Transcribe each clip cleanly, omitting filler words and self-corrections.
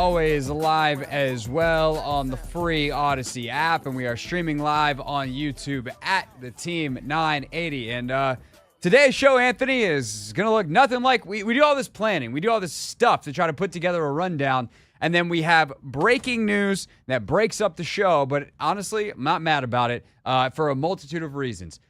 always, live as well on the free Odyssey app, and we are streaming live on YouTube at the Team 980. And today's show, Anthony, is going to look nothing like we do all this planning. We do all this stuff to try to put together a rundown, and then we have breaking news that breaks up the show. But honestly, I'm not mad about it for a multitude of reasons.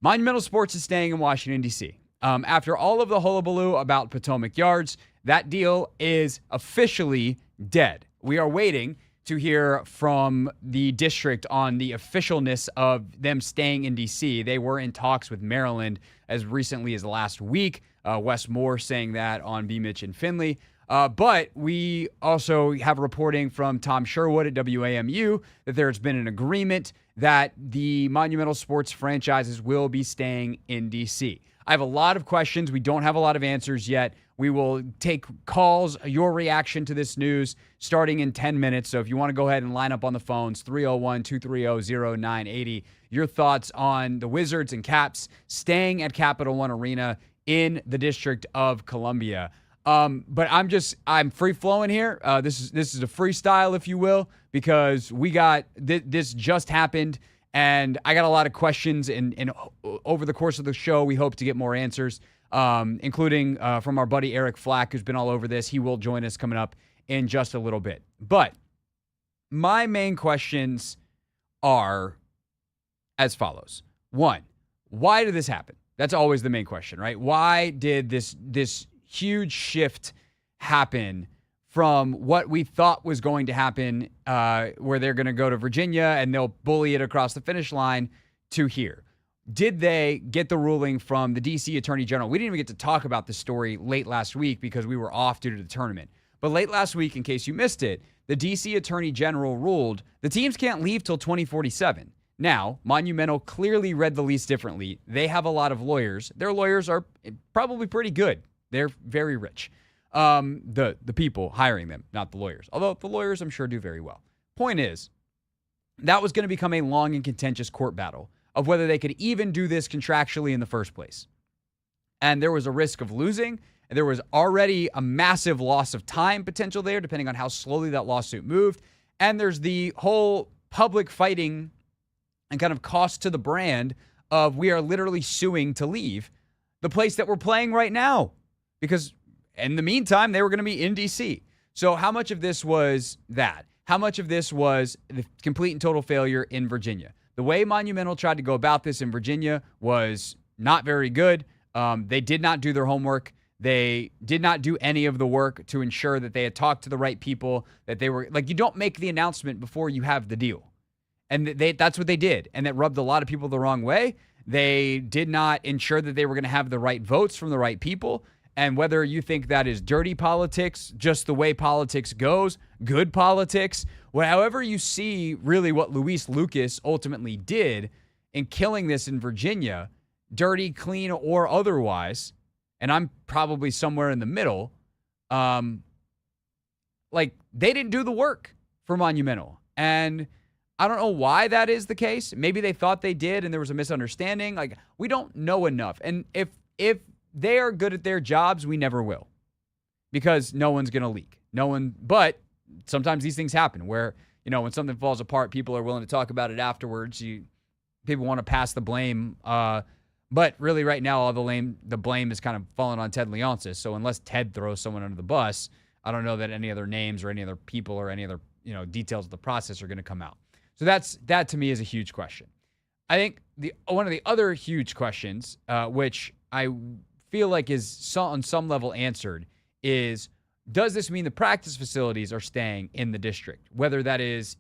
Monumental Sports is staying in Washington, D.C. After all of the hullabaloo about Potomac Yards, that deal is officially dead. We are waiting to hear from the district on the officialness of them staying in D.C. They were in talks with Maryland as recently as last week. Wes Moore saying that on B. Mitch and Finley. But we also have reporting from Tom Sherwood at WAMU that there's been an agreement that the Monumental Sports franchises will be staying in D.C. I have a lot of questions. We don't have a lot of answers yet. We will take calls, your reaction to this news, starting in 10 minutes. So if you want to go ahead and line up on the phones, 301-230-0980, your thoughts on the Wizards and Caps staying at Capital One Arena in the District of Columbia. But I'm free-flowing here. This is a freestyle, if you will, because we got this just happened. And I got a lot of questions, and over the course of the show, we hope to get more answers, including from our buddy Eric Flack, who's been all over this. He will join us coming up in just a little bit. But my main questions are as follows. One, why did this happen? That's always the main question, right? Why did this huge shift happen from what we thought was going to happen, where they're going to go to Virginia and they'll bully it across the finish line, to here? Did they get the ruling from the D.C. Attorney General? We didn't even get to talk about this story late last week because we were off due to the tournament. But late last week, in case you missed it, the D.C. Attorney General ruled the teams can't leave till 2047. Now, Monumental clearly read the lease differently. They have a lot of lawyers. Their lawyers are probably pretty good. They're very rich. The people hiring them, not the lawyers. Although the lawyers, I'm sure, do very well. Point is, that was going to become a long and contentious court battle of whether they could even do this contractually in the first place. And there was a risk of losing, and there was already a massive loss of time potential there, depending on how slowly that lawsuit moved. And there's the whole public fighting and kind of cost to the brand of we are literally suing to leave the place that we're playing right now. Because in the meantime, they were going to be in D.C. So how much of this was that? How much of this was the complete and total failure in Virginia? The way Monumental tried to go about this in Virginia was not very good. They did not do their homework. They did not do any of the work to ensure that they had talked to the right people, that they were, like, you don't make the announcement before you have the deal. And that's what they did. And that rubbed a lot of people the wrong way. They did not ensure that they were going to have the right votes from the right people. And whether you think that is dirty politics, just the way politics goes, good politics, however you see really what Luis Lucas ultimately did in killing this in Virginia, dirty, clean, or otherwise, and I'm probably somewhere in the middle, they didn't do the work for Monumental. And I don't know why that is the case. Maybe they thought they did and there was a misunderstanding. Like, we don't know enough. And if they are good at their jobs, we never will, because no one's going to leak. But sometimes these things happen where, when something falls apart, people are willing to talk about it afterwards. People want to pass the blame. But really right now, all the blame is kind of falling on Ted Leonsis. So unless Ted throws someone under the bus, I don't know that any other names or any other people or any other, details of the process are going to come out. So that to me is a huge question. I think one of the other huge questions, which I feel like is on some level answered, is, does this mean the practice facilities are staying in the district? Whether that is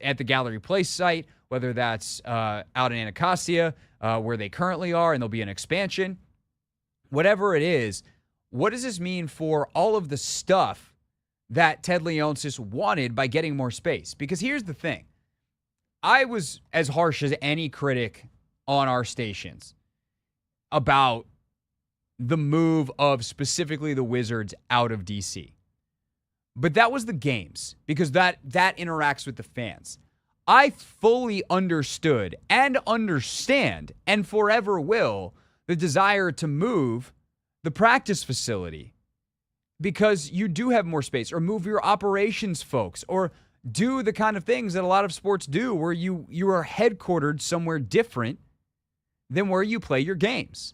at the Gallery Place site, whether that's out in Anacostia, where they currently are, and there'll be an expansion. Whatever it is, what does this mean for all of the stuff that Ted Leonsis wanted by getting more space? Because here's the thing. I was as harsh as any critic on our stations about the move of specifically the Wizards out of D.C. But that was the games, because that interacts with the fans. I fully understood and understand and forever will the desire to move the practice facility because you do have more space, or move your operations folks, or do the kind of things that a lot of sports do where you are headquartered somewhere different than where you play your games.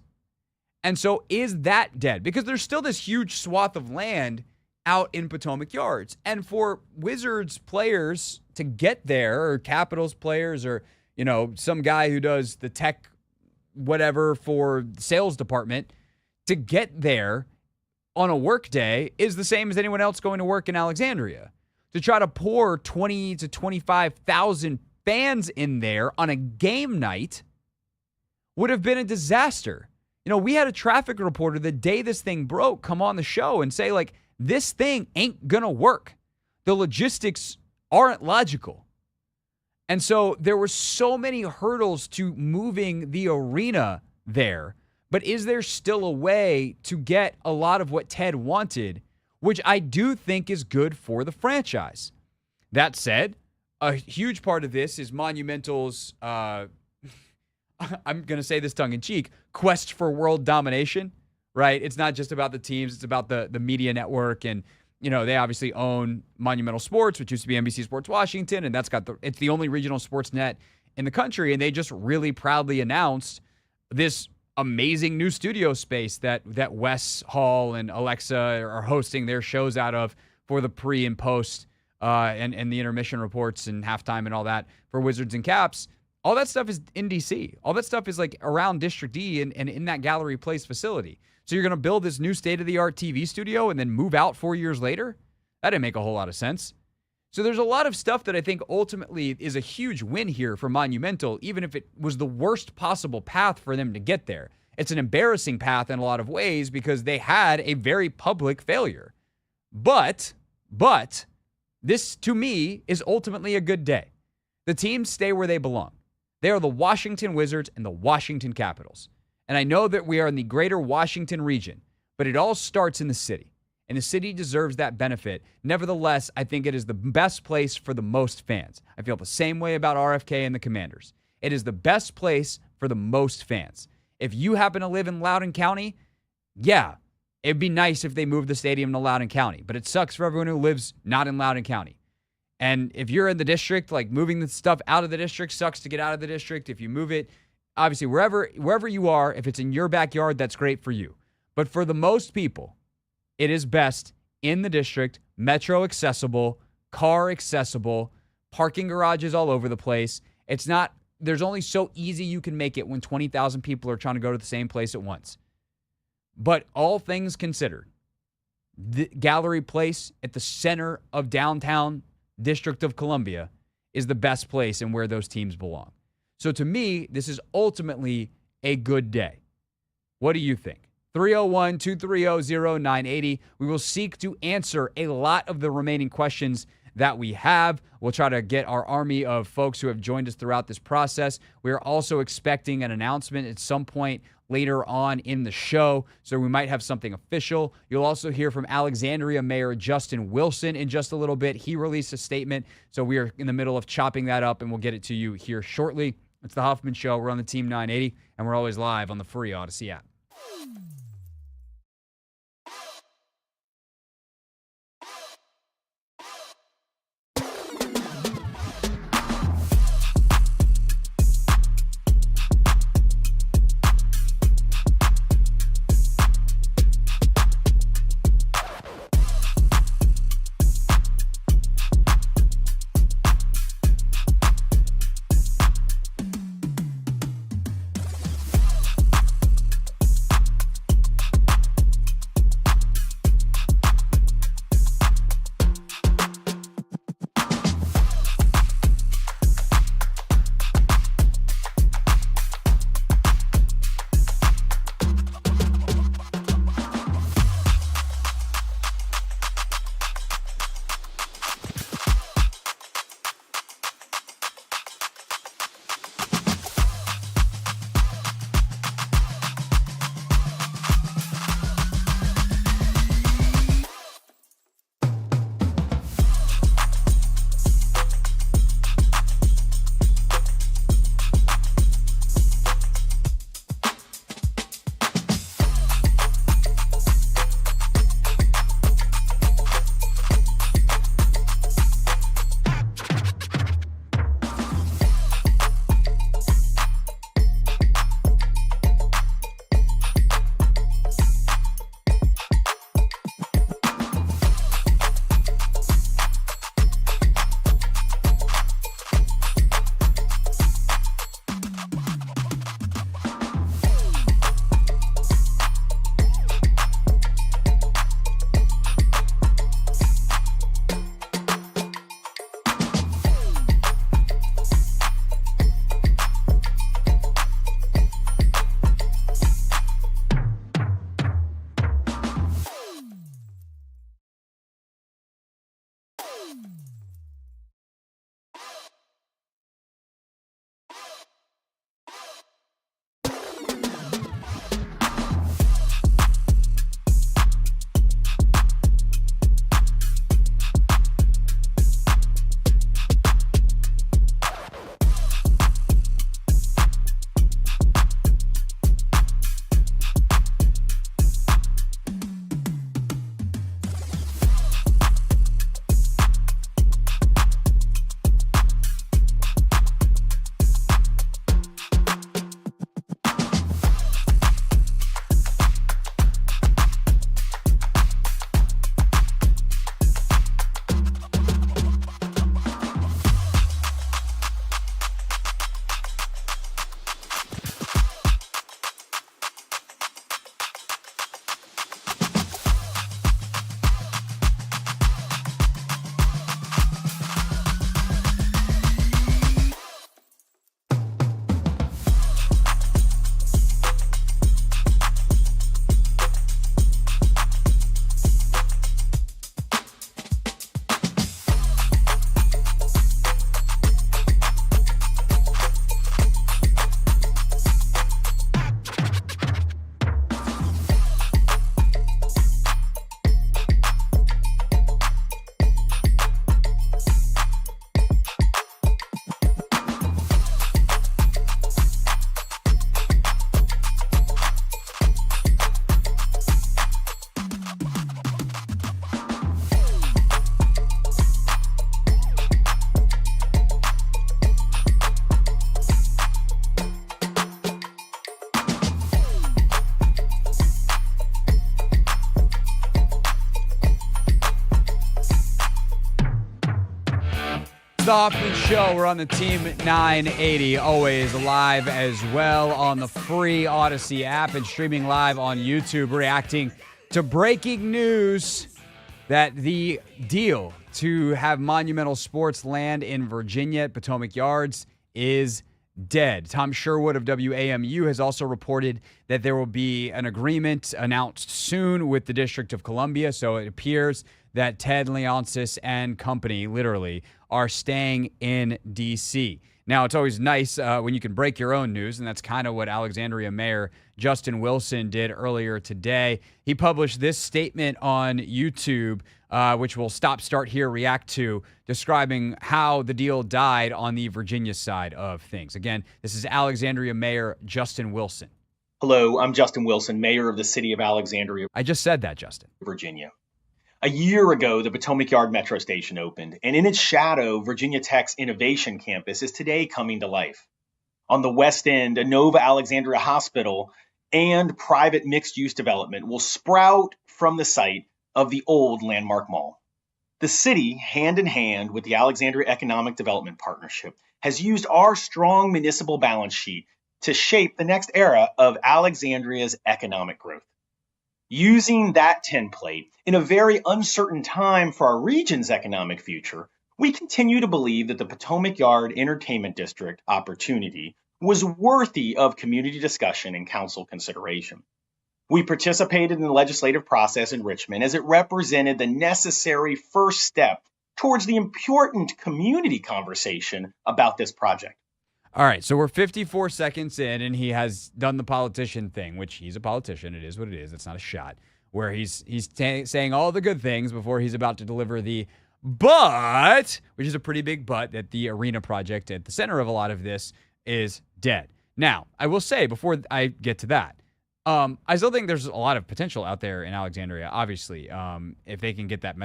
And so is that dead? Because there's still this huge swath of land out in Potomac Yards. And for Wizards players to get there, or Capitals players, or, some guy who does the tech whatever for the sales department, to get there on a work day is the same as anyone else going to work in Alexandria. To try to pour 20 to 25,000 fans in there on a game night would have been a disaster. We had a traffic reporter the day this thing broke come on the show and say, this thing ain't gonna work. The logistics aren't logical. And so there were so many hurdles to moving the arena there. But is there still a way to get a lot of what Ted wanted, which I do think is good for the franchise? That said, a huge part of this is Monumental's, I'm going to say this tongue-in-cheek, quest for world domination, right? It's not just about the teams. It's about the media network. And, they obviously own Monumental Sports, which used to be NBC Sports Washington, and it's the only regional sports net in the country. And they just really proudly announced this amazing new studio space that Wes Hall and Alexa are hosting their shows out of for the pre and post and the intermission reports and halftime and all that for Wizards and Caps. All that stuff is in DC. All that stuff is around District D and in that Gallery Place facility. So you're going to build this new state-of-the-art TV studio and then move out 4 years later? That didn't make a whole lot of sense. So there's a lot of stuff that I think ultimately is a huge win here for Monumental, even if it was the worst possible path for them to get there. It's an embarrassing path in a lot of ways because they had a very public failure. But this, to me, is ultimately a good day. The teams stay where they belong. They are the Washington Wizards and the Washington Capitals. And I know that we are in the greater Washington region, but it all starts in the city. And the city deserves that benefit. Nevertheless, I think it is the best place for the most fans. I feel the same way about RFK and the Commanders. It is the best place for the most fans. If you happen to live in Loudoun County, yeah, it'd be nice if they moved the stadium to Loudoun County. But it sucks for everyone who lives not in Loudoun County. And if you're in the district, moving the stuff out of the district sucks to get out of the district. If you move it, obviously, wherever you are, if it's in your backyard, that's great for you. But for the most people, it is best in the district, metro accessible, car accessible, parking garages all over the place. There's only so easy you can make it when 20,000 people are trying to go to the same place at once. But all things considered, the Gallery Place at the center of downtown District of Columbia is the best place and where those teams belong. So to me, this is ultimately a good day. What do you think? 301-230-0980. We will seek to answer a lot of the remaining questions that we have. We'll try to get our army of folks who have joined us throughout this process. We are also expecting an announcement at some point later on in the show, so we might have something official. You'll also hear from Alexandria Mayor Justin Wilson in just a little bit. He released a statement, so we are in the middle of chopping that up, and we'll get it to you here shortly. It's the Hoffman Show. We're on the Team 980, and we're always live on the free Odyssey app. the Hoffman Show. We're on the Team 980, always live as well on the free Odyssey app and streaming live on YouTube, reacting to breaking news that the deal to have Monumental Sports land in Virginia at Potomac Yards is dead. Tom Sherwood of WAMU has also reported that there will be an agreement announced soon with the District of Columbia, so it appears that Ted Leonsis and company literally are staying in D.C. Now, it's always nice when you can break your own news, and that's kind of what Alexandria Mayor Justin Wilson did earlier today. He published this statement on YouTube, which we'll start here, react to, describing how the deal died on the Virginia side of things. Again, this is Alexandria Mayor Justin Wilson. Hello, I'm Justin Wilson, Mayor of the City of Alexandria. I just said that, Justin. Virginia. A year ago, the Potomac Yard Metro Station opened, and in its shadow, Virginia Tech's Innovation Campus is today coming to life. On the west end, a Nova Alexandria Hospital and private mixed-use development will sprout from the site of the old Landmark Mall. The city, hand in hand with the Alexandria Economic Development Partnership, has used our strong municipal balance sheet to shape the next era of Alexandria's economic growth. Using that template in a very uncertain time for our region's economic future, we continue to believe that the Potomac Yard Entertainment District opportunity was worthy of community discussion and council consideration. We participated in the legislative process in Richmond as it represented the necessary first step towards the important community conversation about this project. All right, so we're 54 seconds in, and he has done the politician thing, which he's a politician. It is what it is. It's not a shot. Where he's saying all the good things before he's about to deliver the but, which is a pretty big but, that the arena project at the center of a lot of this is dead. Now, I will say, before I get to that, I still think there's a lot of potential out there in Alexandria, obviously, if they can get that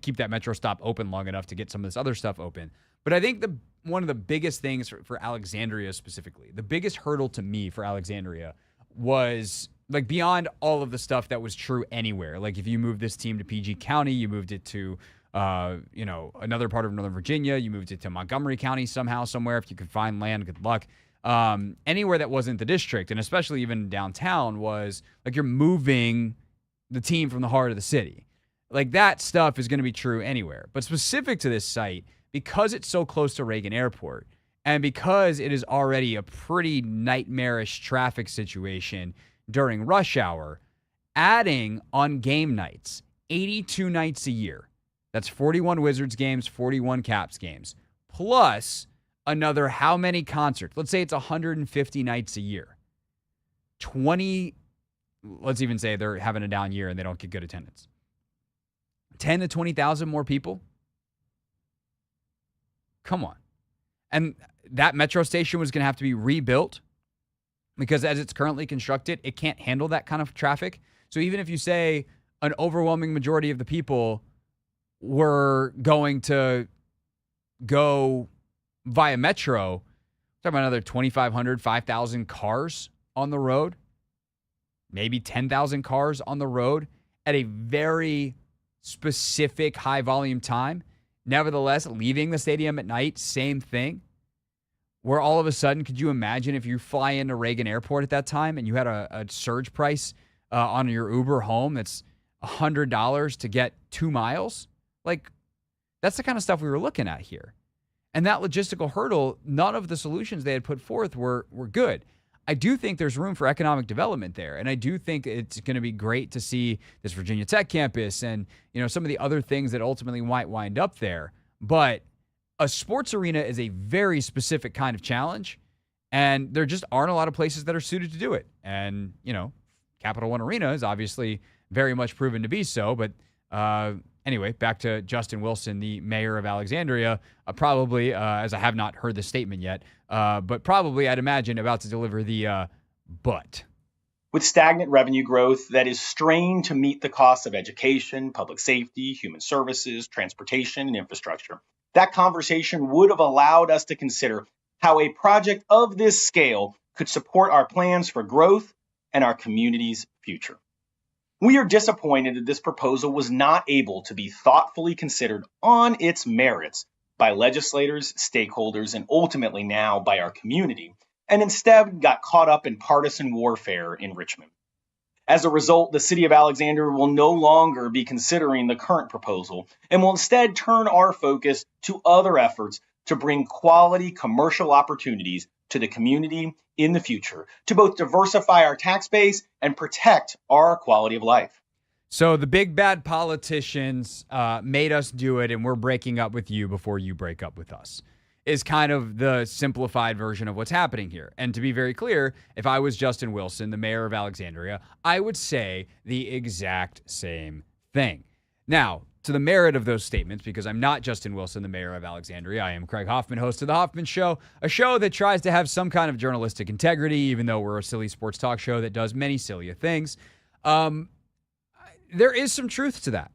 keep that metro stop open long enough to get some of this other stuff open. But I think one of the biggest things for Alexandria specifically, the biggest hurdle to me for Alexandria was, like, beyond all of the stuff that was true anywhere. Like, if you moved this team to PG County, you moved it to, another part of Northern Virginia, you moved it to Montgomery County somehow, somewhere. If you could find land, good luck. Anywhere that wasn't the district, and especially even downtown, was like you're moving the team from the heart of the city. Like, that stuff is going to be true anywhere. But specific to this site, because it's so close to Reagan Airport, and because it is already a pretty nightmarish traffic situation during rush hour, adding on game nights, 82 nights a year, that's 41 Wizards games, 41 Caps games, plus another how many concerts? Let's say it's 150 nights a year. 20, let's even say they're having a down year and they don't get good attendance. 10 to 20,000 more people? Come on. And that metro station was going to have to be rebuilt because as it's currently constructed, it can't handle that kind of traffic. So even if you say an overwhelming majority of the people were going to go via metro, talking about another 2,500, 5,000 cars on the road, maybe 10,000 cars on the road at a very specific high volume time. Nevertheless, leaving the stadium at night, same thing. Where all of a sudden, could you imagine if you fly into Reagan Airport at that time and you had a surge price on your Uber home that's $100 to get 2 miles? Like, that's the kind of stuff we were looking at here. And that logistical hurdle, none of the solutions they had put forth were good. I do think there's room for economic development there. And I do think it's going to be great to see this Virginia Tech campus and, some of the other things that ultimately might wind up there. But a sports arena is a very specific kind of challenge. And there just aren't a lot of places that are suited to do it. And, Capital One Arena is obviously very much proven to be so. But anyway, back to Justin Wilson, the mayor of Alexandria, probably, as I have not heard the statement yet, but probably, I'd imagine, about to deliver the but. With stagnant revenue growth that is strained to meet the costs of education, public safety, human services, transportation, and infrastructure, that conversation would have allowed us to consider how a project of this scale could support our plans for growth and our community's future. We are disappointed that this proposal was not able to be thoughtfully considered on its merits by legislators, stakeholders, and ultimately now by our community, and instead got caught up in partisan warfare in Richmond. As a result, the city of Alexandria will no longer be considering the current proposal and will instead turn our focus to other efforts to bring quality commercial opportunities to the community in the future, to both diversify our tax base and protect our quality of life. So the big bad politicians made us do it, and we're breaking up with you before you break up with us, is kind of the simplified version of what's happening here. And to be very clear, if I was Justin Wilson, the mayor of Alexandria, I would say the exact same thing. Now, to the merit of those statements, because I'm not Justin Wilson, the mayor of Alexandria, I am Craig Hoffman, host of The Hoffman Show, a show that tries to have some kind of journalistic integrity, even though we're a silly sports talk show that does many silly things. There is some truth to that.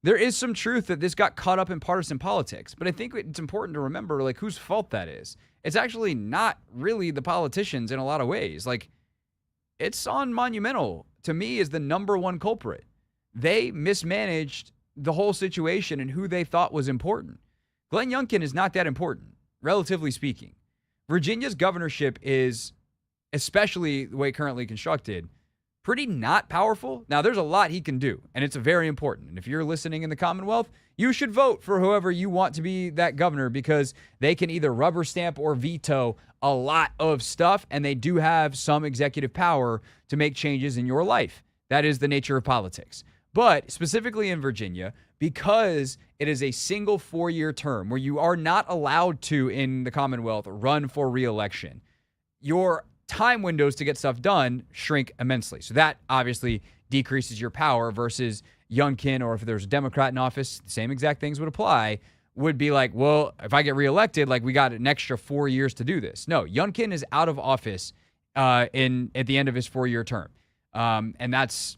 There is some truth that this got caught up in partisan politics, but I think it's important to remember, like, whose fault that is. It's actually not really the politicians in a lot of ways. Like, it's on Monumental, to me, is the number one culprit. They mismanaged the whole situation and who they thought was important. Glenn Youngkin is not that important, relatively speaking. Virginia's governorship is, especially the way currently constructed, pretty not powerful. Now, there's a lot he can do, and it's very important. And if you're listening in the Commonwealth, you should vote for whoever you want to be that governor, because they can either rubber stamp or veto a lot of stuff, and they do have some executive power to make changes in your life. That is the nature of politics. But specifically in Virginia, because it is a single 4-year term where you are not allowed to, in the Commonwealth, run for re-election, your time windows to get stuff done shrink immensely. So that obviously decreases your power versus Youngkin, or if there's a Democrat in office, the same exact things would apply, would be like, well, if I get reelected, like, we got an extra 4 years to do this. No, Youngkin is out of office at the end of his 4-year term. And that's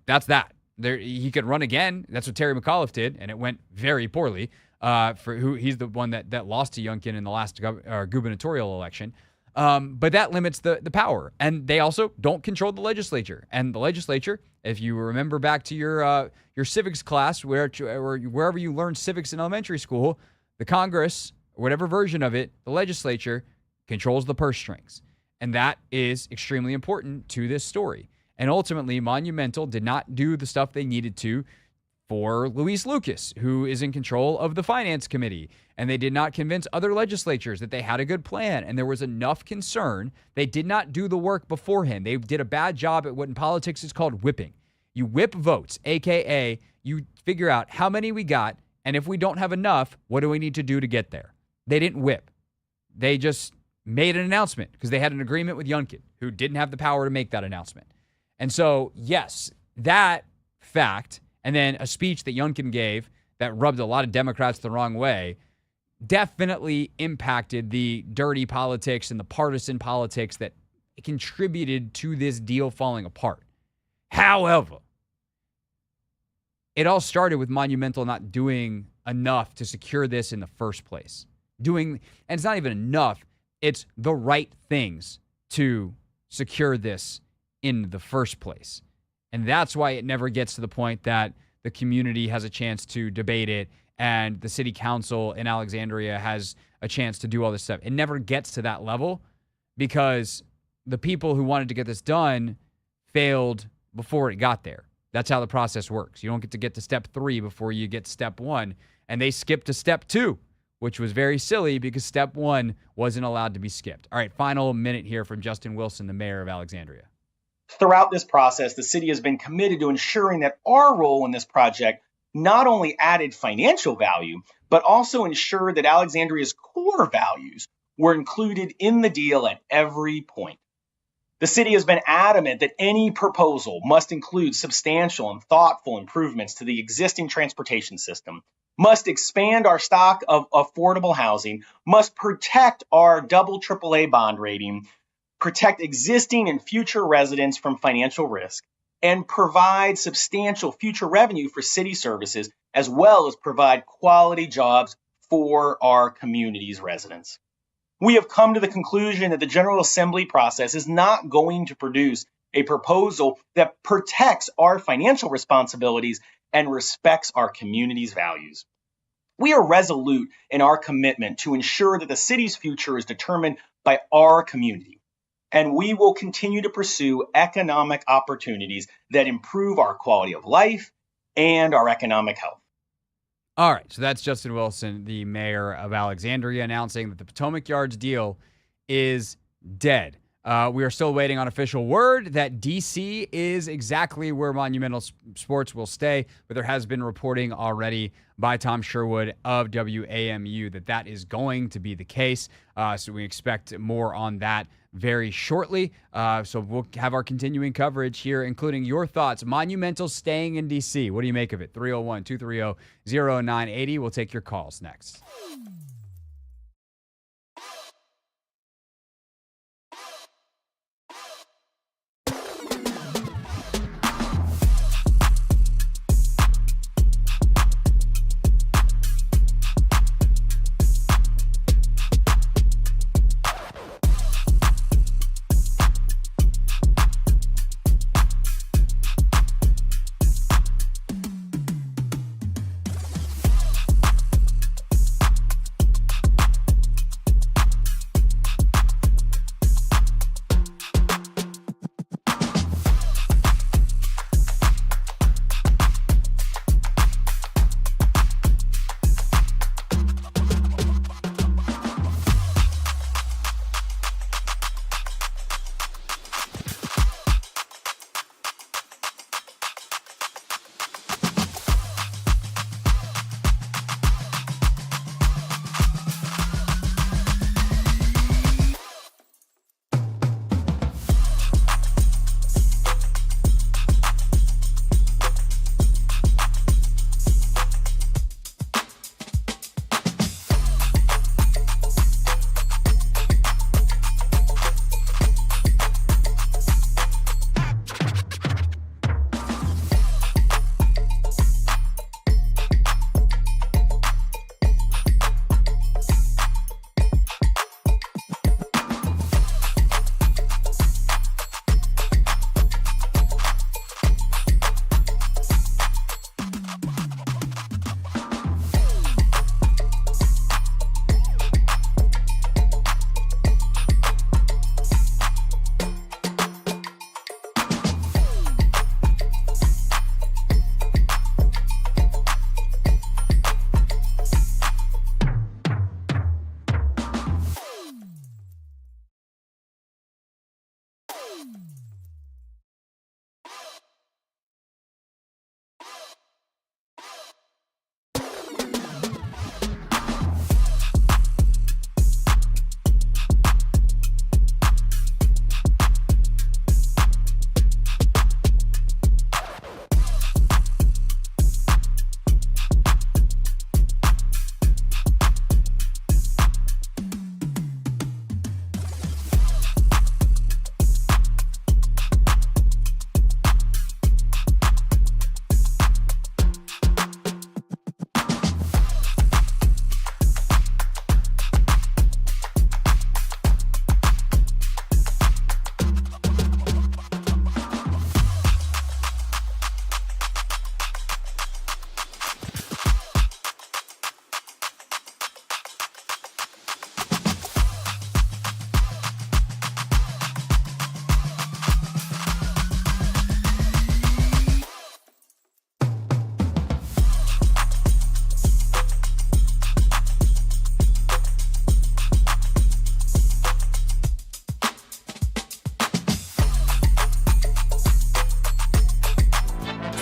that. He could run again. That's what Terry McAuliffe did, and it went very poorly. He's the one that lost to Youngkin in the last gubernatorial election. But that limits the power. And they also don't control the legislature. And the legislature, if you remember back to your civics class, wherever you learned civics in elementary school, the Congress, or whatever version of it, the legislature, controls the purse strings. And that is extremely important to this story. And ultimately, Monumental did not do the stuff they needed to for Luis Lucas, who is in control of the finance committee. And they did not convince other legislatures that they had a good plan. And there was enough concern. They did not do the work beforehand. They did a bad job at what in politics is called whipping. You whip votes, a.k.a. you figure out how many we got, and if we don't have enough, what do we need to do to get there? They didn't whip. They just made an announcement because they had an agreement with Youngkin, who didn't have the power to make that announcement. And so, yes, that fact, and then a speech that Youngkin gave that rubbed a lot of Democrats the wrong way, definitely impacted the dirty politics and the partisan politics that contributed to this deal falling apart. However, it all started with Monumental not doing enough to secure this in the first place. And it's not even enough, it's the right things to secure this in the first place. And that's why it never gets to the point that the community has a chance to debate it and the city council in Alexandria has a chance to do all this stuff. It never gets to that level because the people who wanted to get this done failed before it got there. That's how the process works. You don't get to step 3 before you get to step 1. And they skipped to step 2, which was very silly because step 1 wasn't allowed to be skipped. All right, final minute here from Justin Wilson, the mayor of Alexandria. Throughout this process, the city has been committed to ensuring that our role in this project not only added financial value, but also ensured that Alexandria's core values were included in the deal at every point. The city has been adamant that any proposal must include substantial and thoughtful improvements to the existing transportation system, must expand our stock of affordable housing, must protect our double AAA bond rating, protect existing and future residents from financial risk, and provide substantial future revenue for city services, as well as provide quality jobs for our community's residents. We have come to the conclusion that the General Assembly process is not going to produce a proposal that protects our financial responsibilities and respects our community's values. We are resolute in our commitment to ensure that the city's future is determined by our community, and we will continue to pursue economic opportunities that improve our quality of life and our economic health. All right, so that's Justin Wilson, the mayor of Alexandria, announcing that the Potomac Yards deal is dead. We are still waiting on official word that D.C. is exactly where Monumental Sports will stay, but there has been reporting already by Tom Sherwood of WAMU that is going to be the case. So we expect more on that very shortly. So we'll have our continuing coverage here, including your thoughts. Monumental staying in D.C. What do you make of it? 301-230-0980. We'll take your calls next.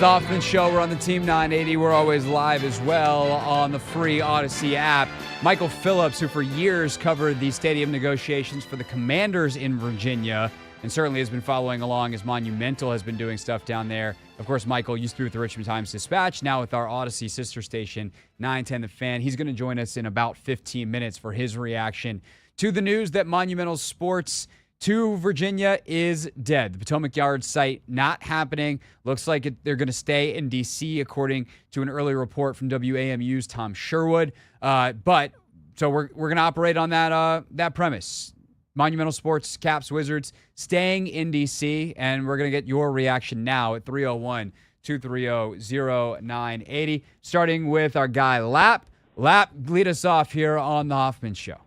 The Hoffman Show. We're on the Team 980. We're always live as well on the free Odyssey app. Michael Phillips, who for years covered the stadium negotiations for the Commanders in Virginia and certainly has been following along as Monumental has been doing stuff down there. Of course, Michael used to be with the Richmond Times-Dispatch, now with our Odyssey sister station, 910 The Fan. He's going to join us in about 15 minutes for his reaction to the news that Monumental Sports to Virginia is dead. The Potomac Yards site not happening. Looks like they're going to stay in D.C., according to an early report from WAMU's Tom Sherwood. But so we're going to operate on that premise. Monumental Sports, Caps, Wizards, staying in D.C., and we're going to get your reaction now at 301-230-0980. Starting with our guy, Lap. Lap, lead us off here on the Hoffman Show.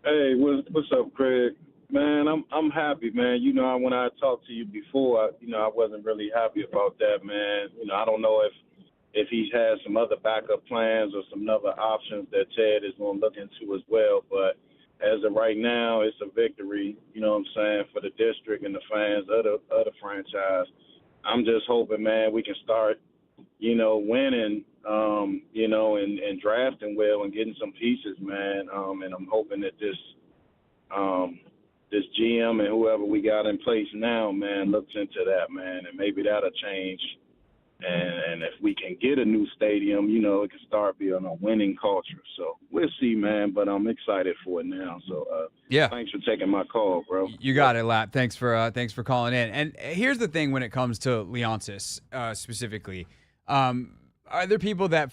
Hey, what's up, Craig? Man, I'm happy, man. When I talked to you before, I wasn't really happy about that, man. I don't know if he has some other backup plans or some other options that Ted is going to look into as well. But as of right now, it's a victory, for the district and the fans of the franchise. I'm just hoping, man, we can start, winning, and drafting well and getting some pieces, man. And I'm hoping that this GM and whoever we got in place now, man, looks into that, man, and maybe that'll change. And if we can get a new stadium, it can start being a winning culture. So we'll see, man, but I'm excited for it now. So yeah, thanks for taking my call, bro. You got it, Lap. Thanks for calling in. And here's the thing when it comes to Leonsis specifically. Are there people that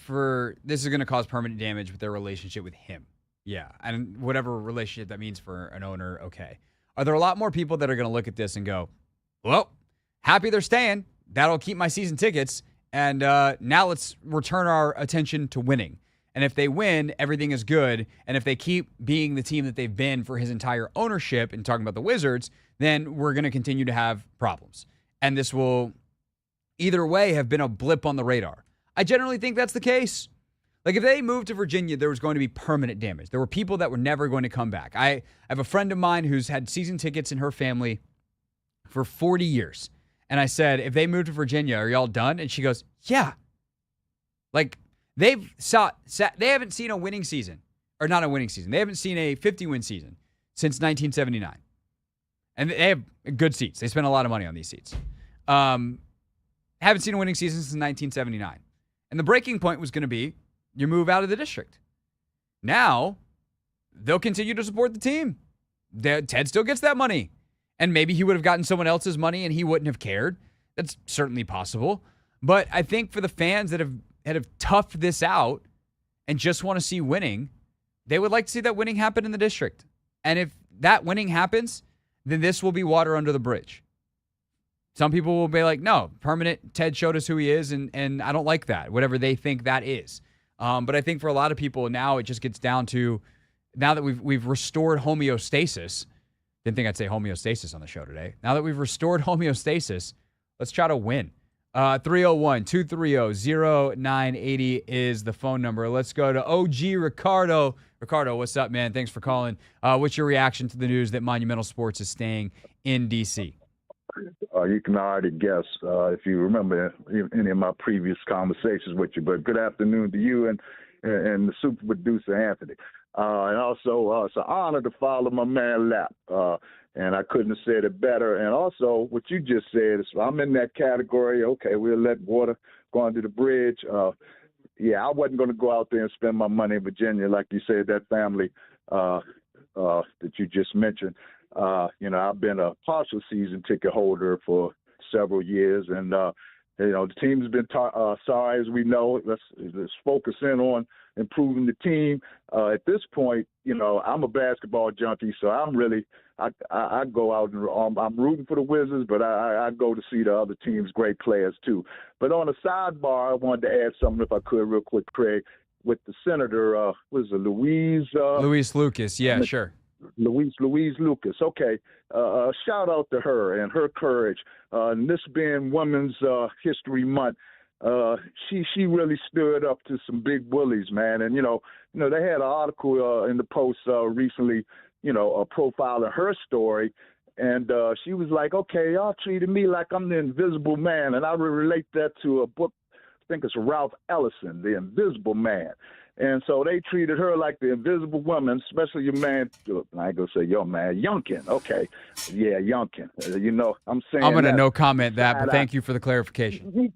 this is going to cause permanent damage with their relationship with him? Yeah, and whatever relationship that means for an owner, okay. Are there a lot more people that are going to look at this and go, well, happy they're staying. That'll keep my season tickets. And now let's return our attention to winning. And if they win, everything is good. And if they keep being the team that they've been for his entire ownership and talking about the Wizards, then we're going to continue to have problems. And this will either way have been a blip on the radar. I generally think that's the case. Like if they moved to Virginia, there was going to be permanent damage. There were people that were never going to come back. I have a friend of mine who's had season tickets in her family for 40 years. And I said, if they moved to Virginia, are y'all done? And she goes, yeah. Like they haven't seen a winning season, or not a winning season. They haven't seen a 50-win season since 1979. And they have good seats. They spend a lot of money on these seats. Haven't seen a winning season since 1979. And the breaking point was going to be you move out of the district. Now, they'll continue to support the team. Ted still gets that money. And maybe he would have gotten someone else's money and he wouldn't have cared. That's certainly possible. But I think for the fans that have toughed this out and just want to see winning, they would like to see that winning happen in the district. And if that winning happens, then this will be water under the bridge. Some people will be like, no, permanent. Ted showed us who he is, and I don't like that, whatever they think that is. But I think for a lot of people now, it just gets down to, now that we've restored homeostasis, didn't think I'd say homeostasis on the show today. Now that we've restored homeostasis, let's try to win. 301-230-0980 is the phone number. Let's go to OG Ricardo. Ricardo, what's up, man? Thanks for calling. What's your reaction to the news that Monumental Sports is staying in D.C.? You can already guess if you remember any of my previous conversations with you. But good afternoon to you and the super producer, Anthony. And also, it's an honor to follow my man Lap. And I couldn't have said it better. And also, what you just said is I'm in that category. Okay, we'll let water go under the bridge. Yeah, I wasn't going to go out there and spend my money in Virginia, like you said, that family that you just mentioned. I've been a partial season ticket holder for several years, and the team's been sorry, as we know. Let's focus in on improving the team. At this point, I'm a basketball junkie, so I'm really I go out and I'm rooting for the Wizards, but I go to see the other team's great players too. But on a sidebar, I wanted to add something, if I could, real quick, Craig, with the senator. Was it Louise Lucas? Yeah, sure. Louise Lucas. Okay. Shout out to her and her courage. And this being Women's History Month, she really stood up to some big bullies, man. And, they had an article in the Post recently, profiling her story. And she was like, okay, y'all treated me like I'm the invisible man. And I relate that to a book, I think it's Ralph Ellison, The Invisible Man. And so they treated her like the invisible woman, especially your man. I ain't going to say your man, Youngkin. Okay. Yeah, Youngkin. I'm saying. I'm going to no comment that, but thank you for the clarification.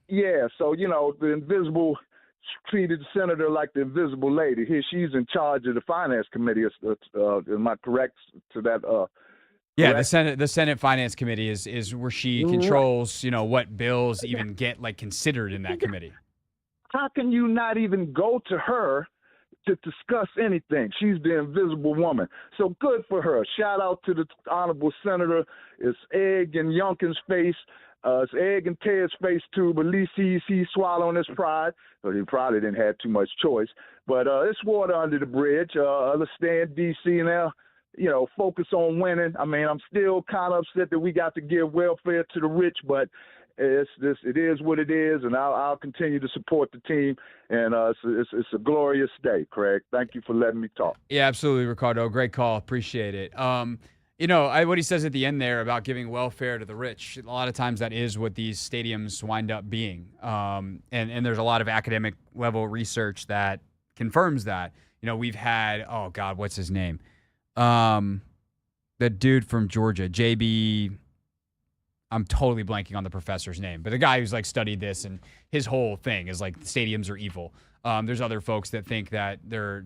Yeah. So, the invisible treated the senator like the invisible lady. Here, she's in charge of the finance committee. Am I correct to that? Yeah, the Senate Finance Committee is where she controls, what bills even get considered in that committee. How can you not even go to her to discuss anything. She's the invisible woman. So good for her. Shout out to the honorable senator. It's egg in Youngkin's face. It's egg in Ted's face too, but at least he's swallowing his pride. So he probably didn't have too much choice. But it's water under the bridge. Let's stay in D.C. now. Focus on winning. I mean, I'm still kind of upset that we got to give welfare to the rich, but it is what it is, and I'll continue to support the team. And it's a glorious day, Craig. Thank you for letting me talk. Yeah, absolutely, Ricardo. Great call. Appreciate it. What he says at the end there about giving welfare to the rich, a lot of times that is what these stadiums wind up being. And there's a lot of academic level research that confirms that. We've had, oh God, what's his name? The dude from Georgia, JB, I'm totally blanking on the professor's name, but the guy who's studied this, and his whole thing is stadiums are evil. There's other folks that think that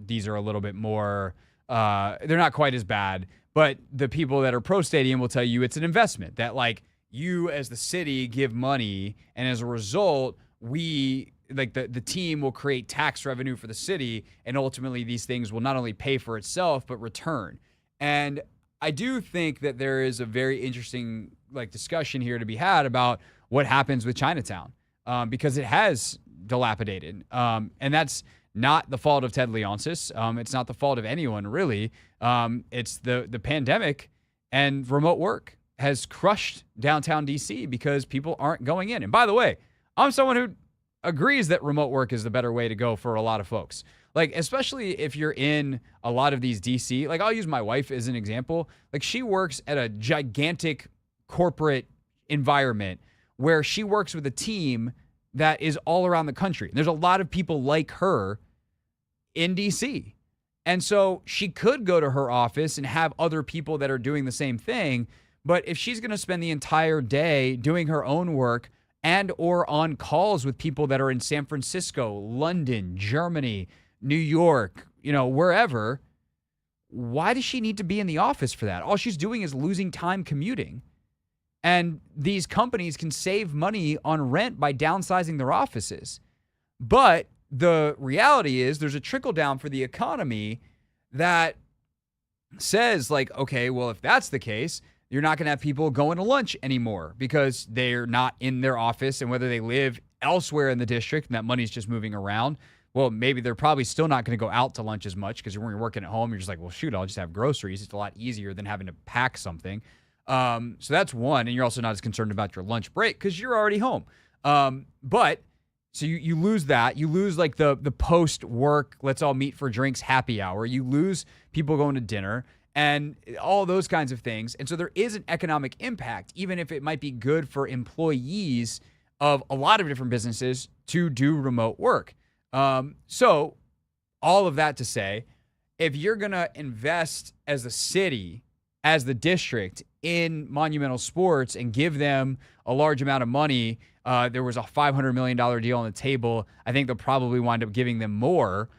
these are a little bit more, they're not quite as bad, but the people that are pro stadium will tell you it's an investment, that you as the city give money, and as a result, we the team will create tax revenue for the city, and ultimately these things will not only pay for itself, but return. And I do think that there is a very interesting discussion here to be had about what happens with Chinatown, because it has dilapidated. And that's not the fault of Ted Leonsis. It's not the fault of anyone, really. It's the pandemic, and remote work has crushed downtown DC because people aren't going in. And by the way, I'm someone who agrees that remote work is the better way to go for a lot of folks. Especially if you're in a lot of these DC, I'll use my wife as an example. She works at a gigantic corporate environment where she works with a team that is all around the country. And there's a lot of people like her in DC. And so she could go to her office and have other people that are doing the same thing. But if she's going to spend the entire day doing her own work and or on calls with people that are in San Francisco, London, Germany, New York, wherever, why does she need to be in the office for that? All she's doing is losing time commuting. And these companies can save money on rent by downsizing their offices. But the reality is there's a trickle down for the economy that says okay, well, if that's the case, you're not going to have people going to lunch anymore because they're not in their office, and whether they live elsewhere in the district and that money's just moving around, well, maybe they're probably still not going to go out to lunch as much because when you're working at home, you're just well, shoot, I'll just have groceries. It's a lot easier than having to pack something. So that's one, and you're also not as concerned about your lunch break because you're already home. But so you lose that. You lose the post-work, let's all meet for drinks happy hour. You lose people going to dinner and all those kinds of things. And so there is an economic impact, even if it might be good for employees of a lot of different businesses to do remote work. So all of that to say, if you're going to invest as a city, as the district in Monumental Sports and give them a large amount of money, there was a $500 million deal on the table. I think they'll probably wind up giving them more.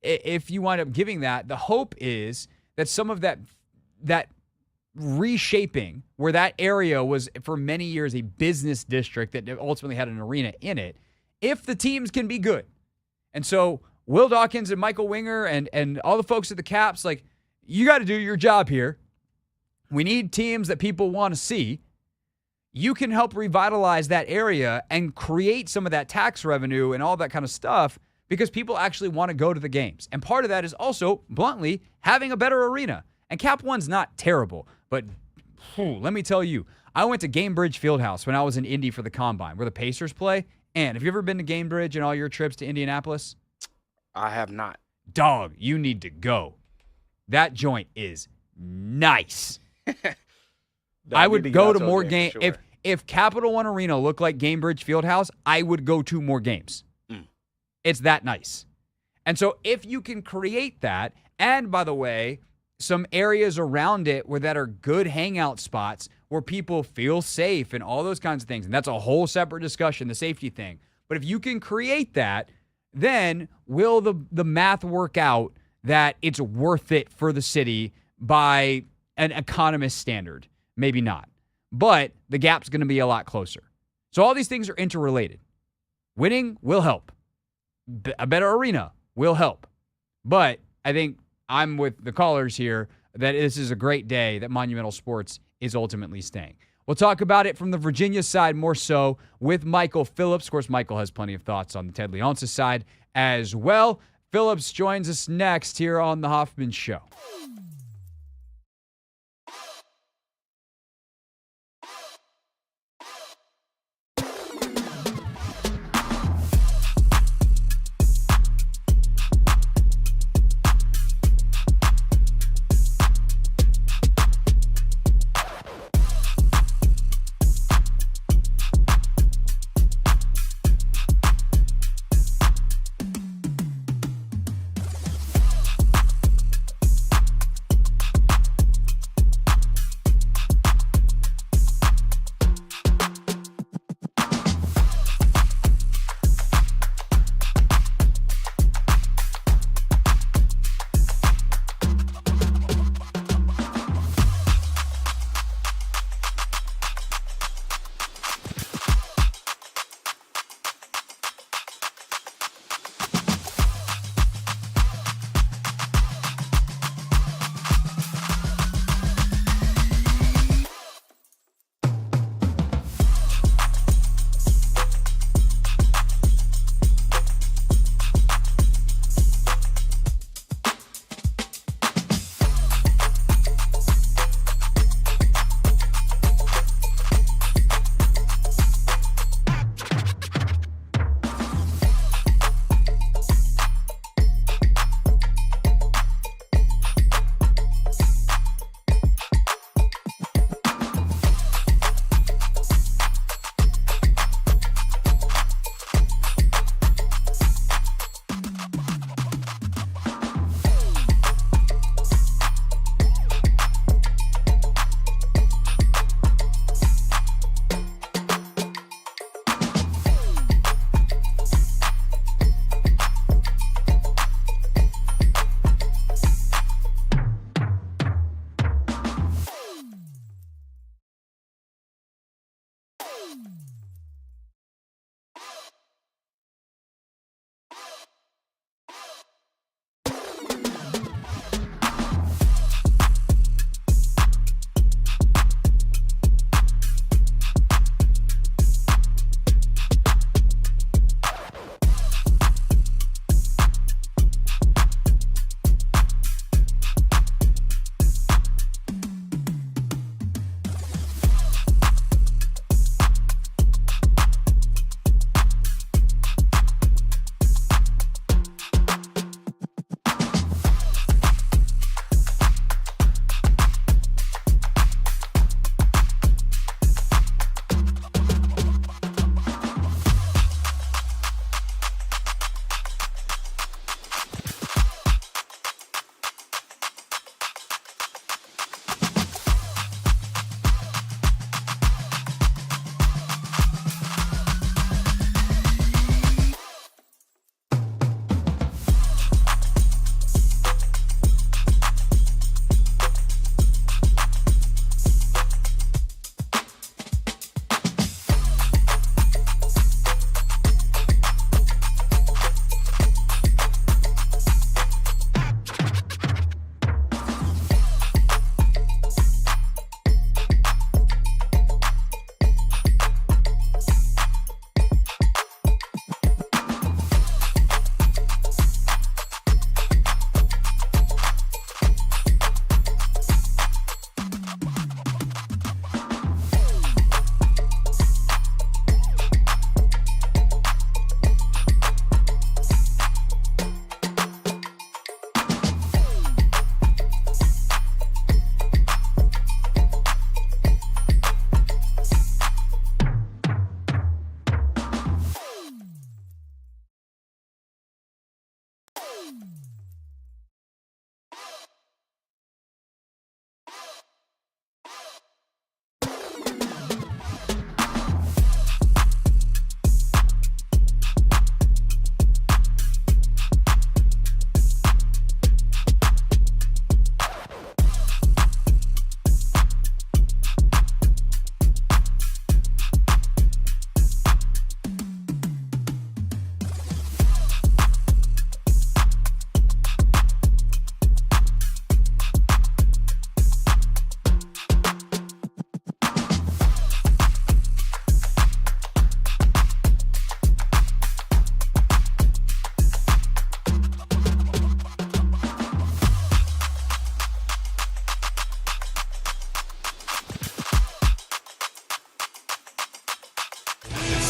If you wind up giving that, the hope is that some of that reshaping, where that area was for many years a business district that ultimately had an arena in it, if the teams can be good. And so Will Dawkins and Michael Winger and all the folks at the Caps, you got to do your job here. We need teams that people want to see. You can help revitalize that area and create some of that tax revenue and all that kind of stuff because people actually want to go to the games. And part of that is also, bluntly, having a better arena. And Cap One's not terrible, but let me tell you, I went to Gamebridge Fieldhouse when I was in Indy for the Combine, where the Pacers play. And have you ever been to Gamebridge in all your trips to Indianapolis? I have not. Dog, you need to go. That joint is nice. I would go to more games. Sure. If Capital One Arena looked like Gamebridge Fieldhouse, I would go to more games. It's that nice. And so if you can create that, and by the way, some areas around it that are good hangout spots where people feel safe and all those kinds of things, and that's a whole separate discussion, the safety thing. But if you can create that, then will the math work out that it's worth it for the city by an economist standard? Maybe not. But the gap's going to be a lot closer. So all these things are interrelated. Winning will help. A better arena will help. But I think I'm with the callers here that this is a great day that Monumental Sports is ultimately staying. We'll talk about it from the Virginia side more so with Michael Phillips. Of course, Michael has plenty of thoughts on the Ted Leonsis side as well. Phillips joins us next here on the Hoffman Show.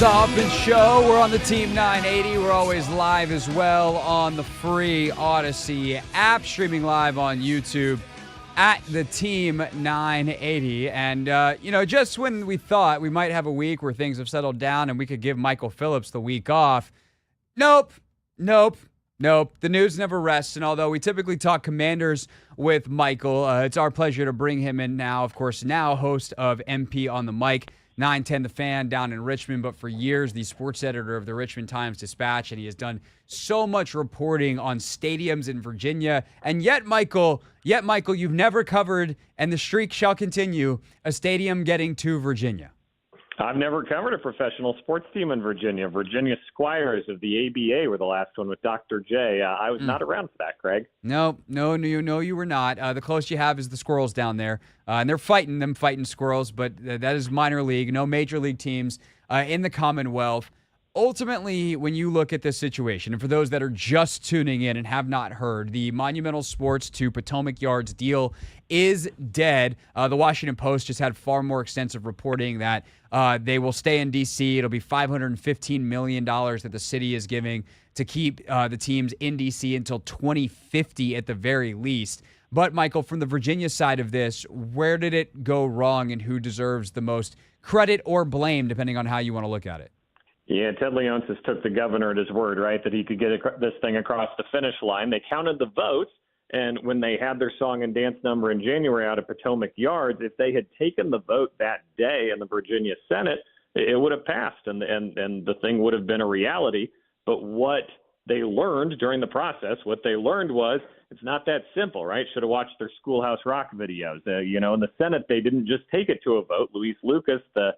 It's the Hoffman Show. We're on the Team 980. We're always live as well on the free Odyssey app, streaming live on YouTube at the Team 980. And, just when we thought we might have a week where things have settled down and we could give Michael Phillips the week off, nope. The news never rests, and although we typically talk Commanders with Michael, it's our pleasure to bring him in now, of course, now host of MP on the Mic, 910 The Fan down in Richmond, but for years the sports editor of the Richmond Times-Dispatch, and he has done so much reporting on stadiums in Virginia. And yet, Michael, you've never covered, and the streak shall continue, a stadium getting to Virginia. I've never covered a professional sports team in Virginia. Virginia Squires of the ABA were the last one with Dr. J. I was not around for that, Craig. No, you were not. The closest you have is the Squirrels down there, and they're fighting squirrels, but that is minor league. No major league teams in the Commonwealth. Ultimately, when you look at this situation, and for those that are just tuning in and have not heard, the Monumental Sports to Potomac Yards deal is dead. The Washington Post just had far more extensive reporting that they will stay in D.C. It'll be $515 million that the city is giving to keep the teams in D.C. until 2050 at the very least. But, Michael, from the Virginia side of this, where did it go wrong and who deserves the most credit or blame, depending on how you want to look at it? Yeah, Ted Leonsis took the governor at his word, right, that he could get this thing across the finish line. They counted the votes, and when they had their song and dance number in January out of Potomac Yards, if they had taken the vote that day in the Virginia Senate, it would have passed, and the thing would have been a reality. But what they learned during the process, what they learned was it's not that simple, right? Should have watched their Schoolhouse Rock videos. In the Senate, they didn't just take it to a vote. Louise Lucas, the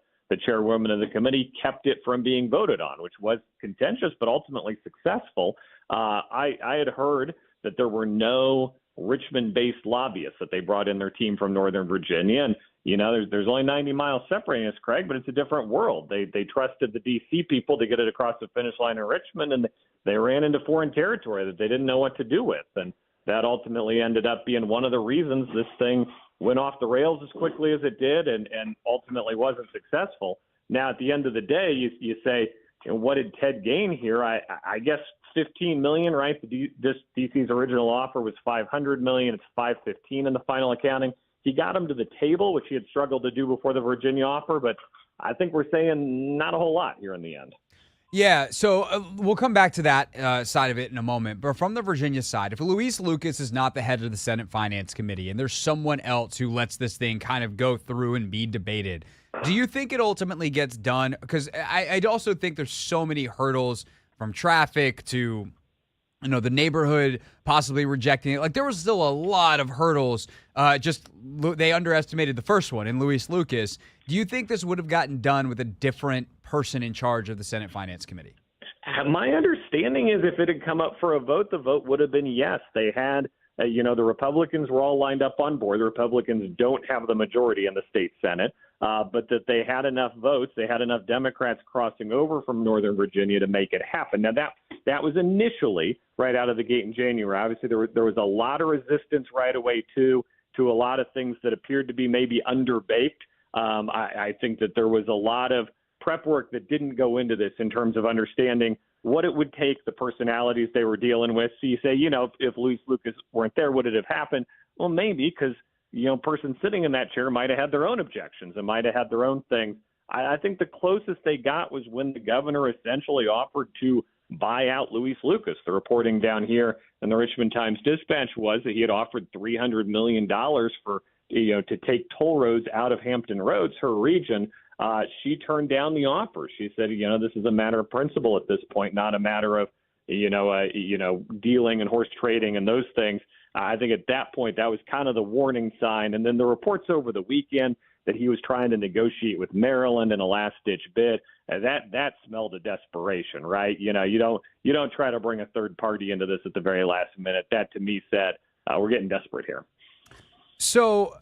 chairwoman of the committee, kept it from being voted on, which was contentious but ultimately successful. I had heard that there were no Richmond-based lobbyists, that they brought in their team from Northern Virginia. And, there's only 90 miles separating us, Craig, but it's a different world. They trusted the D.C. people to get it across the finish line in Richmond, and they ran into foreign territory that they didn't know what to do with. And that ultimately ended up being one of the reasons this thing went off the rails as quickly as it did and ultimately wasn't successful. Now, at the end of the day, you say, what did Ted gain here? I guess $15 million, right? This DC's original offer was $500 million. It's $515 in the final accounting. He got him to the table, which he had struggled to do before the Virginia offer, but I think we're saying not a whole lot here in the end. Yeah, so we'll come back to that side of it in a moment. But from the Virginia side, if Louise Lucas is not the head of the Senate Finance Committee and there's someone else who lets this thing kind of go through and be debated, do you think it ultimately gets done? Because I also think there's so many hurdles from traffic to, the neighborhood possibly rejecting it. Like, there was still a lot of hurdles. They underestimated the first one in Louise Lucas. Do you think this would have gotten done with a different person in charge of the Senate Finance Committee? My understanding is if it had come up for a vote, the vote would have been yes. They had, the Republicans were all lined up on board. The Republicans don't have the majority in the state Senate, but that they had enough votes. They had enough Democrats crossing over from Northern Virginia to make it happen. Now, that was initially right out of the gate in January. Obviously, there was a lot of resistance right away, too, to a lot of things that appeared to be maybe underbaked. I think that there was a lot of prep work that didn't go into this in terms of understanding what it would take, the personalities they were dealing with. So you say, if Louise Lucas weren't there, would it have happened? Well, maybe, because, person sitting in that chair might have had their own objections and might have had their own things. I think the closest they got was when the governor essentially offered to buy out Louise Lucas. The reporting down here in the Richmond Times-Dispatch was that he had offered $300 million for, to take toll roads out of Hampton Roads, her region. She turned down the offer. She said, this is a matter of principle at this point, not a matter of, dealing and horse trading and those things. I think at that point, that was kind of the warning sign. And then the reports over the weekend that he was trying to negotiate with Maryland in a last-ditch bid, that smelled of desperation, right? You don't try to bring a third party into this at the very last minute. That, to me, said we're getting desperate here. So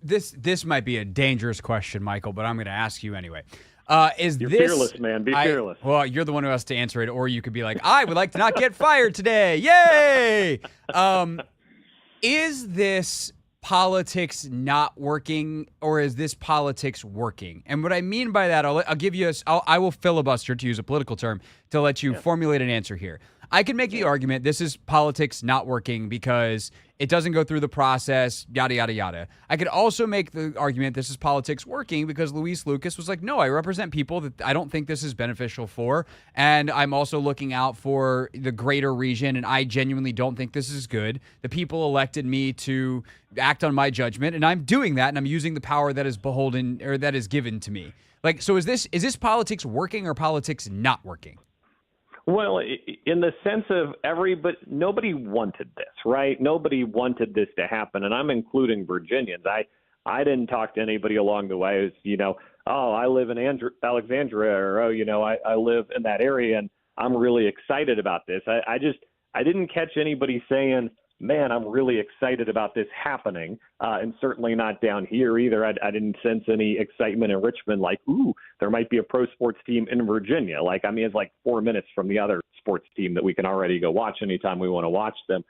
this might be a dangerous question, Michael, but I'm going to ask you anyway. You're fearless, man. Be fearless. Well, you're the one who has to answer it, or you could be like, I would like to not get fired today. Yay! Is this politics not working, or is this politics working? And what I mean by that, I'll give you I will filibuster, to use a political term, to let you formulate an answer here. I can make the argument this is politics not working because it doesn't go through the process, yada, yada, yada. I could also make the argument this is politics working because Luis Lucas was like, no, I represent people that I don't think this is beneficial for, and I'm also looking out for the greater region, and I genuinely don't think this is good. The people elected me to act on my judgment, and I'm doing that, and I'm using the power that is beholden, or that is given to me. Like, so is this politics working or politics not working? Well, in the sense of nobody wanted this, right? Nobody wanted this to happen, and I'm including Virginians. I didn't talk to anybody along the way who's, oh, I live in Alexandria, or, oh, I live in that area, and I'm really excited about this. I didn't catch anybody saying, man, I'm really excited about this happening, and certainly not down here either. I didn't sense any excitement in Richmond, like, ooh, there might be a pro sports team in Virginia. It's like 4 minutes from the other sports team that we can already go watch anytime we want to watch them.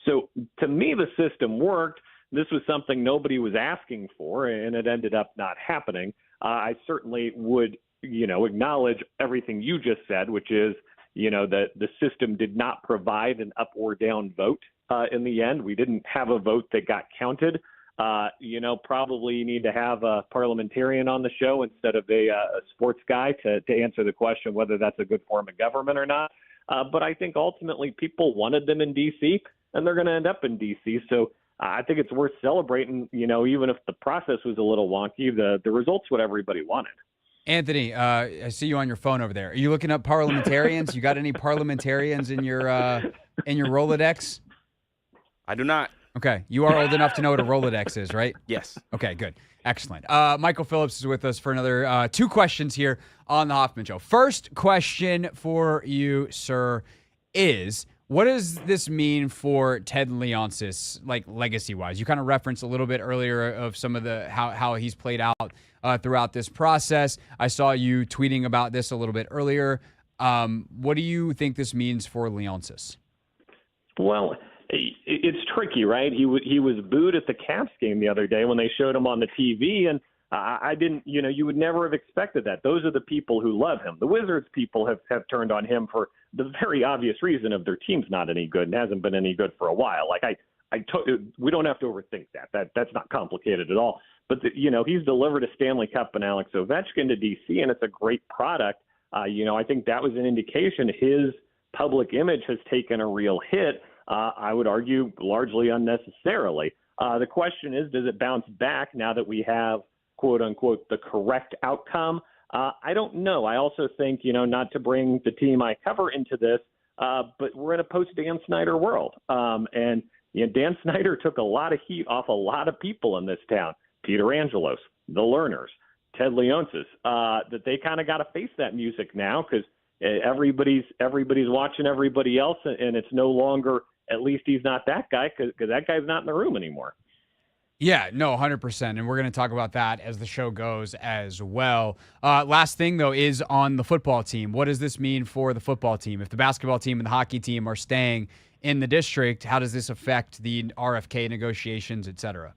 So to me, the system worked. This was something nobody was asking for, and it ended up not happening. I certainly would, acknowledge everything you just said, which is, that the system did not provide an up or down vote. In the end, we didn't have a vote that got counted. Probably you need to have a parliamentarian on the show instead of a sports guy to answer the question whether that's a good form of government or not. But I think ultimately people wanted them in D.C., and they're going to end up in D.C. So I think it's worth celebrating, even if the process was a little wonky, the results what everybody wanted. Anthony, I see you on your phone over there. Are you looking up parliamentarians? You got any parliamentarians in your Rolodex? I do not. Okay. You are old enough to know what a Rolodex is, right? Yes. Okay, good. Excellent. Michael Phillips is with us for another 2 questions here on the Hoffman Show. First question for you, sir, is what does this mean for Ted Leonsis, like legacy-wise? You kind of referenced a little bit earlier of some of the how he's played out throughout this process. I saw you tweeting about this a little bit earlier. What do you think this means for Leonsis? Well, it's tricky, right? He was booed at the Caps game the other day when they showed him on the TV, and I didn't, you would never have expected that. Those are the people who love him. The Wizards people have turned on him for the very obvious reason of their team's not any good and hasn't been any good for a while. We don't have to overthink that. That's not complicated at all. But he's delivered a Stanley Cup and Alex Ovechkin to DC, and it's a great product. I think that was an indication his public image has taken a real hit. I would argue largely unnecessarily. The question is, does it bounce back now that we have, quote unquote, the correct outcome? I don't know. I also think, not to bring the team I cover into this, but we're in a post-Dan Snyder world. And Dan Snyder took a lot of heat off a lot of people in this town. Peter Angelos, the Lerners, Ted Leonsis, that they kind of got to face that music now because everybody's watching everybody else, and it's no longer, at least he's not that guy because that guy's not in the room anymore. Yeah, no, 100%. And we're going to talk about that as the show goes as well. Last thing, though, is on the football team. What does this mean for the football team? If the basketball team and the hockey team are staying in the district, how does this affect the RFK negotiations, et cetera?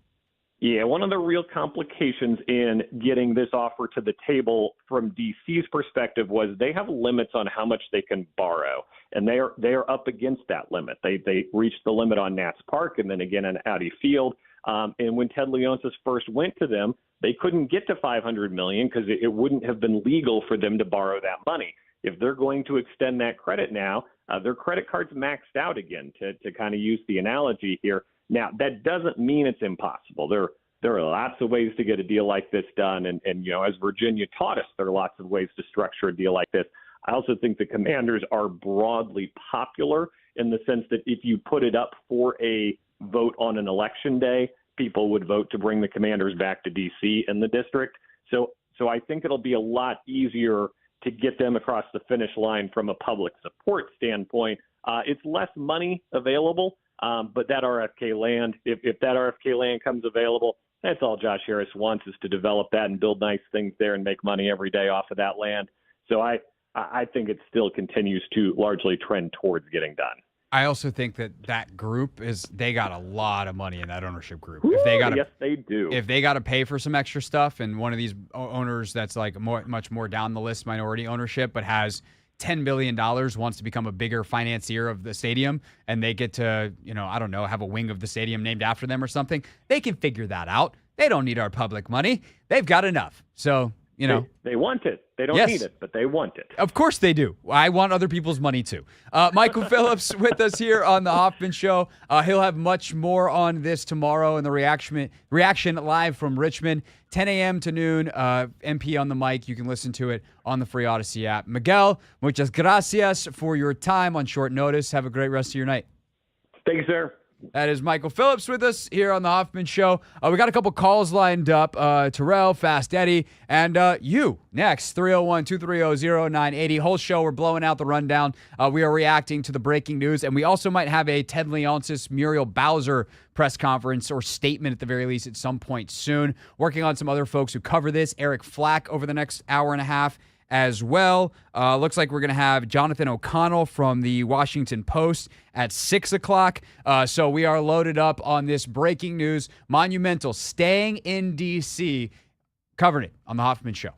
Yeah, one of the real complications in getting this offer to the table from DC's perspective was they have limits on how much they can borrow, and they are up against that limit. They reached the limit on Nats Park and then again on Audi Field. And when Ted Leonsis first went to them, they couldn't get to $500 million because it wouldn't have been legal for them to borrow that money. If they're going to extend that credit now, their credit card's maxed out again, to kind of use the analogy here. Now, that doesn't mean it's impossible. There are lots of ways to get a deal like this done. And as Virginia taught us, there are lots of ways to structure a deal like this. I also think the Commanders are broadly popular in the sense that if you put it up for a vote on an election day, people would vote to bring the Commanders back to D.C. in the district. So I think it'll be a lot easier to get them across the finish line from a public support standpoint. It's less money available, but that RFK land, if that RFK land comes available, that's all Josh Harris wants is to develop that and build nice things there and make money every day off of that land. So I think it still continues to largely trend towards getting done. I also think that group they got a lot of money in that ownership group. Ooh, If they got yes, they do. If they got to pay for some extra stuff, and one of these owners that's like much more down the list minority ownership, but has $10 billion, wants to become a bigger financier of the stadium, and they get to, I don't know, have a wing of the stadium named after them or something, they can figure that out. They don't need our public money. They've got enough. So, They want it. They don't need it, but they want it. Of course they do. I want other people's money too. Michael Phillips with us here on the Hoffman Show. He'll have much more on this tomorrow in the reaction live from Richmond, 10 a.m. to noon. MP on the mic. You can listen to it on the free Odyssey app. Miguel, muchas gracias for your time on short notice. Have a great rest of your night. Thanks, sir. That is Michael Phillips with us here on the Hoffman Show. We got a couple calls lined up. Terrell, Fast Eddie, and you next, 301-230-0980. Whole show, we're blowing out the rundown. We are reacting to the breaking news, and we also might have a Ted Leonsis, Muriel Bowser press conference or statement at the very least at some point soon. Working on some other folks who cover this. Eric Flack over the next hour and a half as well. Looks like we're going to have Jonathan O'Connell from the Washington Post at 6 o'clock. So we are loaded up on this breaking news. Monumental staying in D.C. Covering it on the Hoffman Show.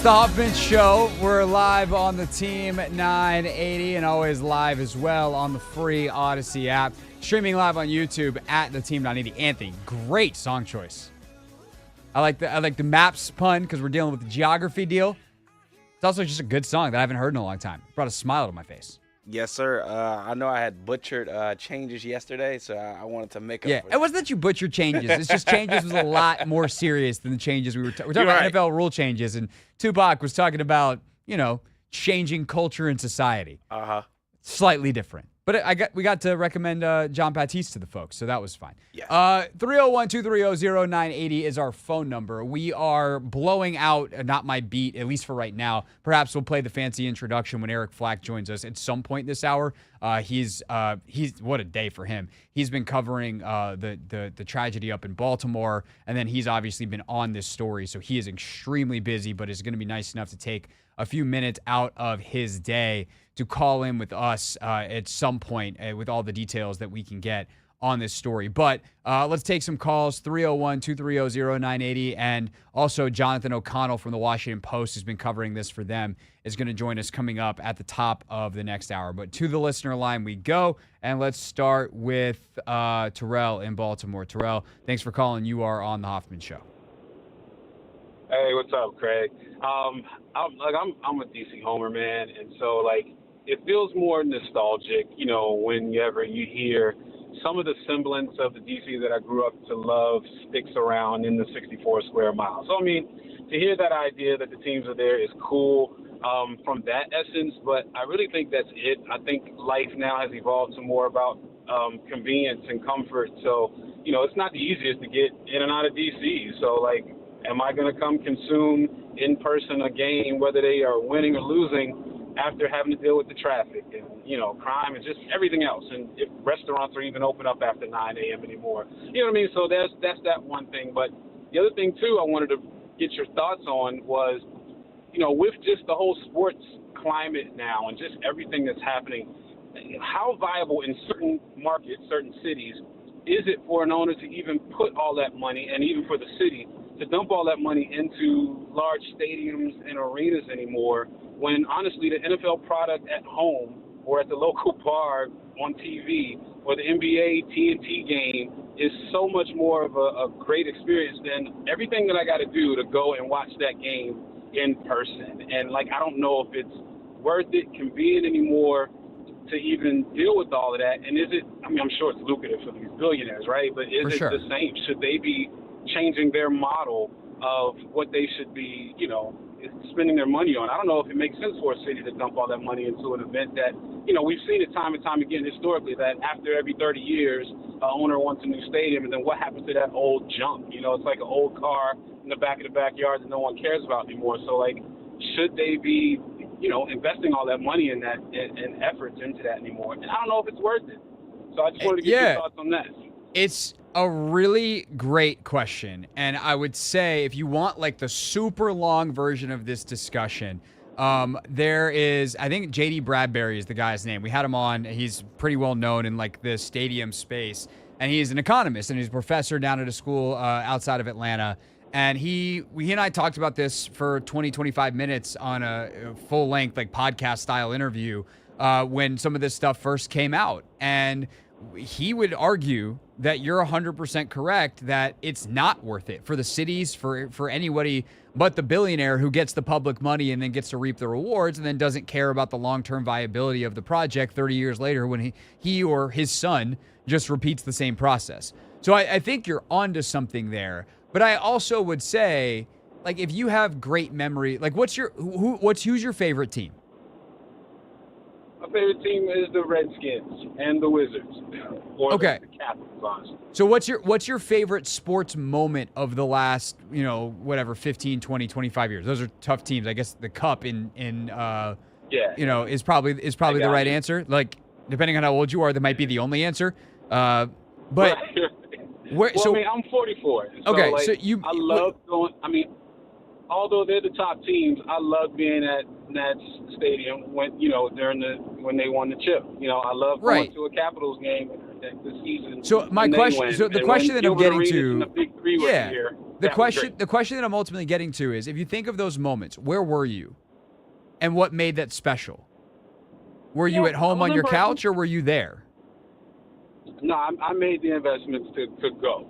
the Hoffman Show. We're live on the Team 980 and always live as well on the free Odyssey app. Streaming live on YouTube at the Team 980. Anthony, great song choice. I like the maps pun because we're dealing with the geography deal. It's also just a good song that I haven't heard in a long time. Brought a smile to my face. Yes, sir. I know I had butchered changes yesterday, so I wanted to make up. Yeah, it wasn't that you butchered changes. It's just changes was a lot more serious than the changes we're talking about. Right. NFL rule changes, and Tupac was talking about changing culture and society. Slightly different. But we got to recommend John Batiste to the folks, so that was fine. Yes. 301-230-0980 is our phone number. We are blowing out Not My Beat, at least for right now. Perhaps we'll play the fancy introduction when Eric Flack joins us at some point this hour. He's what a day for him. He's been covering the tragedy up in Baltimore, and then he's obviously been on this story, so he is extremely busy, but is going to be nice enough to take a few minutes out of his day to call in with us at some point with all the details that we can get on this story. But let's take some calls, 301-230-0980. And also Jonathan O'Connell from the Washington Post has been covering this for them, is going to join us coming up at the top of the next hour. But to the listener line we go, and let's start with Terrell in Baltimore. Terrell, thanks for calling. You are on the Hoffman Show. Hey, what's up, Craig? I'm a DC homer, man, and so it feels more nostalgic, whenever you hear some of the semblance of the DC that I grew up to love sticks around in the 64 square miles. So, I mean, to hear that idea that the teams are there is cool from that essence, but I really think that's it. I think life now has evolved to more about convenience and comfort. So, it's not the easiest to get in and out of DC. So, am I going to come consume in person a game, whether they are winning or losing, after having to deal with the traffic and, crime and just everything else? And if restaurants are even open up after 9 a.m. anymore, you know what I mean? So that's that one thing. But the other thing, too, I wanted to get your thoughts on was, with just the whole sports climate now and just everything that's happening, how viable in certain markets, certain cities, is it for an owner to even put all that money, and even for the city, to dump all that money into large stadiums and arenas anymore, when honestly the NFL product at home or at the local bar on TV or the NBA TNT game is so much more of a great experience than everything that I got to do to go and watch that game in person. And I don't know if it's worth it, convenient anymore to even deal with all of that. And is it, I'm sure it's lucrative for these billionaires, right? But is it the same? Should they be changing their model of what they should be, spending their money on? I don't know if it makes sense for a city to dump all that money into an event that, we've seen it time and time again historically, that after every 30 years, an owner wants a new stadium, and then what happens to that old junk? It's like an old car in the back of the backyard that no one cares about anymore. So, should they be, investing all that money in that and efforts into that anymore? And I don't know if it's worth it. So I just wanted to get your thoughts on that. It's a really great question. And I would say if you want the super long version of this discussion, there is, I think JD Bradbury is the guy's name. We had him on. He's pretty well known in the stadium space. And he's an economist and he's a professor down at a school outside of Atlanta. And he and I talked about this for 20, 25 minutes on a full length, podcast style interview when some of this stuff first came out. And he would argue that you're 100% correct, that it's not worth it for the cities, for anybody but the billionaire who gets the public money and then gets to reap the rewards and then doesn't care about the long-term viability of the project 30 years later when he or his son just repeats the same process. So I think you're onto something there. But I also would say, if you have great memory, who's your favorite team? My favorite team is the Redskins and the Wizards. Or okay. The Capitals, honestly. So what's your favorite sports moment of the last, 15, 20, 25 years? Those are tough teams. I guess the Cup is probably the right answer. Depending on how old you are, that might be the only answer. I'm 44. So okay, I love going. Although they're the top teams, I love being at that stadium when when they won the chip. I love going to a Capitals game this season. So my question, the question that I'm getting to, the question that I'm ultimately getting to is, if you think of those moments, where were you, and what made that special? Were you at home on your couch, or were you there? No, I made the investments to go.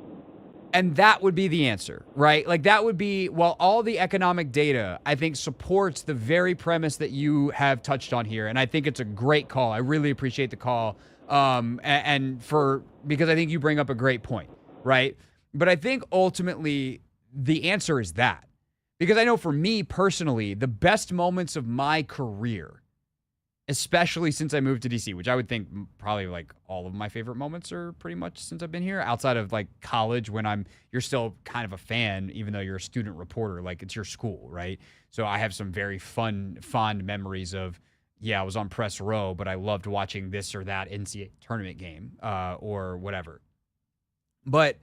And that would be the answer, right? Like, that would be, while all the economic data, I think, supports the very premise that you have touched on here. And I think it's a great call. I really appreciate the call. Because I think you bring up a great point, right? But I think ultimately the answer is that. Because I know for me personally, the best moments of my career, especially since I moved to DC, which I would think probably like all of my favorite moments are pretty much since I've been here, outside of like college when you're still kind of a fan, even though you're a student reporter, like it's your school, right? So I have some very fond memories of, I was on press row, but I loved watching this or that NCAA tournament game or whatever. But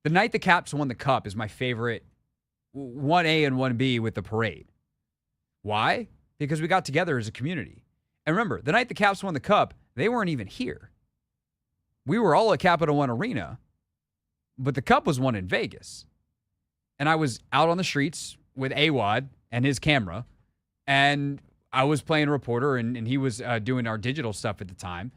the night the Caps won the Cup is my favorite 1A and 1B with the parade. Why? Because we got together as a community. And remember, the night the Caps won the Cup, they weren't even here. We were all at Capital One Arena, but the Cup was won in Vegas. And I was out on the streets with AWOD and his camera, and I was playing reporter, and he was doing our digital stuff at the time.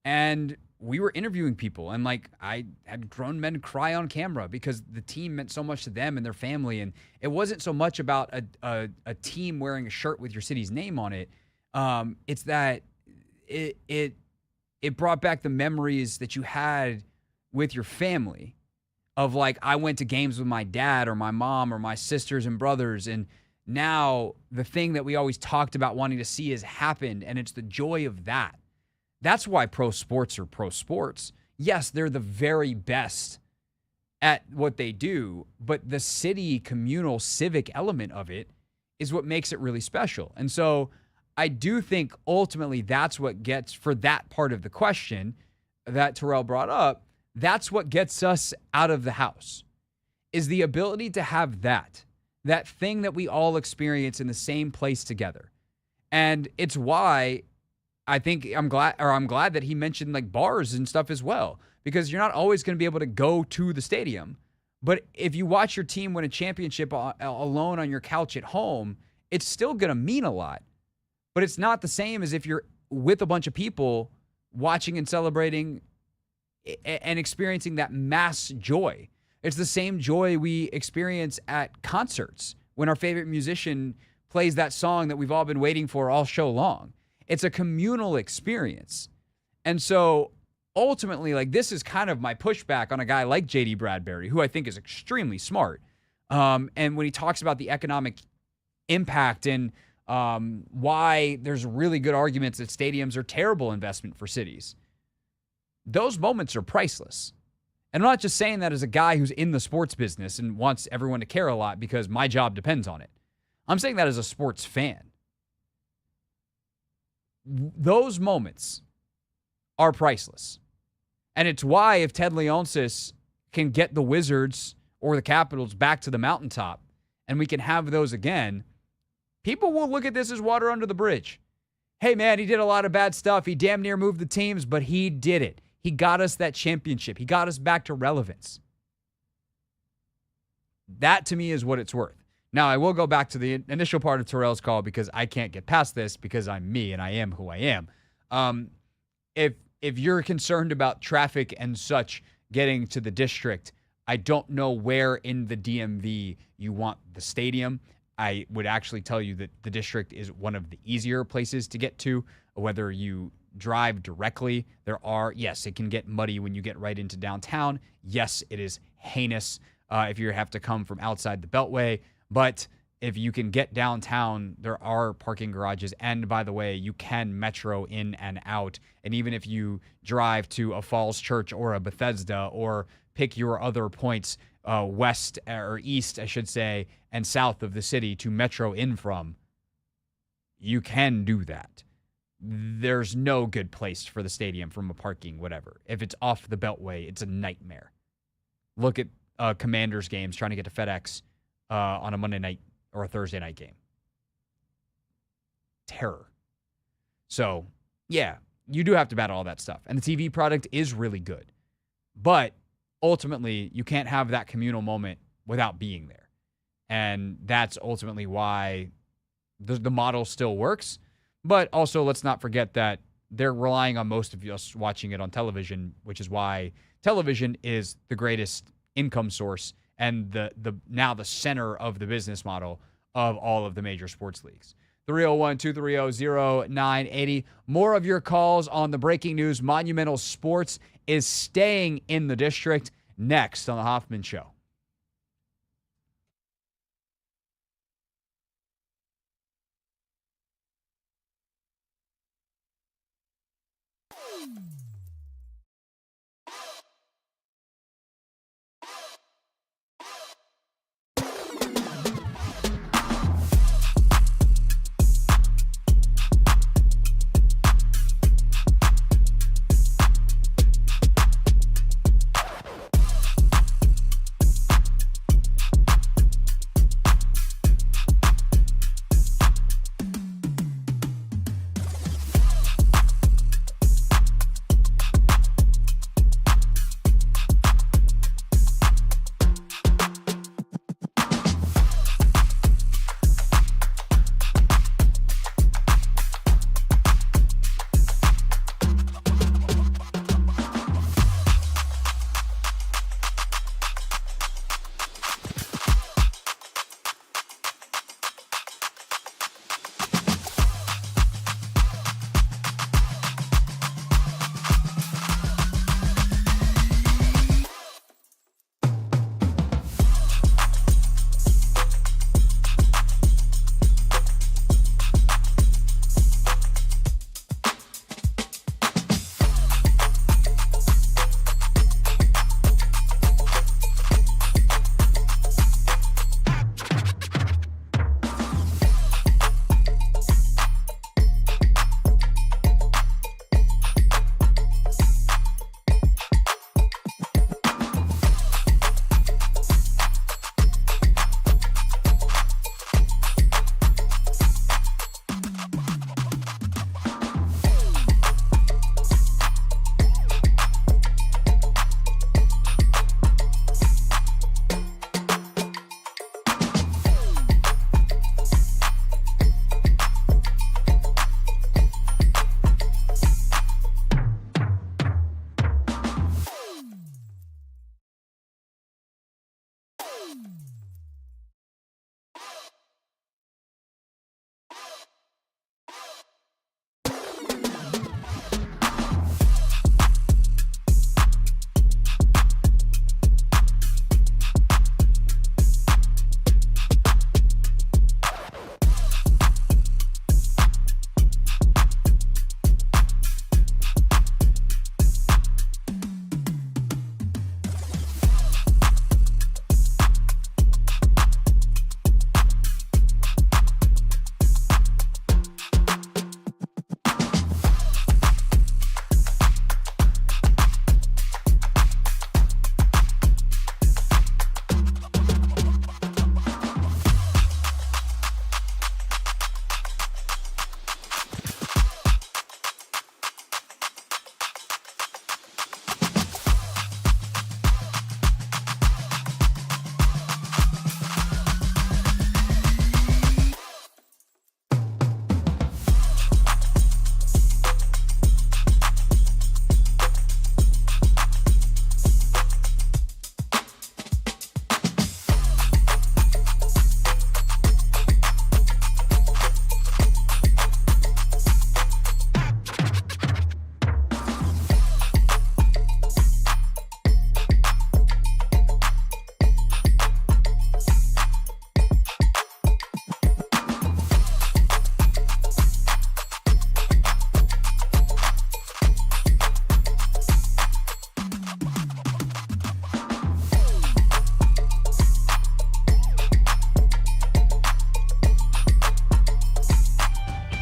And we were interviewing people, and like I had grown men cry on camera because the team meant so much to them and their family. And it wasn't so much about a team wearing a shirt with your city's name on it. It's that it brought back the memories that you had with your family of like, I went to games with my dad or my mom or my sisters and brothers, and now the thing that we always talked about wanting to see has happened, and it's the joy of that. That's why pro sports are pro sports. Yes, they're the very best at what they do, but the city communal civic element of it is what makes it really special. And so I do think ultimately that's what gets, for that part of the question that Terrell brought up, that's what gets us out of the house, is the ability to have that thing that we all experience in the same place together. And it's why I think I'm glad that he mentioned like bars and stuff as well, because you're not always going to be able to go to the stadium. But if you watch your team win a championship alone on your couch at home, it's still going to mean a lot. But it's not the same as if you're with a bunch of people watching and celebrating and experiencing that mass joy. It's the same joy we experience at concerts when our favorite musician plays that song that we've all been waiting for all show long. It's a communal experience. And so ultimately, like, this is kind of my pushback on a guy like J.D. Bradbury, who I think is extremely smart. And when he talks about the economic impact and why there's really good arguments that stadiums are terrible investment for cities, those moments are priceless. And I'm not just saying that as a guy who's in the sports business and wants everyone to care a lot because my job depends on it. I'm saying that as a sports fan. Those moments are priceless. And it's why if Ted Leonsis can get the Wizards or the Capitals back to the mountaintop and we can have those again, people will look at this as water under the bridge. Hey, man, he did a lot of bad stuff. He damn near moved the teams, but he did it. He got us that championship. He got us back to relevance. That, to me, is what it's worth. Now, I will go back to the initial part of Terrell's call because I can't get past this because I'm me and I am who I am. If you're concerned about traffic and such getting to the district, I don't know where in the DMV you want the stadium. I would actually tell you that the district is one of the easier places to get to, whether you drive directly. Yes, it can get muddy when you get right into downtown. Yes, it is heinous if you have to come from outside the Beltway. But if you can get downtown, there are parking garages. And by the way, you can metro in and out. And even if you drive to a Falls Church or a Bethesda or pick your other points west or east, I should say, and south of the city to metro in from, you can do that. There's no good place for the stadium from a parking, whatever. If it's off the Beltway, it's a nightmare. Look at Commanders games trying to get to FedEx on a Monday night or a Thursday night game. Terror. So, yeah, you do have to battle all that stuff. And the TV product is really good. But ultimately, you can't have that communal moment without being there. And that's ultimately why the model still works. But also, let's not forget that they're relying on most of us watching it on television, which is why television is the greatest income source and now the center of the business model of all of the major sports leagues. 301-230-0980. More of your calls on the breaking news. Monumental Sports is staying in the district. Next on the Hoffman Show.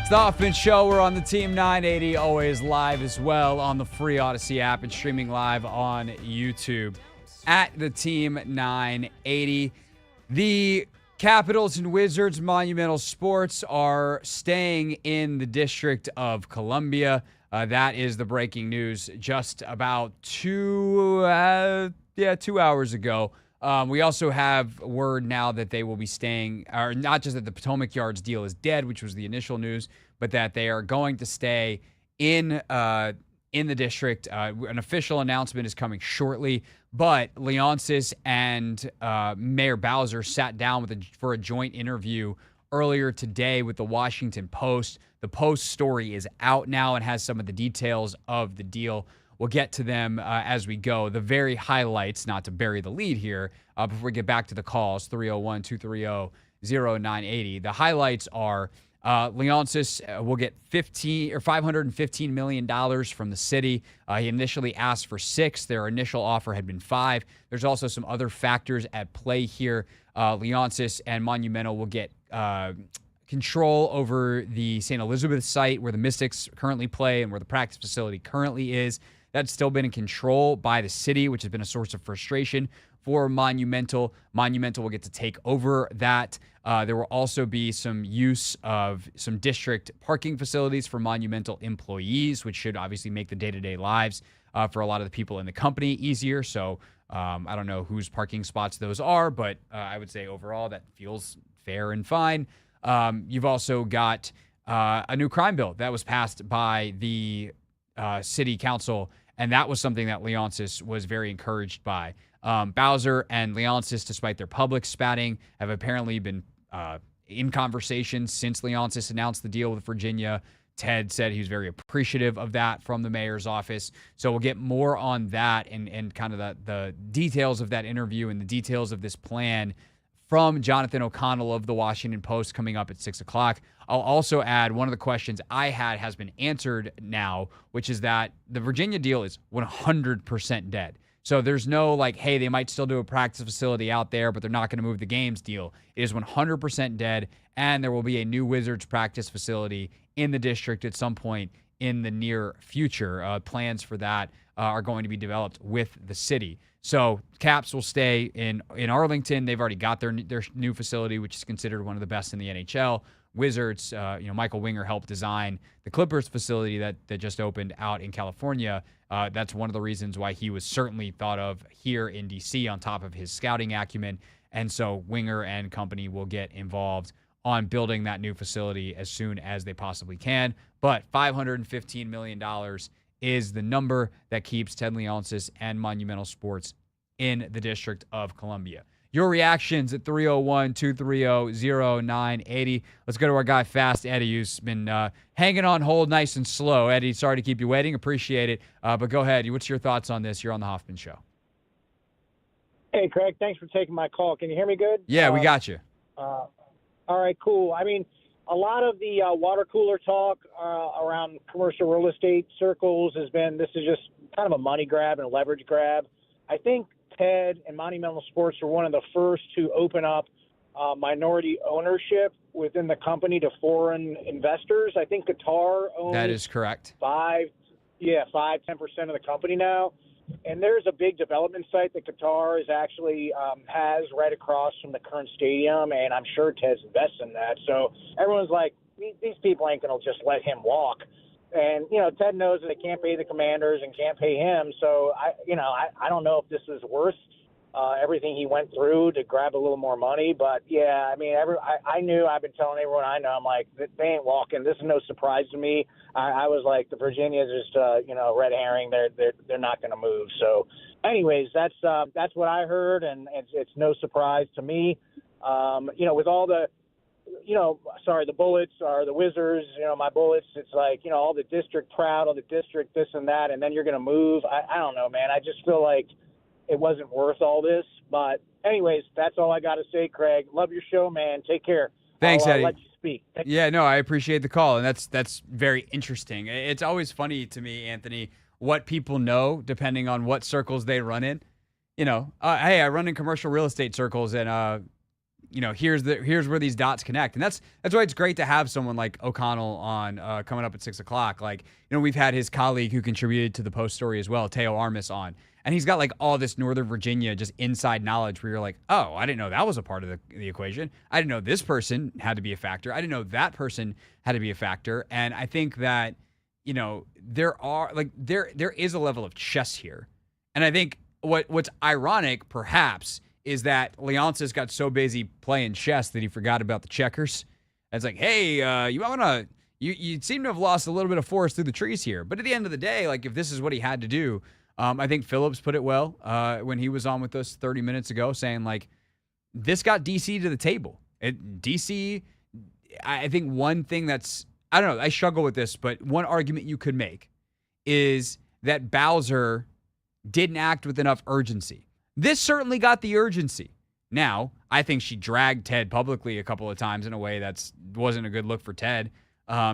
It's the Hoffman Show. We're on the Team 980, always live as well on the free Odyssey app and streaming live on YouTube at the Team 980. The Capitals and Wizards Monumental Sports are staying in the District of Columbia. That is the breaking news just about 2 hours ago. We also have word now that they will be staying, or not just that the Potomac Yards deal is dead, which was the initial news, but that they are going to stay in the district. An official announcement is coming shortly, but Leonsis and Mayor Bowser sat down for a joint interview earlier today with the Washington Post. The Post story is out now and has some of the details of the deal. We'll get to them as we go. The very highlights, not to bury the lead here, before we get back to the calls, 301-230-0980. The highlights are Leonsis will get $515 million from the city. He initially asked for $6 million. Their initial offer had been $5 million. There's also some other factors at play here. Leonsis and Monumental will get control over the St. Elizabeth site where the Mystics currently play and where the practice facility currently is. That's still been in control by the city, which has been a source of frustration for Monumental. Monumental will get to take over that. There will also be some use of some district parking facilities for Monumental employees, which should obviously make the day-to-day lives for a lot of the people in the company easier. So I don't know whose parking spots those are, but I would say overall that feels fair and fine. You've also got a new crime bill that was passed by the city council, and that was something that Leonsis was very encouraged by. Bowser and Leonsis, despite their public spatting, have apparently been in conversations since Leonsis announced the deal with Virginia. Ted said he was very appreciative of that from the mayor's office. So we'll get more on that and kind of the details of that interview and the details of this plan from Jonathan O'Connell of the Washington Post coming up at 6 o'clock. I'll also add one of the questions I had has been answered now, which is that the Virginia deal is 100% dead. So there's no like, hey, they might still do a practice facility out there, but they're not going to move the games deal. It is 100% dead, and there will be a new Wizards practice facility in the district at some point in the near future. Plans for that are going to be developed with the city. So Caps will stay in Arlington. They've already got their new facility, which is considered one of the best in the NHL. Wizards, Michael Winger helped design the Clippers facility that just opened out in California. That's one of the reasons why he was certainly thought of here in D.C. on top of his scouting acumen. And so Winger and company will get involved on building that new facility as soon as they possibly can. But $515 million is the number that keeps Ted Leonsis and Monumental Sports in the District of Columbia. Your reactions at 301-230-0980. Let's go to our guy Fast Eddie, who's been hanging on hold nice and slow. Eddie, sorry to keep you waiting. Appreciate it. But go ahead. What's your thoughts on this? You're on the Hoffman Show. Hey, Craig. Thanks for taking my call. Can you hear me good? Yeah, we got you. All right, cool. I mean, a lot of the water cooler talk around commercial real estate circles this is just kind of a money grab and a leverage grab. I think Ted and Monumental Sports were one of the first to open up minority ownership within the company to foreign investors. I think Qatar owns that is correct. 10% of the company now. And there's a big development site that Qatar is actually has right across from the current stadium, and I'm sure Ted's invested in that. So everyone's like, these people ain't going to just let him walk. And, Ted knows that they can't pay the Commanders and can't pay him. So, I don't know if this is worth everything he went through to grab a little more money. But, yeah, I mean, I knew, I've been telling everyone I know, I'm like, they ain't walking. This is no surprise to me. I was like, the Virginians just, red herring. They're not going to move. So, anyways, that's what I heard, and it's no surprise to me. With all the, the Bullets or the Wizards, my Bullets, it's like, all the district proud, all the district this and that, and then you're going to move. I don't know, man. I just feel like it wasn't worth all this. But anyways, that's all I got to say, Craig. Love your show, man. Take care. Thanks, Eddie. Let you speak. Yeah, no, I appreciate the call, and that's very interesting. It's always funny to me, Anthony, what people know depending on what circles they run in. Hey, I run in commercial real estate circles, and here's where these dots connect. And that's why it's great to have someone like O'Connell on coming up at 6 o'clock. Like, we've had his colleague who contributed to the Post story as well, Teo Armis, on. And he's got like all this Northern Virginia just inside knowledge where you're like, oh, I didn't know that was a part of the equation. I didn't know this person had to be a factor. I didn't know that person had to be a factor. And I think that, there is a level of chess here. And I think what's ironic perhaps is that Leonsis got so busy playing chess that he forgot about the checkers. It's like, hey, you might want to, you seem to have lost a little bit of forest through the trees here. But at the end of the day, like if this is what he had to do, I think Phillips put it well when he was on with us 30 minutes ago, saying like, this got DC to the table. DC, I think one thing that's, I don't know, I struggle with this, but one argument you could make is that Bowser didn't act with enough urgency. This certainly got the urgency. Now, I think she dragged Ted publicly a couple of times in a way that wasn't a good look for Ted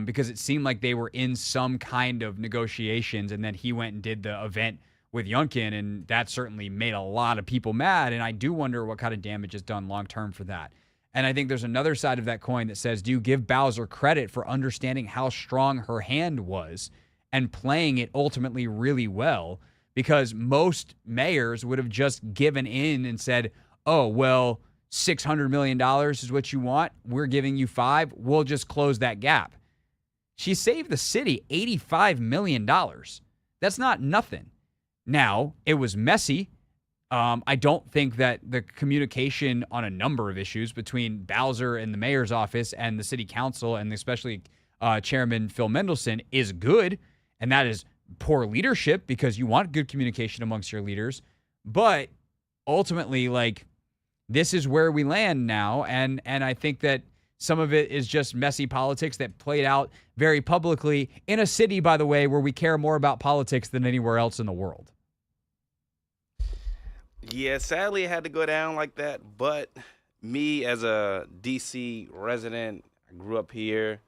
because it seemed like they were in some kind of negotiations, and then he went and did the event with Youngkin, and that certainly made a lot of people mad, and I do wonder what kind of damage is done long-term for that. And I think there's another side of that coin that says, do you give Bowser credit for understanding how strong her hand was and playing it ultimately really well? Because most mayors would have just given in and said, oh, well, $600 million is what you want. We're giving you $5 million. We'll just close that gap. She saved the city $85 million. That's not nothing. Now, it was messy. I don't think that the communication on a number of issues between Bowser and the mayor's office and the city council, and especially Chairman Phil Mendelson, is good. And that is poor leadership because you want good communication amongst your leaders. But ultimately, like, this is where we land now. And I think that some of it is just messy politics that played out very publicly in a city, by the way, where we care more about politics than anywhere else in the world. Yeah, sadly it had to go down like that, but me as a DC resident, I grew up here,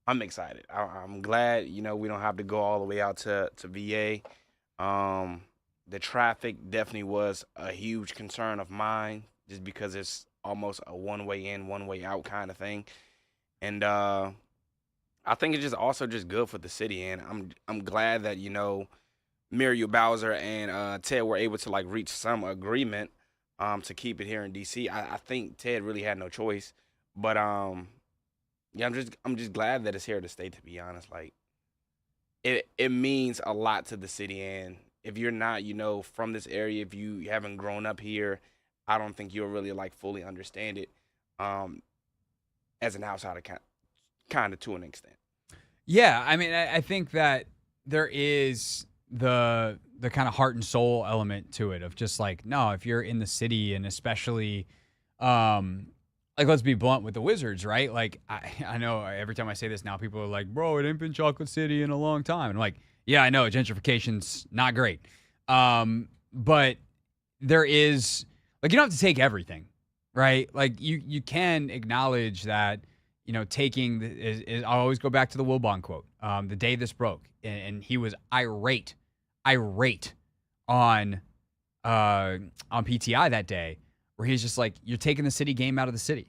I'm excited. I'm glad, we don't have to go all the way out to VA. The traffic definitely was a huge concern of mine just because it's almost a one-way in, one-way out kind of thing. And I think it's just also just good for the city, and I'm glad that, Muriel Bowser and Ted were able to like reach some agreement to keep it here in DC. I think Ted really had no choice, but yeah, I'm just glad that it's here to stay. To be honest, like it means a lot to the city, and if you're not from this area, if you haven't grown up here, I don't think you'll really like fully understand it as an outsider, kind of to an extent. Yeah, I mean, I think that there is the kind of heart and soul element to it of just like, no, if you're in the city, and especially like, let's be blunt with the Wizards, right? Like, I know every time I say this now, people are like, bro, it ain't been Chocolate City in a long time. And I'm like, yeah, I know, gentrification's not great. But there is, like, you don't have to take everything, right? Like, you can acknowledge that, taking, I always go back to the Wilbon quote, the day this broke, and he was irate on PTI that day, where he's just like, you're taking the city game out of the city.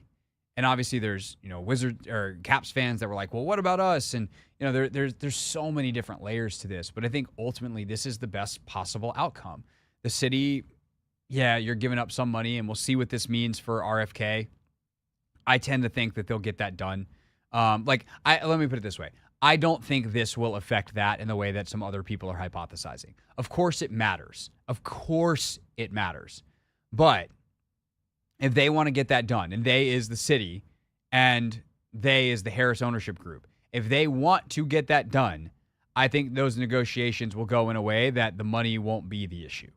And obviously there's, Wizard or Caps fans that were like, well, what about us? And, there's so many different layers to this, but I think ultimately this is the best possible outcome. The city, yeah, you're giving up some money, and we'll see what this means for RFK. I tend to think that they'll get that done. Let me put it this way. I don't think this will affect that in the way that some other people are hypothesizing. Of course it matters. But if they want to get that done, and they is the city, and they is the Harris ownership group, if they want to get that done, I think those negotiations will go in a way that the money won't be the issue.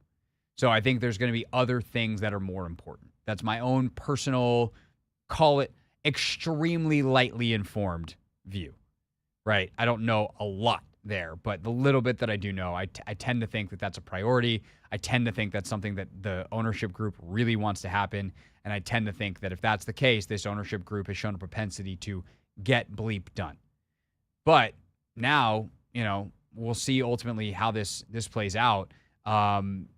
So I think there's going to be other things that are more important. That's my own personal, call it extremely lightly informed view, right? I don't know a lot there, but the little bit that I do know, I tend to think that that's a priority. I tend to think that's something that the ownership group really wants to happen. And I tend to think that if that's the case, this ownership group has shown a propensity to get bleep done. But now, we'll see ultimately how this plays out. And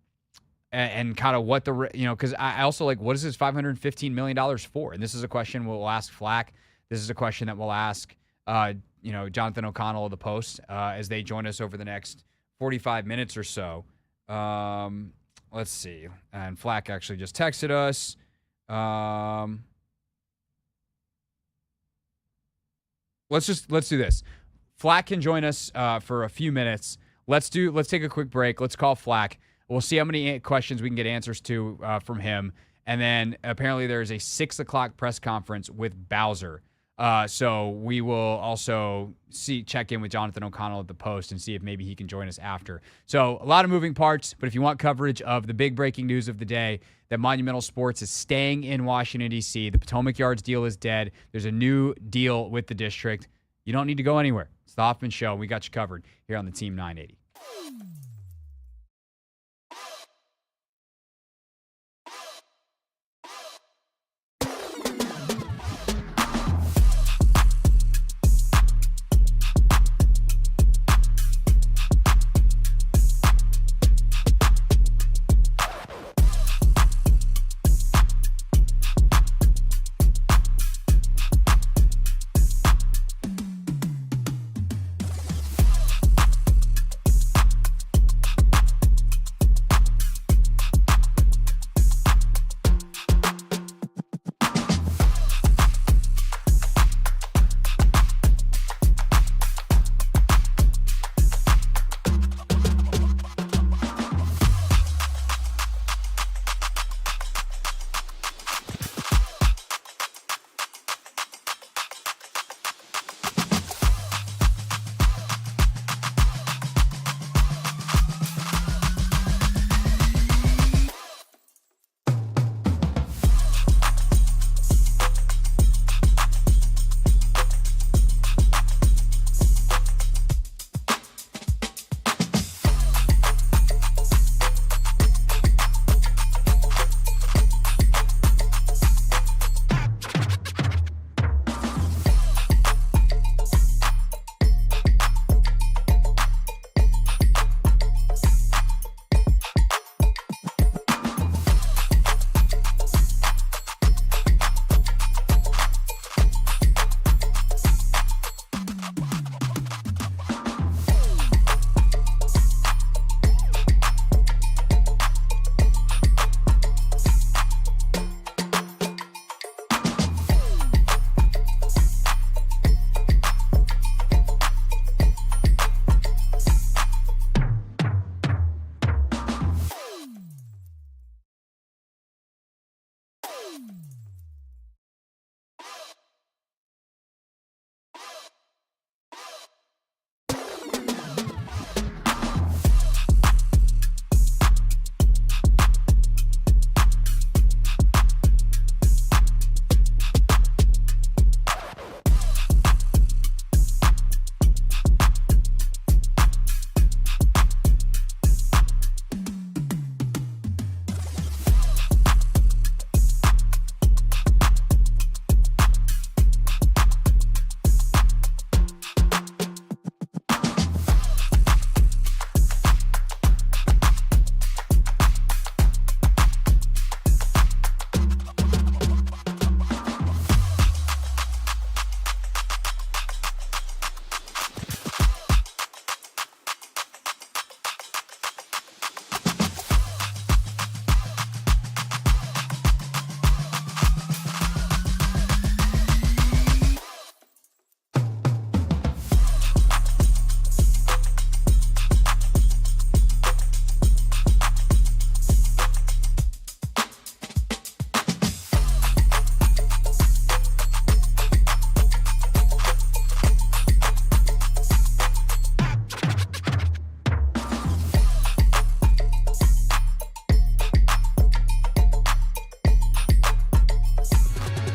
kind of what because I also like, what is this $515 million for? And this is a question we'll ask Flack. This is a question that we'll ask, Jonathan O'Connell of the Post as they join us over the next 45 minutes or so. Let's see. And Flack actually just texted us. Let's do this. Flack can join us for a few minutes. Let's take a quick break. Let's call Flack. We'll see how many questions we can get answers to from him, And then apparently there's a 6 o'clock press conference with Bowser. So we will also check in with Jonathan O'Connell at the Post and see if maybe he can join us after. So a lot of moving parts, but if you want coverage of the big breaking news of the day, that Monumental Sports is staying in Washington, D.C. The Potomac Yards deal is dead. There's a new deal with the district. You don't need to go anywhere. It's the Hoffman Show. We got you covered here on the Team 980.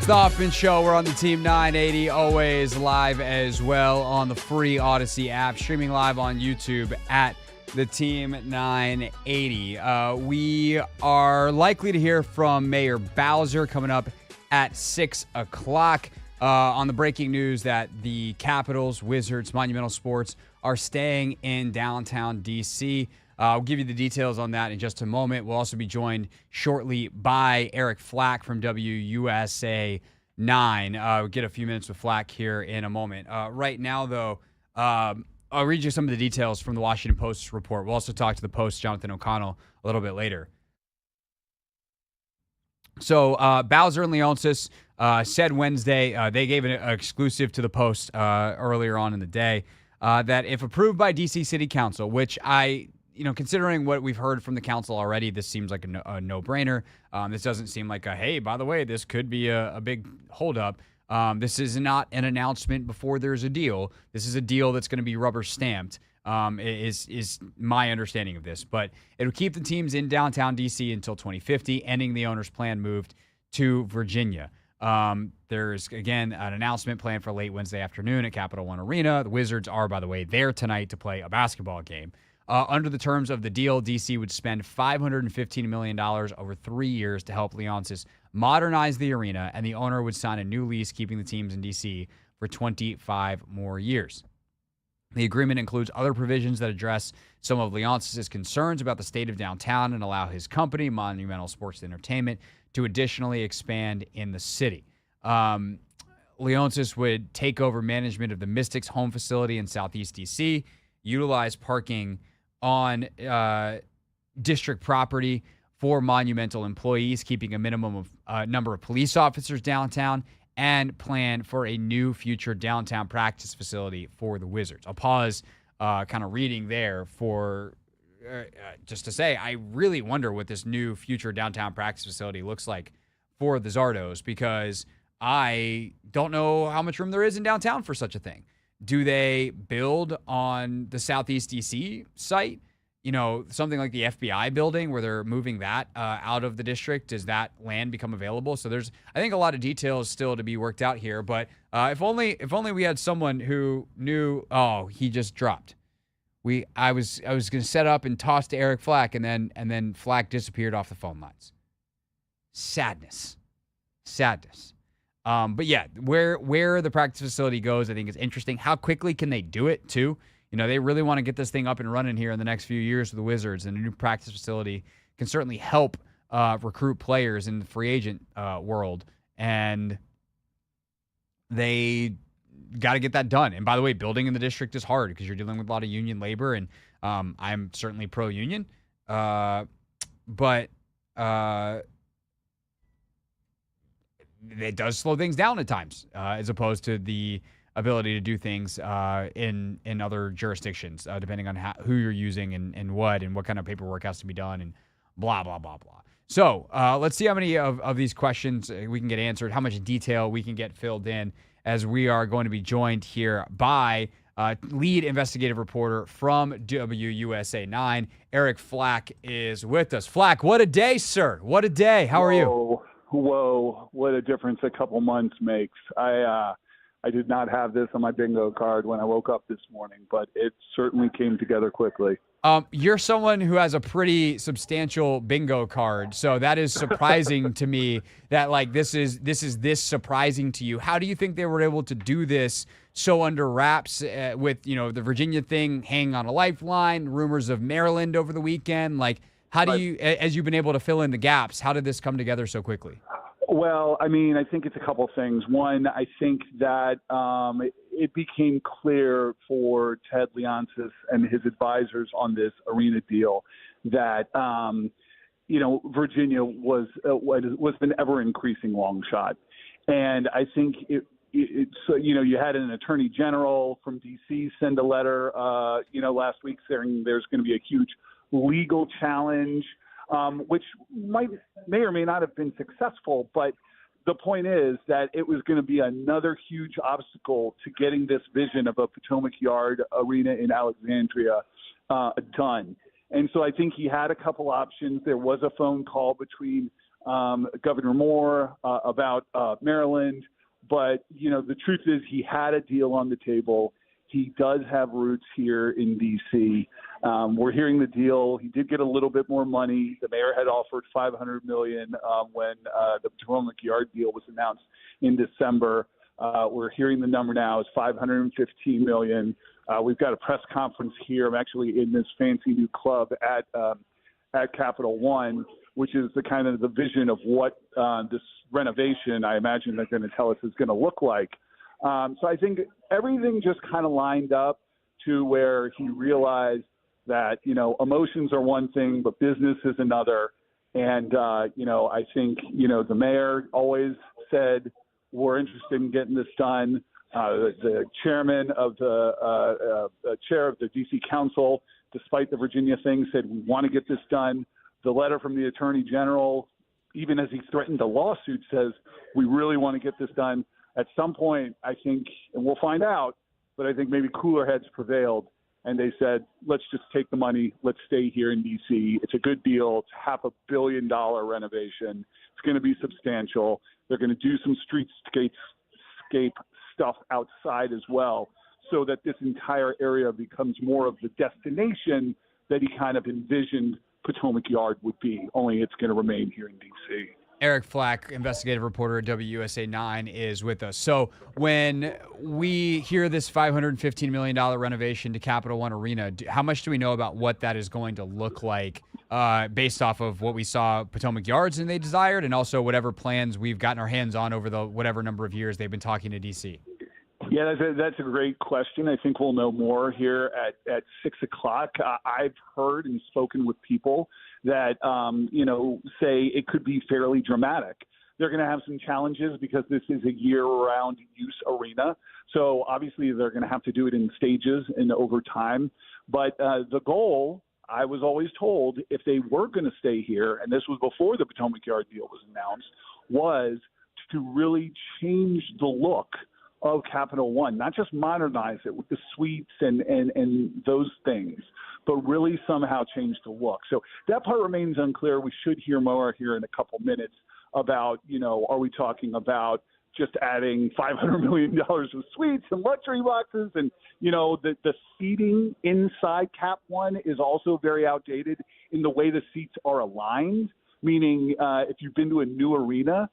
It's the Hoffman Show. We're on the Team 980, always live as well on the free Odyssey app, streaming live on YouTube at the Team 980. We are likely to hear from Mayor Bowser coming up at 6 o'clock on the breaking news that the Capitals, Wizards, Monumental Sports are staying in downtown D.C. I'll give you the details on that in just a moment. We'll also be joined shortly by Eric Flack from WUSA 9. We'll get a few minutes with Flack here in a moment. Right now, though, I'll read you some of the details from the Washington Post report. We'll also talk to the Post, Jonathan O'Connell, a little bit later. So Bowser and Leonsis said Wednesday, they gave an exclusive to the Post earlier on in the day, that if approved by D.C. City Council, which I considering what we've heard from the council already, this seems like a no-brainer. This doesn't seem like hey, by the way, this could be a big holdup. This is not an announcement before there's a deal. This is a deal that's going to be rubber stamped. Is my understanding of this, but it'll keep the teams in downtown DC until 2050, ending the owner's plan moved to Virginia. There's, again, an announcement planned for late Wednesday afternoon at Capital One Arena. The Wizards are, by the way, there tonight to play a basketball game. Under the terms of the deal, DC would spend $515 million over 3 years to help Leonsis modernize the arena, and the owner would sign a new lease keeping the teams in DC for 25 more years. The agreement includes other provisions that address some of Leonsis' concerns about the state of downtown and allow his company, Monumental Sports and Entertainment, to additionally expand in the city. Leonsis would take over management of the Mystics home facility in Southeast DC, utilize parking on district property for Monumental employees, keeping a minimum of number of police officers downtown, and plan for a new future downtown practice facility for the Wizards. I'll pause kind of reading there for just to say, I really wonder what this new future downtown practice facility looks like for the Zardos, because I don't know how much room there is in downtown for such a thing. Do they build on the Southeast DC site? Something like the FBI building where they're moving that out of the district. Does that land become available? So there's, I think, a lot of details still to be worked out here. But if only we had someone who knew. Oh, he just dropped. I was going to set up and toss to Eric Flack, and then Flack disappeared off the phone lines. Sadness. But yeah, where the practice facility goes, I think is interesting. How quickly can they do it too? They really want to get this thing up and running here in the next few years with the Wizards, and a new practice facility can certainly help recruit players in the free agent world. And they got to get that done. And by the way, building in the district is hard because you're dealing with a lot of union labor, and I'm certainly pro-union. But it does slow things down at times, as opposed to the ability to do things in other jurisdictions, depending on who you're using and what kind of paperwork has to be done and blah, blah, blah, blah. So let's see how many of these questions we can get answered, how much detail we can get filled in, as we are going to be joined here by lead investigative reporter from WUSA 9. Eric Flack is with us. Flack, what a day, sir. What a day. How are you? Whoa, what a difference a couple months makes. I did not have this on my bingo card when I woke up this morning, but it certainly came together quickly. You're someone who has a pretty substantial bingo card, so that is surprising to me that this is surprising to you. How do you think they were able to do this so under wraps with the Virginia thing hanging on a lifeline, rumors of Maryland over the weekend? How do you, as you've been able to fill in the gaps, how did this come together so quickly? Well, I think it's a couple things. One, I think that it became clear for Ted Leonsis and his advisors on this arena deal that, Virginia was an ever-increasing long shot. And I think you had an attorney general from D.C. send a letter, last week saying there's going to be a huge legal challenge, which may or may not have been successful. But the point is that it was going to be another huge obstacle to getting this vision of a Potomac Yard arena in Alexandria done. And so I think he had a couple options. There was a phone call between Governor Moore about Maryland. But, the truth is he had a deal on the table. He does have roots here in D.C. We're hearing the deal. He did get a little bit more money. The mayor had offered $500 million when the Potomac Yard deal was announced in December. We're hearing the number now is $515 million. We've got a press conference here. I'm actually in this fancy new club at Capital One, which is the vision of what this renovation, I imagine they're going to tell us, is going to look like. So I think everything just kind of lined up to where he realized that, emotions are one thing, but business is another. And, I think, the mayor always said, we're interested in getting this done. The chairman of the chair of the D.C. Council despite the Virginia thing, said we want to get this done. The letter from the Attorney General, even as he threatened a lawsuit, says we really want to get this done. At some point, I think, and we'll find out, but I think maybe cooler heads prevailed, and they said, let's just take the money. Let's stay here in D.C. It's a good deal. It's $500 million renovation. It's going to be substantial. They're going to do some streetscape stuff outside as well, so that this entire area becomes more of the destination that he kind of envisioned Potomac Yard would be, only it's going to remain here in D.C. Eric Flack, investigative reporter at WUSA 9, is with us. So when we hear this $515 million renovation to Capital One Arena, how much do we know about what that is going to look like based off of what we saw Potomac Yards and they desired, and also whatever plans we've gotten our hands on over the whatever number of years they've been talking to D.C.? Yeah, that's a great question. I think we'll know more here at 6 o'clock. I've heard and spoken with people that, say it could be fairly dramatic. They're going to have some challenges because this is a year-round use arena. So obviously they're going to have to do it in stages and over time. But the goal, I was always told, if they were going to stay here, and this was before the Potomac Yard deal was announced, was to really change the look of Capital One, not just modernize it with the suites and those things, but really somehow change the look. So that part remains unclear. We should hear more here in a couple minutes about, are we talking about just adding $500 million of suites and luxury boxes? And, the seating inside Cap One is also very outdated in the way the seats are aligned, meaning if you've been to a new arena,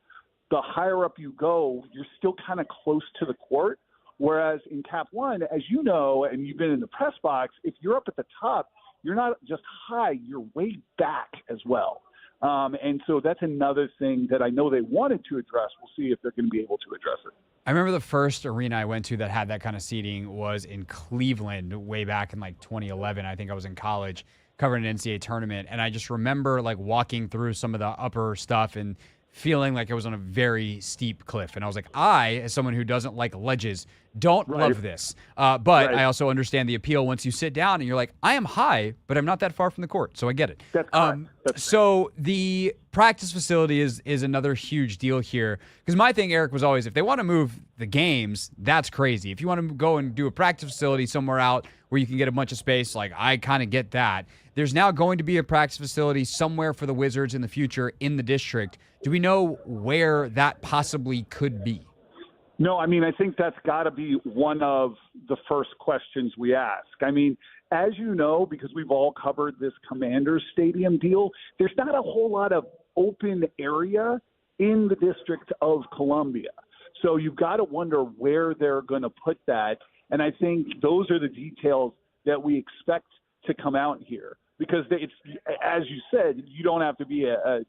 the higher up you go, you're still kind of close to the court. Whereas in Cap One, as you know, and you've been in the press box, if you're up at the top, you're not just high, you're way back as well. And so that's another thing that I know they wanted to address. We'll see if they're going to be able to address it. I remember the first arena I went to that had that kind of seating was in Cleveland way back in like 2011. I think I was in college covering an NCAA tournament. And I just remember like walking through some of the upper stuff and feeling like it was on a very steep cliff. And I was like, as someone who doesn't like ledges, don't love this. But I also understand the appeal once you sit down and you're like, I am high, but I'm not that far from the court. So I get it. That's correct. So the practice facility is another huge deal here. Because my thing, Eric, was always, if they want to move the games, that's crazy. If you want to go and do a practice facility somewhere out where you can get a bunch of space, like I kind of get that. There's now going to be a practice facility somewhere for the Wizards in the future in the district. Do we know where that possibly could be? No, I think that's got to be one of the first questions we ask. As you know, because we've all covered this Commanders Stadium deal, there's not a whole lot of open area in the District of Columbia. So you've got to wonder where they're going to put that. And I think those are the details that we expect to come out here. Because it's, as you said, you don't have to be a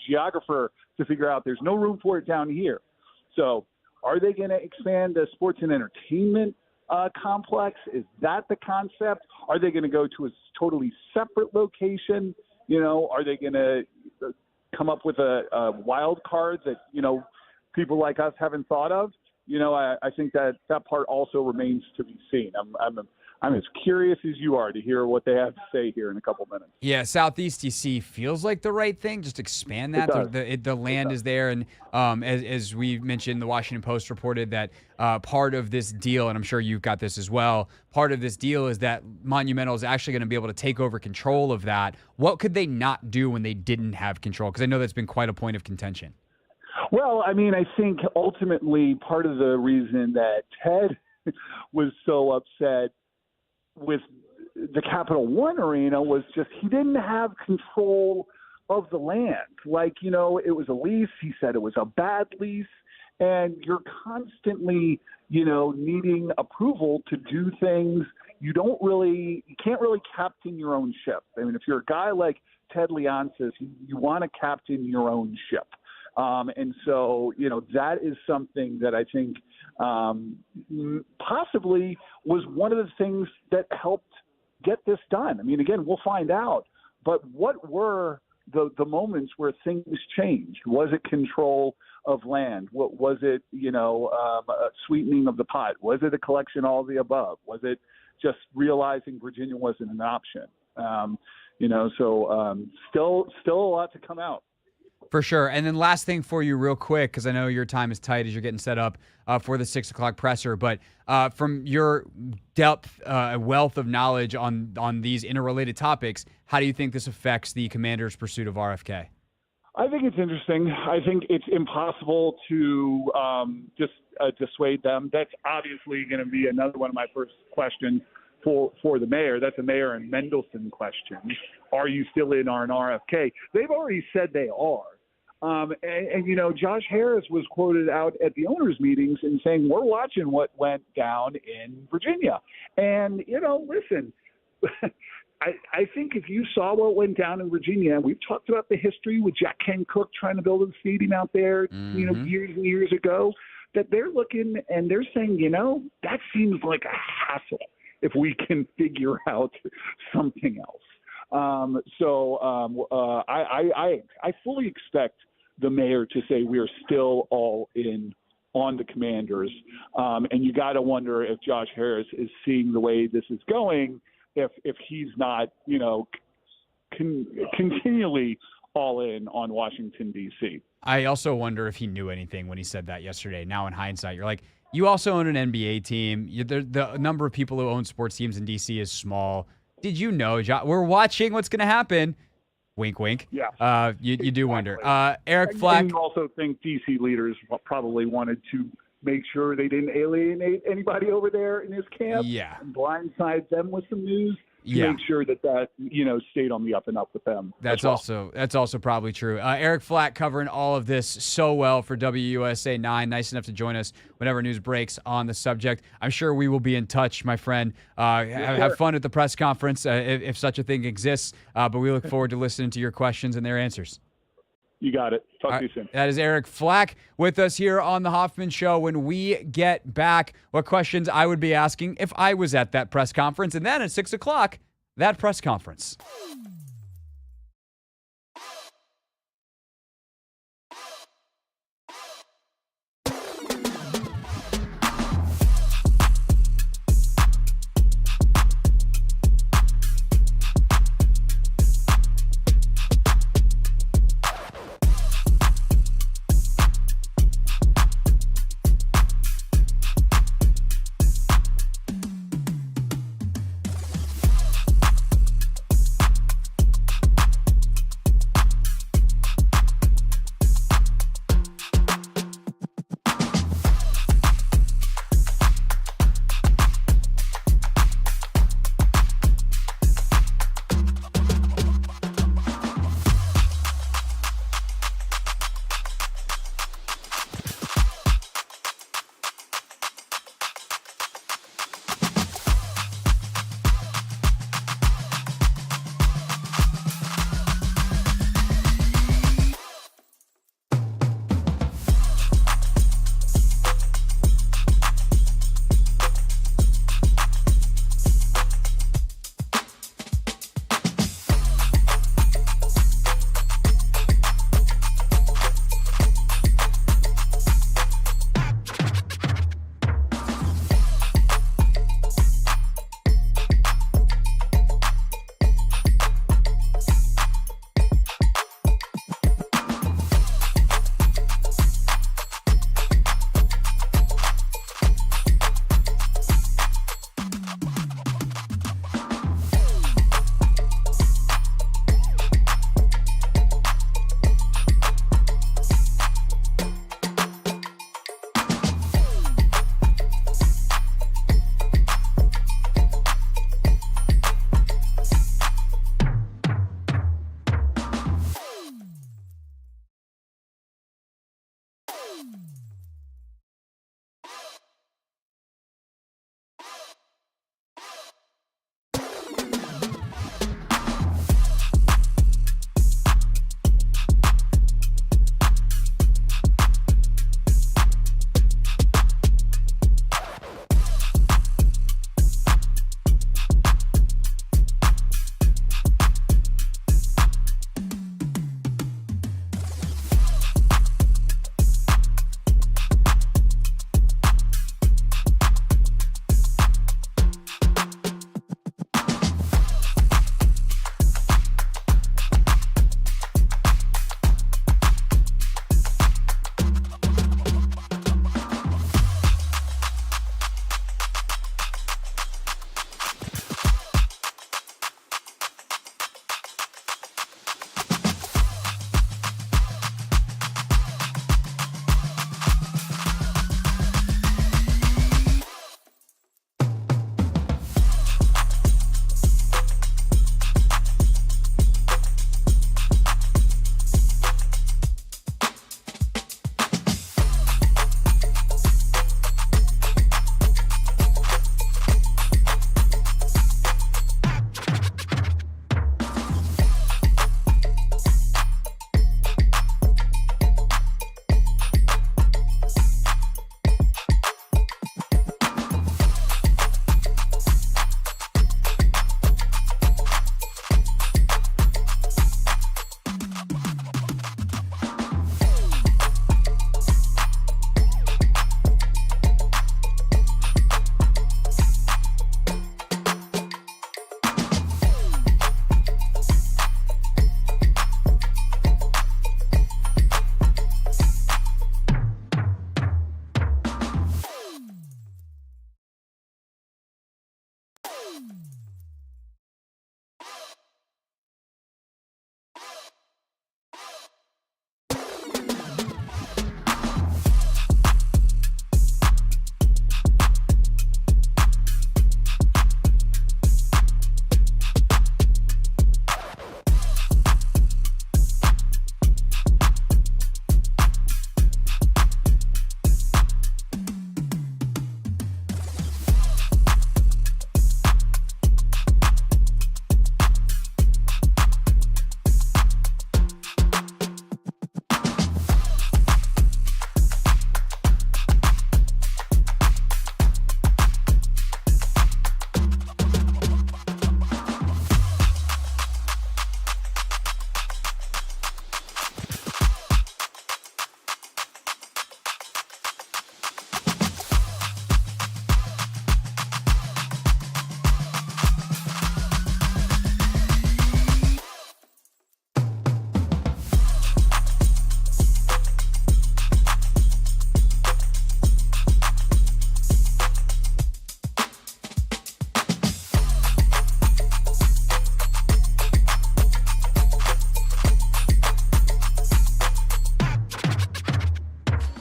geographer to figure out there's no room for it down here. So are they going to expand the sports and entertainment complex? Is that the concept? Are they going to go to a totally separate location? Are they going to come up with a wild card that, people like us haven't thought of? I think that part also remains to be seen. I'm as curious as you are to hear what they have to say here in a couple minutes. Yeah, Southeast DC feels like the right thing. Just expand that. The land is there. And as we mentioned, the Washington Post reported that part of this deal, and I'm sure you've got this as well, part of this deal is that Monumental is actually going to be able to take over control of that. What could they not do when they didn't have control? Because I know that's been quite a point of contention. Well, I think ultimately part of the reason that Ted was so upset with the Capital One Arena was just he didn't have control of the land. It was a lease. He said it was a bad lease. And you're constantly, needing approval to do things. You can't really captain your own ship. If you're a guy like Ted Leonsis, you want to captain your own ship. And so, that is something that I think possibly was one of the things that helped get this done. Again, we'll find out. But what were the moments where things changed? Was it control of land? What was it, sweetening of the pot? Was it a collection of all the above? Was it, just realizing Virginia wasn't an option. Still a lot to come out. For sure. And then last thing for you real quick, because I know your time is tight as you're getting set up for the 6 o'clock presser, but from your depth, wealth of knowledge on these interrelated topics, how do you think this affects the Commanders' pursuit of RFK? I think it's interesting. I think it's impossible to just dissuade them. That's obviously going to be another one of my first questions for the mayor. That's a Mayor and Mendelson question. Are you still in on RFK? They've already said they are. Josh Harris was quoted out at the owners' meetings and saying, we're watching what went down in Virginia. And, listen, I think if you saw what went down in Virginia, we've talked about the history with Jack Ken Cook trying to build a stadium out there, years and years ago, that they're looking and they're saying, that seems like a hassle if we can figure out something else. I fully expect the mayor to say we are still all in on the Commanders. And you got to wonder if Josh Harris is seeing the way this is going, if he's not, continually all in on Washington, D.C. I also wonder if he knew anything when he said that yesterday. Now in hindsight, you're like, you also own an NBA team. The number of people who own sports teams in D.C. is small. Did you know, we're watching what's going to happen? Wink, wink. Yeah. You do wonder. Eric Flack. And you also think D.C. leaders probably wanted to make sure they didn't alienate anybody over there in his camp. Yeah. And blindside them with some news to make sure that stayed on the up and up with them. That's also probably true. Eric Flack covering all of this so well for WUSA 9. Nice enough to join us whenever news breaks on the subject. I'm sure we will be in touch, my friend. Have fun at the press conference if such a thing exists. But we look forward to listening to your questions and their answers. You got it. Talk to you soon. That is Eric Flack with us here on the Hoffman Show. When we get back, what questions I would be asking if I was at that press conference. And then at 6 o'clock, that press conference.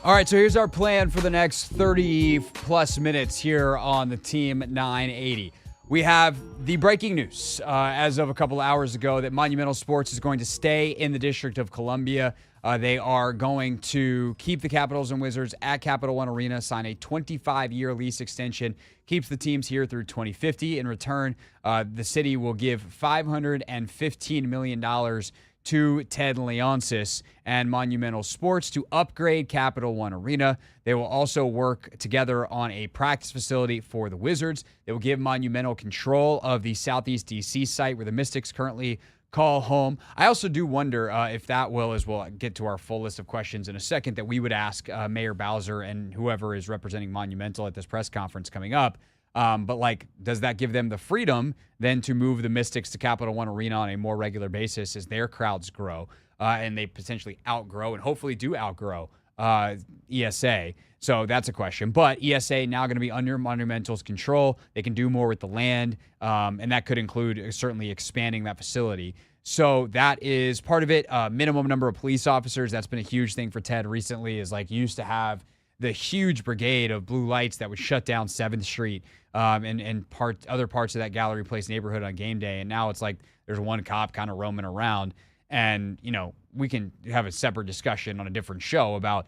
All right, so here's our plan for the next 30-plus minutes here on the Team 980. We have the breaking news as of a couple hours ago that Monumental Sports is going to stay in the District of Columbia. They are going to keep the Capitals and Wizards at Capital One Arena, sign a 25-year lease extension, keeps the teams here through 2050. In return, the city will give $515 million to Ted Leonsis and Monumental Sports to upgrade Capital One Arena. They will also work together on a practice facility for the Wizards. They will give Monumental control of the Southeast DC site where the Mystics currently call home. I also do wonder if that will, as we'll get to our full list of questions in a second, that we would ask Mayor Bowser and whoever is representing Monumental at this press conference coming up. But like, does that give them the freedom then to move the Mystics to Capital One Arena on a more regular basis as their crowds grow and they potentially outgrow and hopefully do outgrow ESA? So that's a question. But ESA now going to be under Monumental's control. They can do more with the land, and that could include certainly expanding that facility. So that is part of it. Minimum number of police officers. That's been a huge thing for Ted recently, is like used to have the huge brigade of blue lights that would shut down 7th Street and other parts of that Gallery Place neighborhood on game day. And now it's like there's one cop kind of roaming around. And, you know, we can have a separate discussion on a different show about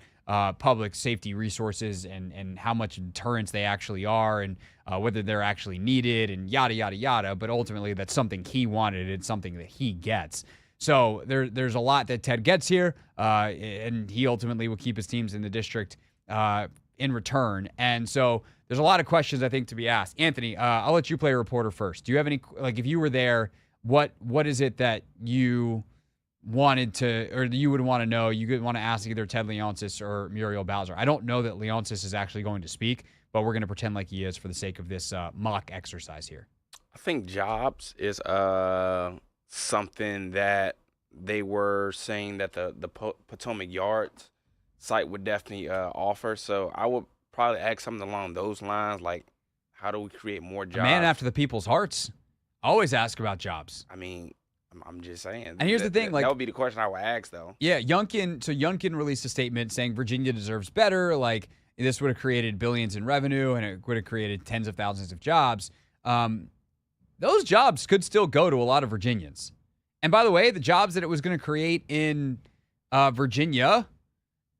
public safety resources and how much deterrence they actually are and whether they're actually needed and yada, yada, yada. But ultimately, that's something he wanted. It's something that he gets. So there's a lot that Ted gets here, and he ultimately will keep his teams in the district in return. And so there's a lot of questions, I think, to be asked. Anthony, I'll let you play a reporter first. Do you have any, like, if you were there, what is it that you wanted to, or you would want to know? You could want to ask either Ted Leonsis or Muriel Bowser. I don't know that Leonsis is actually going to speak, but we're going to pretend like he is for the sake of this mock exercise here. I think jobs is something that they were saying that the Potomac Yards site would definitely offer. So I would probably ask something along those lines, like, how do we create more jobs? A man after the people's hearts. Always ask about jobs. I mean, I'm just saying. And here's the thing, like, that would be the question I would ask, though. Yeah, Youngkin released a statement saying Virginia deserves better. Like, this would have created billions in revenue and it would have created tens of thousands of jobs. Those jobs could still go to a lot of Virginians. And by the way, the jobs that it was going to create in Virginia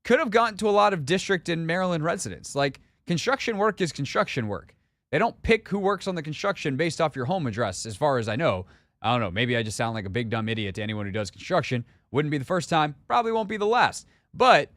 could have gotten to a lot of district and Maryland residents. Like, construction work is construction work. They don't pick who works on the construction based off your home address, as far as I know. I don't know. Maybe I just sound like a big dumb idiot to anyone who does construction. Wouldn't be the first time. Probably won't be the last. But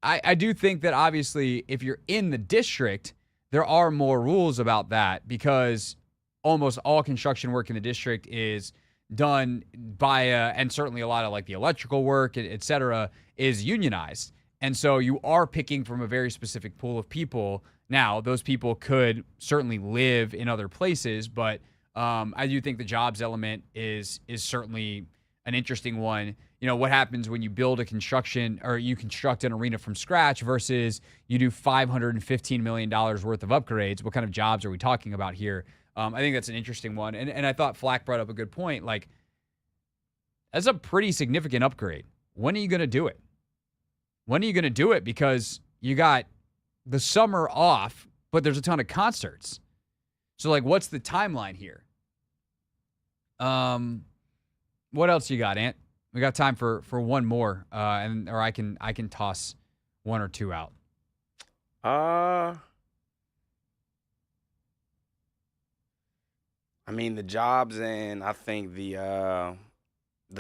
I do think that obviously if you're in the district, there are more rules about that because almost all construction work in the district is done by, and certainly a lot of like the electrical work, et cetera, is unionized. And so you are picking from a very specific pool of people. Now, those people could certainly live in other places, but I do think the jobs element is certainly an interesting one. You know, what happens when you build a construction or you construct an arena from scratch versus you do $515 million worth of upgrades? What kind of jobs are we talking about here? I think that's an interesting one. And I thought Flack brought up a good point. Like, that's a pretty significant upgrade. When are you going to do it? When are you going to do it? Because you got the summer off, but there's a ton of concerts. So, like, what's the timeline here? What else you got, Ant? We got time for one more, or I can toss one or two out. I mean, the jobs and I think the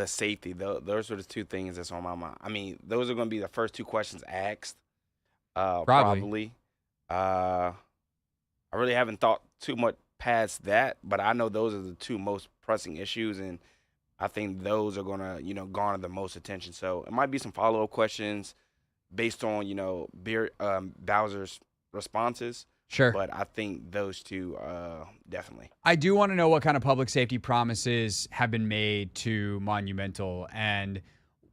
safety. Those are the two things that's on my mind. I mean, those are going to be the first two questions asked. Probably. I really haven't thought too much past that, but I know those are the two most pressing issues, and I think those are going to, garner the most attention. So it might be some follow-up questions based on, Bowser's responses. Sure. But I think those two definitely. I do want to know what kind of public safety promises have been made to Monumental and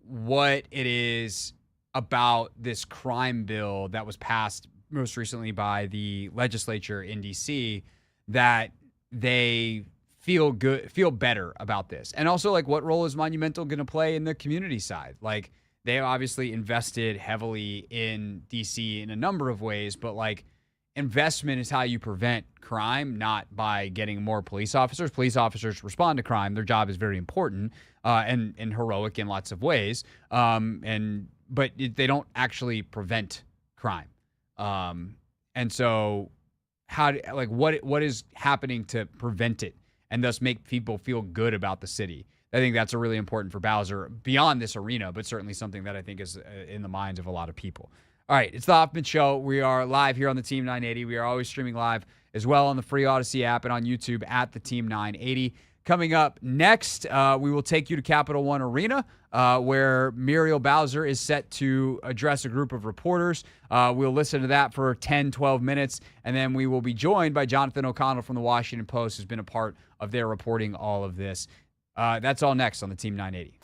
what it is about this crime bill that was passed most recently by the legislature in D.C. that they feel better about this. And also, like, what role is Monumental going to play in the community side? Like, they obviously invested heavily in DC in a number of ways, but like investment is how you prevent crime, not by getting more police officers. Police officers respond to crime. Their job is very important and heroic in lots of ways. But they don't actually prevent crime. And so what is happening to prevent it and thus make people feel good about the city? I think that's a really important for Bowser beyond this arena, but certainly something that I think is in the minds of a lot of people. All right, it's the Hoffman Show. We are live here on the Team 980. We are always streaming live as well on the free Odyssey app and on YouTube at the Team 980. Coming up next, we will take you to Capital One Arena, where Muriel Bowser is set to address a group of reporters. We'll listen to that for 10, 12 minutes, and then we will be joined by Jonathan O'Connell from the Washington Post, who's been a part of their reporting all of this. That's all next on the Team 980.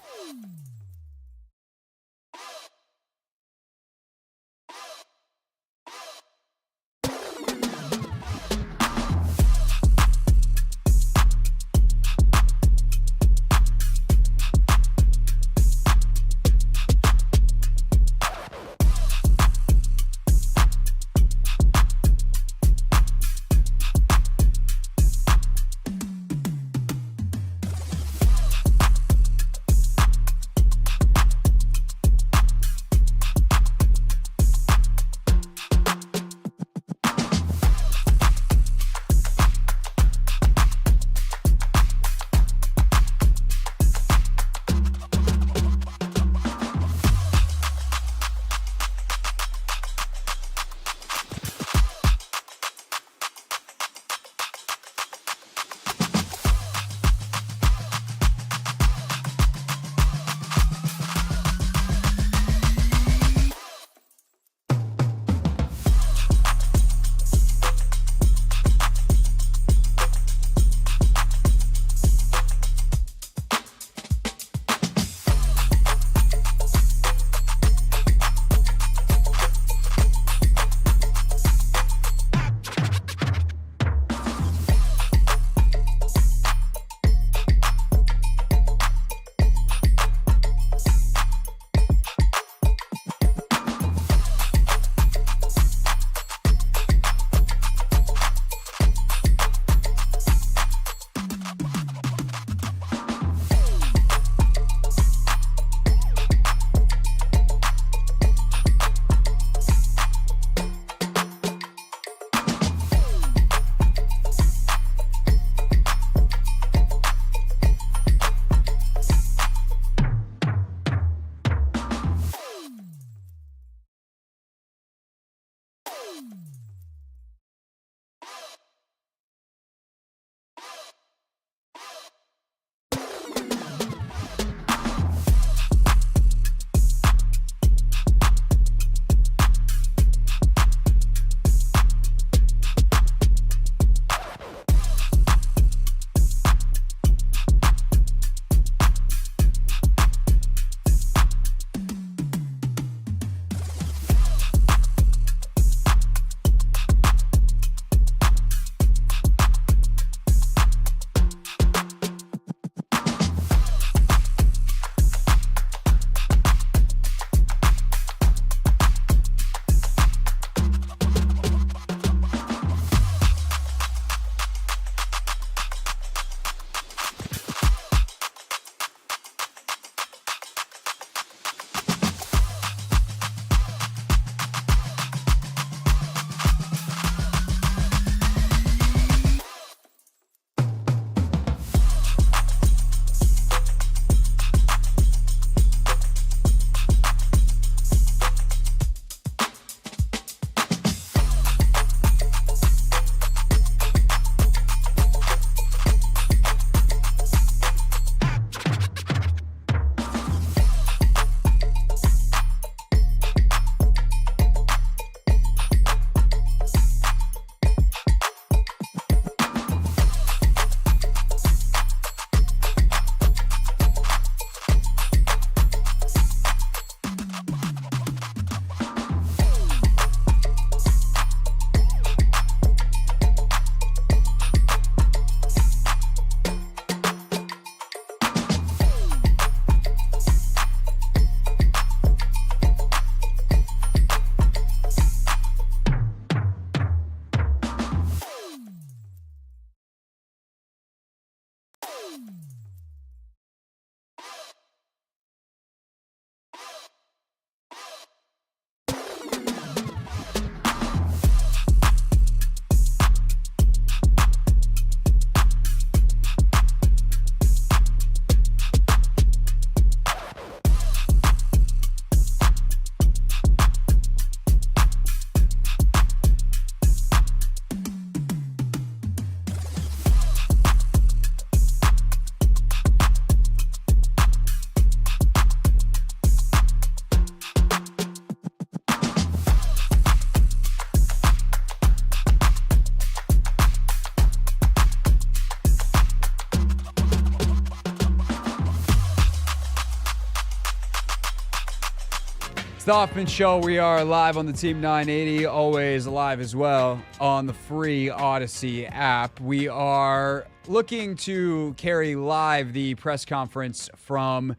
the Hoffman Show. We are live on the Team 980, always live as well on the free Odyssey app. We are looking to carry live the press conference from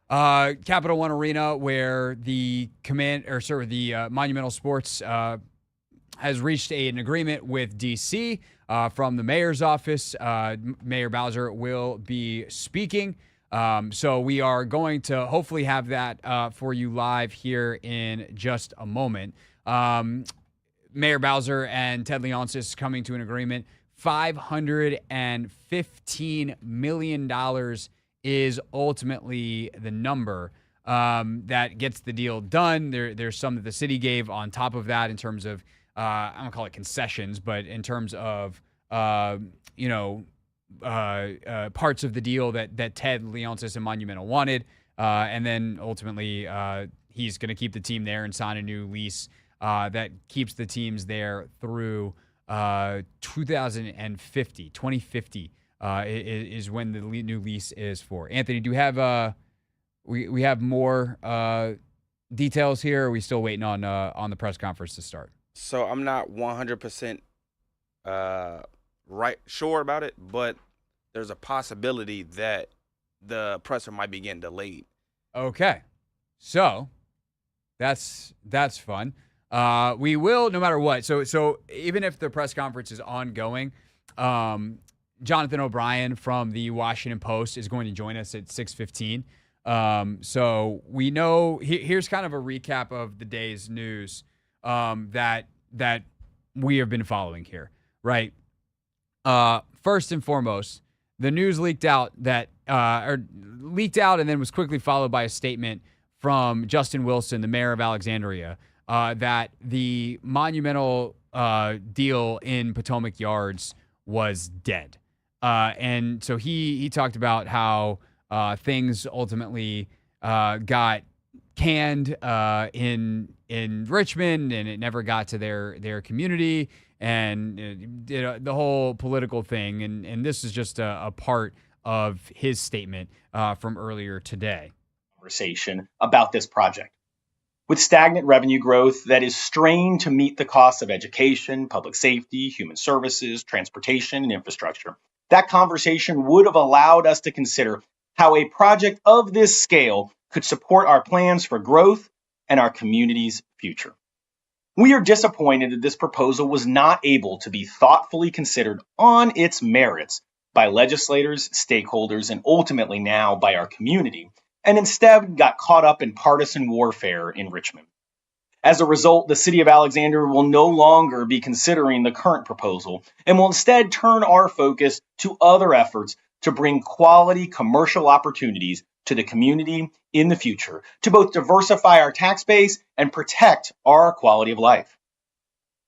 Capital One Arena, where the Monumental Sports has reached an agreement with DC from the mayor's office. Mayor Bowser will be speaking. So we are going to hopefully have that for you live here in just a moment. Mayor Bowser and Ted Leonsis coming to an agreement. $515 million is ultimately the number that gets the deal done. There's some that the city gave on top of that in terms of, I don't call it concessions, but in terms of, parts of the deal that Ted Leonsis and Monumental wanted. And then ultimately he's going to keep the team there and sign a new lease that keeps the teams there through 2050. 2050 is when the new lease is for. Anthony, do you have we have more details here? Or are we still waiting on the press conference to start? So I'm not 100% sure about it, but there's a possibility that the presser might be getting delayed. Okay, so that's fun. We will, no matter what. So even if the press conference is ongoing, Jonathan O'Brien from the Washington Post is going to join us at 6:15. So we know. Here's kind of a recap of the day's news that we have been following here, right? First and foremost, the news leaked out and then was quickly followed by a statement from Justin Wilson, the mayor of Alexandria, that the Monumental deal in Potomac Yards was dead. And so he talked about how things ultimately got canned in Richmond, and it never got to their community, and the whole political thing. And this is just a part of his statement from earlier today. Conversation about this project. With stagnant revenue growth that is strained to meet the costs of education, public safety, human services, transportation, and infrastructure, that conversation would have allowed us to consider how a project of this scale could support our plans for growth and our community's future. We are disappointed that this proposal was not able to be thoughtfully considered on its merits by legislators, stakeholders, and ultimately now by our community, and instead got caught up in partisan warfare in Richmond. As a result, the city of Alexandria will no longer be considering the current proposal and will instead turn our focus to other efforts to bring quality commercial opportunities to the community in the future, to both diversify our tax base and protect our quality of life.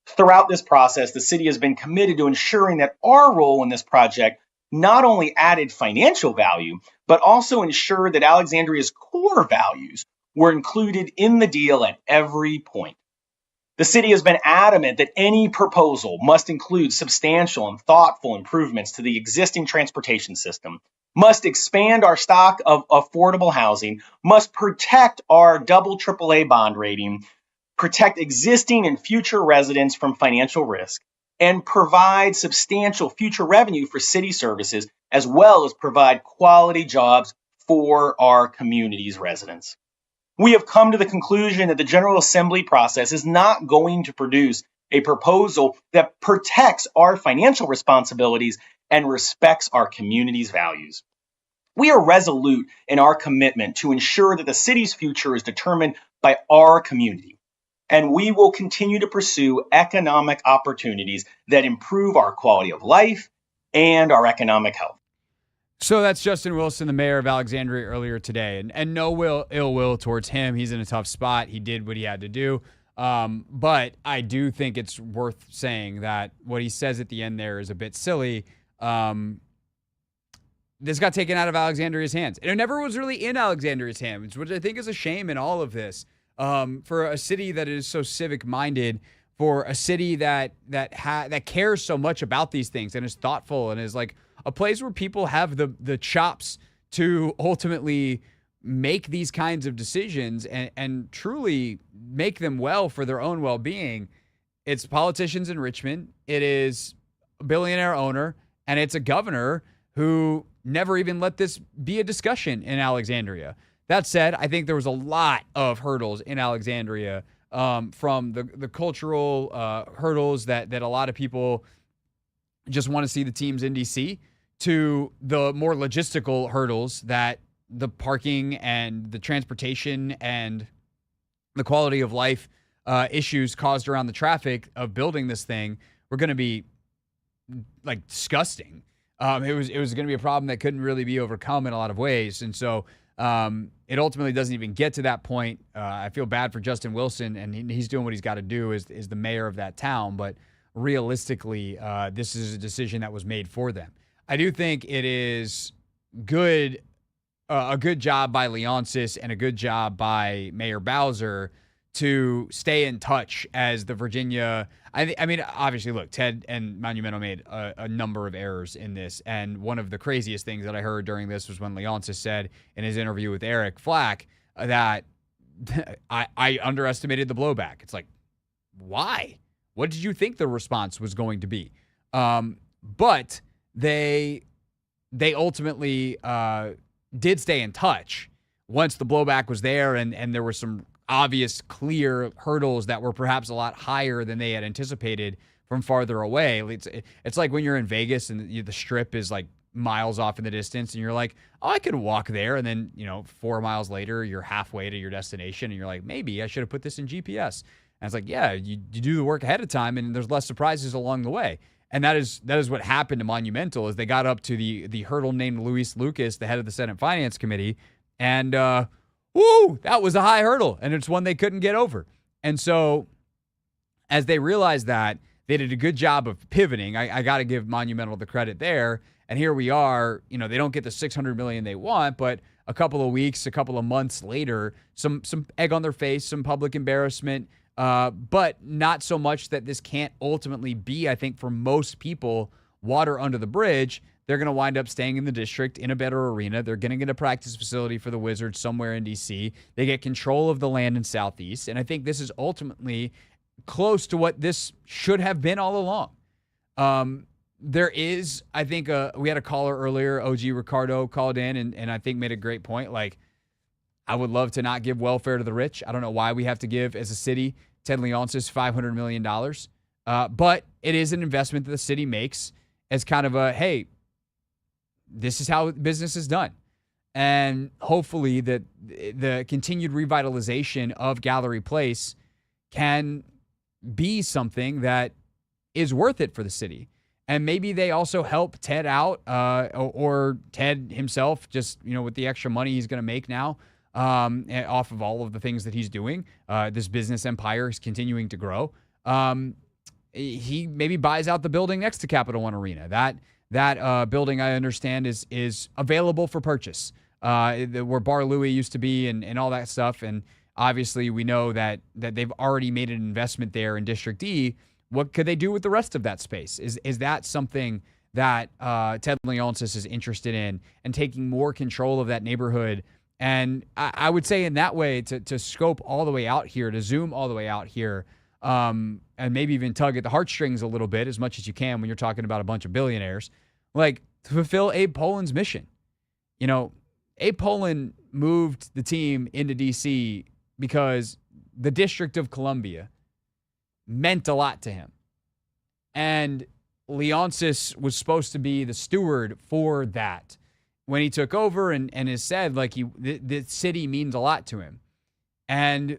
Throughout this process, the city has been committed to ensuring that our role in this project not only added financial value, but also ensured that Alexandria's core values were included in the deal at every point. The city has been adamant that any proposal must include substantial and thoughtful improvements to the existing transportation system, must expand our stock of affordable housing, must protect our double AAA bond rating, protect existing and future residents from financial risk, and provide substantial future revenue for city services, as well as provide quality jobs for our community's residents. We have come to the conclusion that the General Assembly process is not going to produce a proposal that protects our financial responsibilities and respects our community's values. We are resolute in our commitment to ensure that the city's future is determined by our community, and we will continue to pursue economic opportunities that improve our quality of life and our economic health. So that's Justin Wilson, the mayor of Alexandria, earlier today. And no ill will towards him. He's in a tough spot. He did what he had to do. But I do think it's worth saying that what he says at the end there is a bit silly. This got taken out of Alexandria's hands. And it never was really in Alexandria's hands, which I think is a shame in all of this. For a city that is so civic-minded, for a city that cares so much about these things and is thoughtful and is like a place where people have the chops to ultimately make these kinds of decisions and truly make them well for their own well-being, it's politicians in Richmond, it is a billionaire owner, and it's a governor who never even let this be a discussion in Alexandria. That said, I think there was a lot of hurdles in Alexandria, from the cultural hurdles that a lot of people just want to see the teams in D.C., to the more logistical hurdles that the parking and the transportation and the quality of life issues caused around the traffic of building this thing were going to be like disgusting. It was going to be a problem that couldn't really be overcome in a lot of ways. And so it ultimately doesn't even get to that point. I feel bad for Justin Wilson, and he's doing what he's got to do as the mayor of that town. But realistically, this is a decision that was made for them. I do think it is good, a good job by Leonsis and a good job by Mayor Bowser to stay in touch as the Virginia. I mean, obviously, look, Ted and Monumental made a number of errors in this. And one of the craziest things that I heard during this was when Leonsis said in his interview with Eric Flack that I underestimated the blowback. It's like, why? What did you think the response was going to be? But they ultimately did stay in touch once the blowback was there, and there were some obvious, clear hurdles that were perhaps a lot higher than they had anticipated from farther away. It's like when you're in Vegas and the strip is like miles off in the distance, and you're like, oh, I could walk there. And then, 4 miles later, you're halfway to your destination, and you're like, maybe I should have put this in GPS. And it's like, yeah, you do the work ahead of time, and there's less surprises along the way. And that is what happened to Monumental, is they got up to the hurdle named Luis Lucas, the head of the Senate Finance Committee, and that was a high hurdle, and it's one they couldn't get over. And so as they realized that, they did a good job of pivoting. I got to give Monumental the credit there. And here we are, they don't get the $600 million they want, but a couple of weeks, a couple of months later, some egg on their face, some public embarrassment, but not so much that this can't ultimately be, I think, for most people, water under the bridge. They're going to wind up staying in the district in a better arena. They're going to get a practice facility for the Wizards somewhere in D.C. They get control of the land in Southeast. And I think this is ultimately close to what this should have been all along. There is, I think, we had a caller earlier, OG Ricardo called in and I think made a great point. Like, I would love to not give welfare to the rich. I don't know why we have to give, as a city, Ted Leonsis $500 million. But it is an investment that the city makes as kind of a, hey, this is how business is done. And hopefully that the continued revitalization of Gallery Place can be something that is worth it for the city. And maybe they also help Ted out, or Ted himself, just, with the extra money he's going to make now off of all of the things that he's doing. This business empire is continuing to grow. He maybe buys out the building next to Capital One Arena. That building, I understand, is available for purchase, where Bar Louie used to be and all that stuff. And obviously, we know that they've already made an investment there in District E. What could they do with the rest of that space? Is that something that Ted Leonsis is interested in, and taking more control of that neighborhood? And I would say in that way, to scope all the way out here, to zoom all the way out here, and maybe even tug at the heartstrings a little bit, as much as you can when you're talking about a bunch of billionaires, like to fulfill Abe Poland's mission. Abe Poland moved the team into D.C. because the District of Columbia meant a lot to him. And Leonsis was supposed to be the steward for that when he took over, and has said, like, the city means a lot to him. And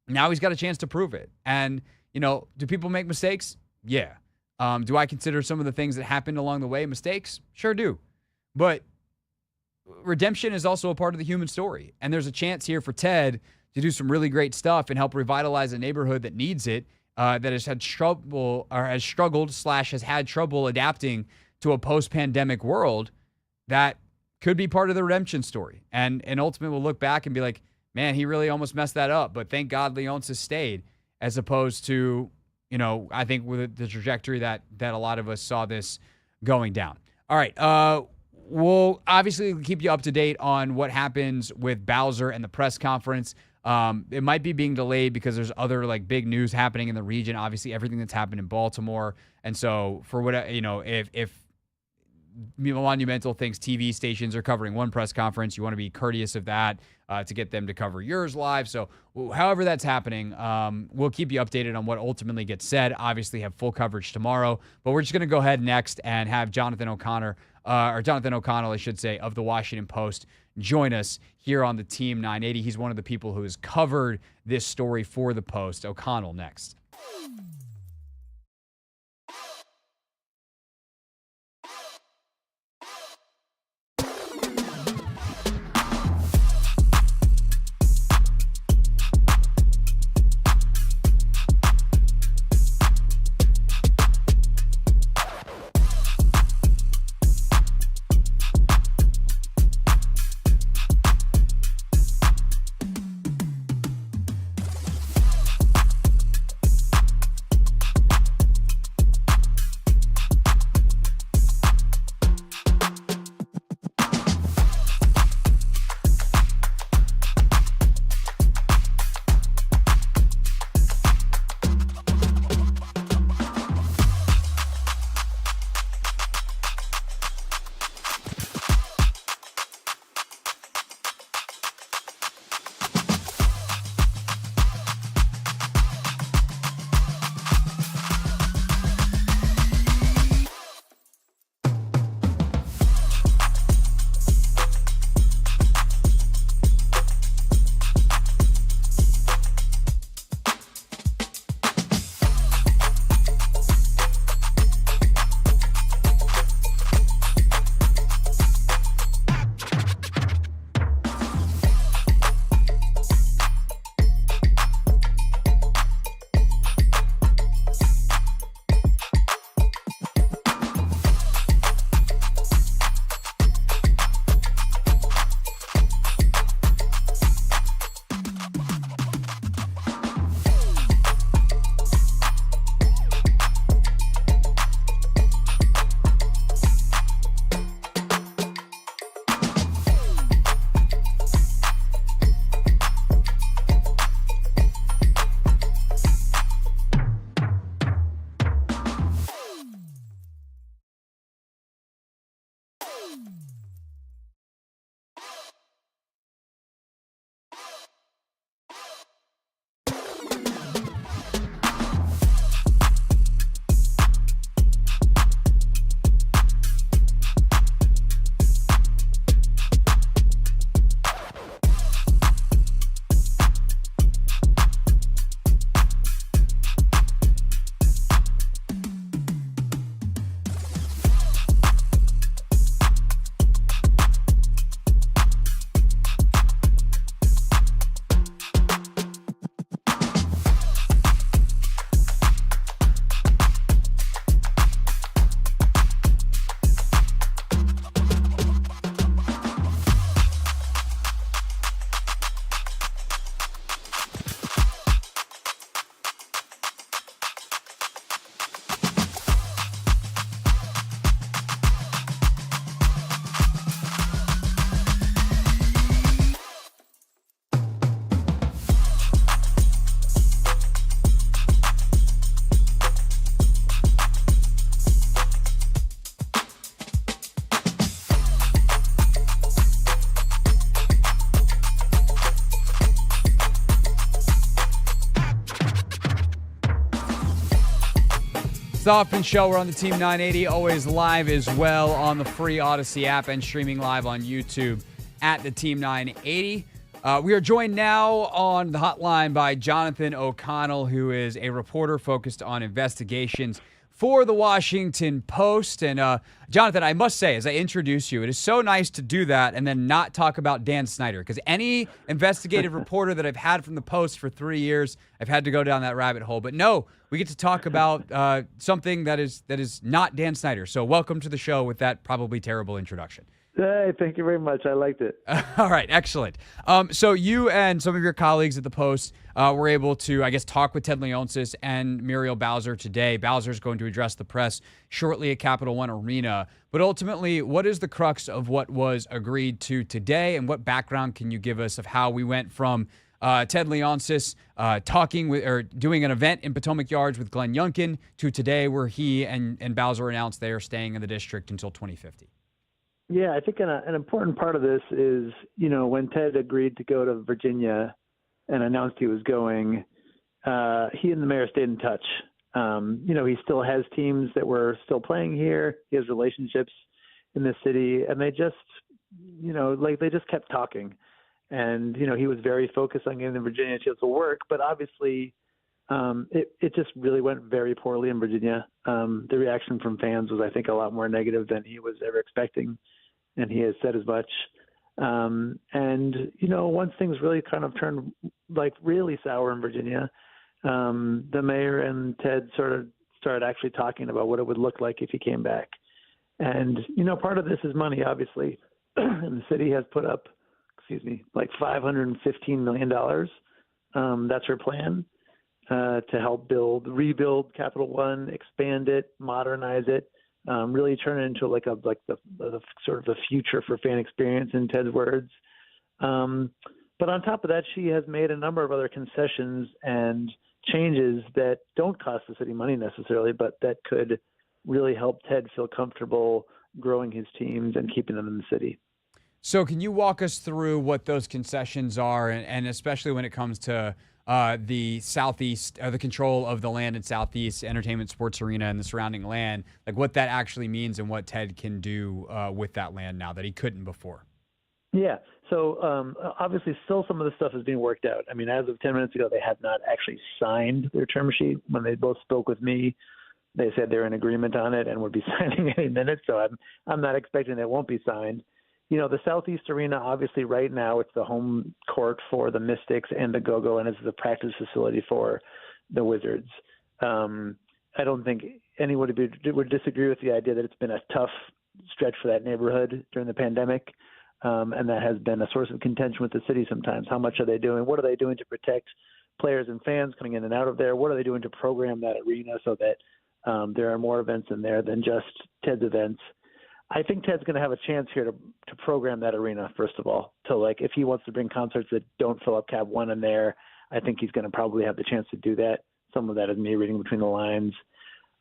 now he's got a chance to prove it. And, do people make mistakes? Yeah. Do I consider some of the things that happened along the way mistakes? Sure do. But redemption is also a part of the human story. And there's a chance here for Ted to do some really great stuff and help revitalize a neighborhood that needs it, that has had trouble, or has struggled / has had trouble adapting to a post-pandemic world. That could be part of the redemption story. And ultimately we'll look back and be like, man, he really almost messed that up. But thank God Leonsis stayed, as opposed to, I think with the trajectory that a lot of us saw this going down. All right. we'll obviously keep you up to date on what happens with Bowser and the press conference. It might be being delayed because there's other like big news happening in the region. Obviously, everything that's happened in Baltimore, and so for what if Monumental thinks TV stations are covering one press conference, you want to be courteous of that to get them to cover yours live. So however that's happening, we'll keep you updated on what ultimately gets said. Obviously, have full coverage tomorrow, but we're just going to go ahead next and have Jonathan O'Connell, I should say, of the Washington Post join us here on the Team 980. He's one of the people who has covered this story for the Post. O'Connell next. The Hoffman Show. We're on the Team 980, always live as well on the free Odyssey app and streaming live on YouTube at the Team 980. We are joined now on the hotline by Jonathan O'Connell, who is a reporter focused on investigations for the Washington Post. And Jonathan, I must say, as I introduce you, it is so nice to do that and then not talk about Dan Snyder, because any investigative reporter that I've had from the Post for 3 years, I've had to go down that rabbit hole. But no, we get to talk about something that is not Dan Snyder. So welcome to the show with that probably terrible introduction. Hey, thank you very much. I liked it. All right, excellent. So you and some of your colleagues at the Post were able to, I guess, talk with Ted Leonsis and Muriel Bowser today. Bowser's going to address the press shortly at Capital One Arena. But ultimately, what is the crux of what was agreed to today, and what background can you give us of how we went from Ted Leonsis talking with or doing an event in Potomac Yards with Glenn Youngkin to today where he and Bowser announced they are staying in the district until 2050? Yeah, I think an important part of this is, when Ted agreed to go to Virginia and announced he was going, he and the mayor stayed in touch. He still has teams that were still playing here. He has relationships in the city, and they just, they just kept talking. And, he was very focused on getting the Virginia chance to work, but obviously it just really went very poorly in Virginia. The reaction from fans was, I think, a lot more negative than he was ever expecting, and he has said as much. Once things really kind of turned really sour in Virginia, the mayor and Ted sort of started actually talking about what it would look like if he came back. And, part of this is money, obviously. And the city has put up, $515 million. That's her plan to help rebuild Capital One, expand it, modernize it, really turn it into the sort of the future for fan experience, in Ted's words. But on top of that, she has made a number of other concessions and changes that don't cost the city money necessarily, but that could really help Ted feel comfortable growing his teams and keeping them in the city. So can you walk us through what those concessions are, and especially when it comes to the Southeast, the control of the land in Southeast Entertainment Sports Arena and the surrounding land, like what that actually means and what Ted can do with that land now that he couldn't before? Yeah. So obviously still some of the stuff is being worked out. I mean, as of 10 minutes ago, they have not actually signed their term sheet. When they both spoke with me, they said they're in agreement on it and would be signing any minute. So I'm not expecting that won't be signed. The Southeast Arena, obviously right now it's the home court for the Mystics and the Go-Go, and it's the practice facility for the Wizards. I don't think anyone would disagree with the idea that it's been a tough stretch for that neighborhood during the pandemic, and that has been a source of contention with the city sometimes. How much are they doing? What are they doing to protect players and fans coming in and out of there? What are they doing to program that arena so that there are more events in there than just Ted's events? I think Ted's going to have a chance here to program that arena, first of all. So, if he wants to bring concerts that don't fill up Cap One in there, I think he's going to probably have the chance to do that. Some of that is me reading between the lines.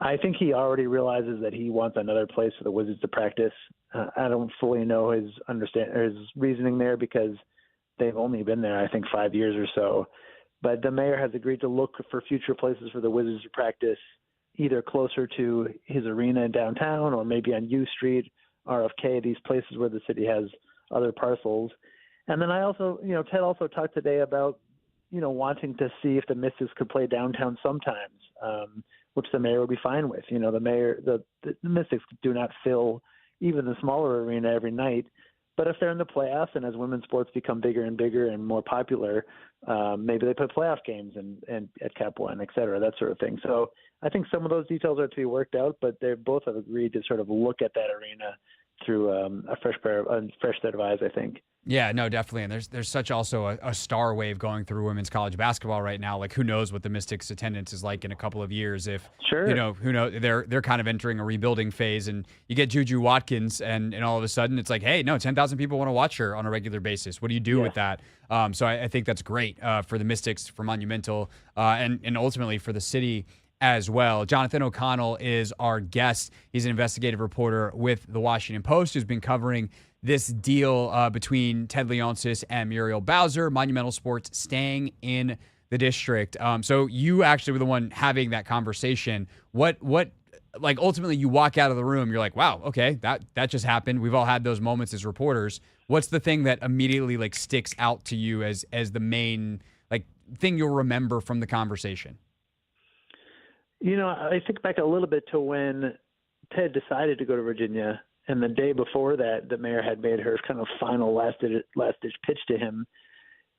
I think he already realizes that he wants another place for the Wizards to practice. I don't fully know his reasoning there because they've only been there, I think, 5 years or so. But the mayor has agreed to look for future places for the Wizards to practice, either closer to his arena in downtown or maybe on U Street, RFK, these places where the city has other parcels. And then Ted also talked today about, wanting to see if the Mystics could play downtown sometimes, which the mayor would be fine with. The Mystics do not fill even the smaller arena every night. But if they're in the playoffs and as women's sports become bigger and bigger and more popular, maybe they put playoff games and at Cap One, et cetera, that sort of thing. So I think some of those details are to be worked out, but they both have agreed to sort of look at that arena through a fresh set of eyes, I think. Yeah, no, definitely. And there's such also a star wave going through women's college basketball right now. Like, who knows what the Mystics' attendance is like in a couple of years? If sure, who knows? They're kind of entering a rebuilding phase, and you get Juju Watkins, and all of a sudden it's like, hey, no, 10,000 people want to watch her on a regular basis. What do you do with that? So I think that's great for the Mystics, for Monumental, and ultimately for the city as well. Jonathan O'Connell is our guest. He's an investigative reporter with the Washington Post who's been covering this deal between Ted Leonsis and Muriel Bowser, Monumental Sports staying in the district. So you actually were the one having that conversation. What ultimately you walk out of the room, you're like, wow, okay, that just happened. We've all had those moments as reporters. What's the thing that immediately sticks out to you as the main thing you'll remember from the conversation? I think back a little bit to when Ted decided to go to Virginia, and the day before that, the mayor had made her kind of final last-ditch pitch to him.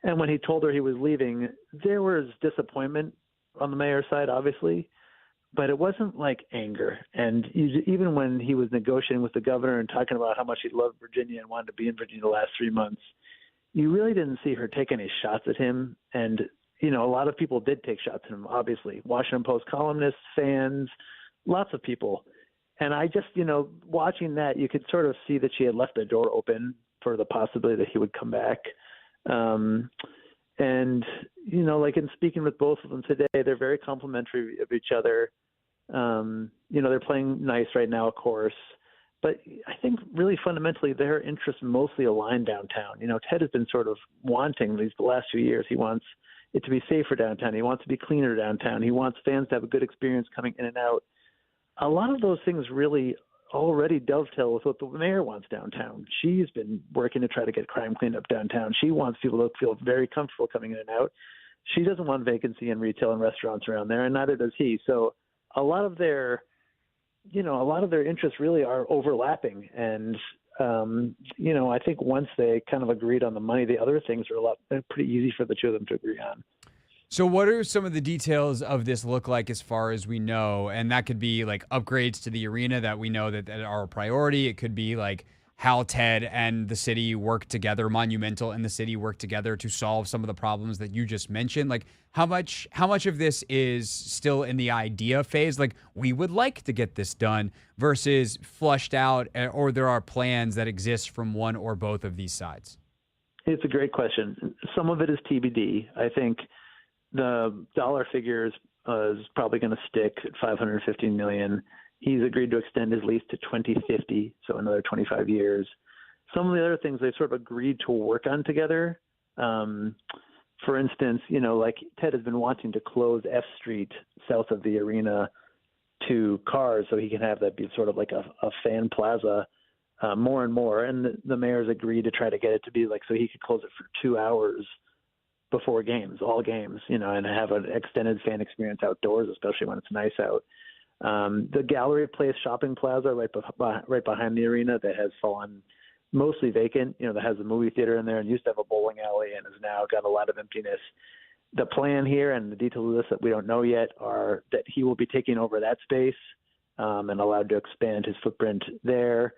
And when he told her he was leaving, there was disappointment on the mayor's side, obviously. but it wasn't like anger. And even when he was negotiating with the governor and talking about how much he loved Virginia and wanted to be in Virginia the last 3 months, you really didn't see her take any shots at him. And, a lot of people did take shots at him, obviously. Washington Post columnists, fans, lots of people. And I just, watching that, you could sort of see that she had left the door open for the possibility that he would come back. And, like in speaking with both of them today, they're very complimentary of each other. They're playing nice right now, of course. But I think really fundamentally their interests mostly align downtown. Ted has been sort of wanting the last few years. He wants it to be safer downtown. He wants to be cleaner downtown. He wants fans to have a good experience coming in and out. A lot of those things really already dovetail with what the mayor wants downtown. She's been working to try to get crime cleaned up downtown. She wants people to feel very comfortable coming in and out. She doesn't want vacancy in retail and restaurants around there, and neither does he. So a lot of their interests really are overlapping. And, I think once they kind of agreed on the money, the other things are pretty easy for the two of them to agree on. So what are some of the details of this look like as far as we know? And that could be like upgrades to the arena that we know that are a priority. It could be like how Ted and the city work together, Monumental and the city work together to solve some of the problems that you just mentioned. Like how much of this is still in the idea phase? Like we would like to get this done versus flushed out, or there are plans that exist from one or both of these sides? It's a great question. Some of it is TBD. I think the dollar figure is probably going to stick at $515 million. He's agreed to extend his lease to 2050, so another 25 years. Some of the other things they've sort of agreed to work on together. For instance, like Ted has been wanting to close F Street south of the arena to cars so he can have that be sort of like a fan plaza more and more. And the mayor's agreed to try to get it to be like so he could close it for 2 hours before games, all games, and have an extended fan experience outdoors, especially when it's nice out. The Gallery Place shopping plaza right behind the arena that has fallen mostly vacant, that has a movie theater in there and used to have a bowling alley and has now got a lot of emptiness. The plan here and the details of this that we don't know yet are that he will be taking over that space and allowed to expand his footprint there.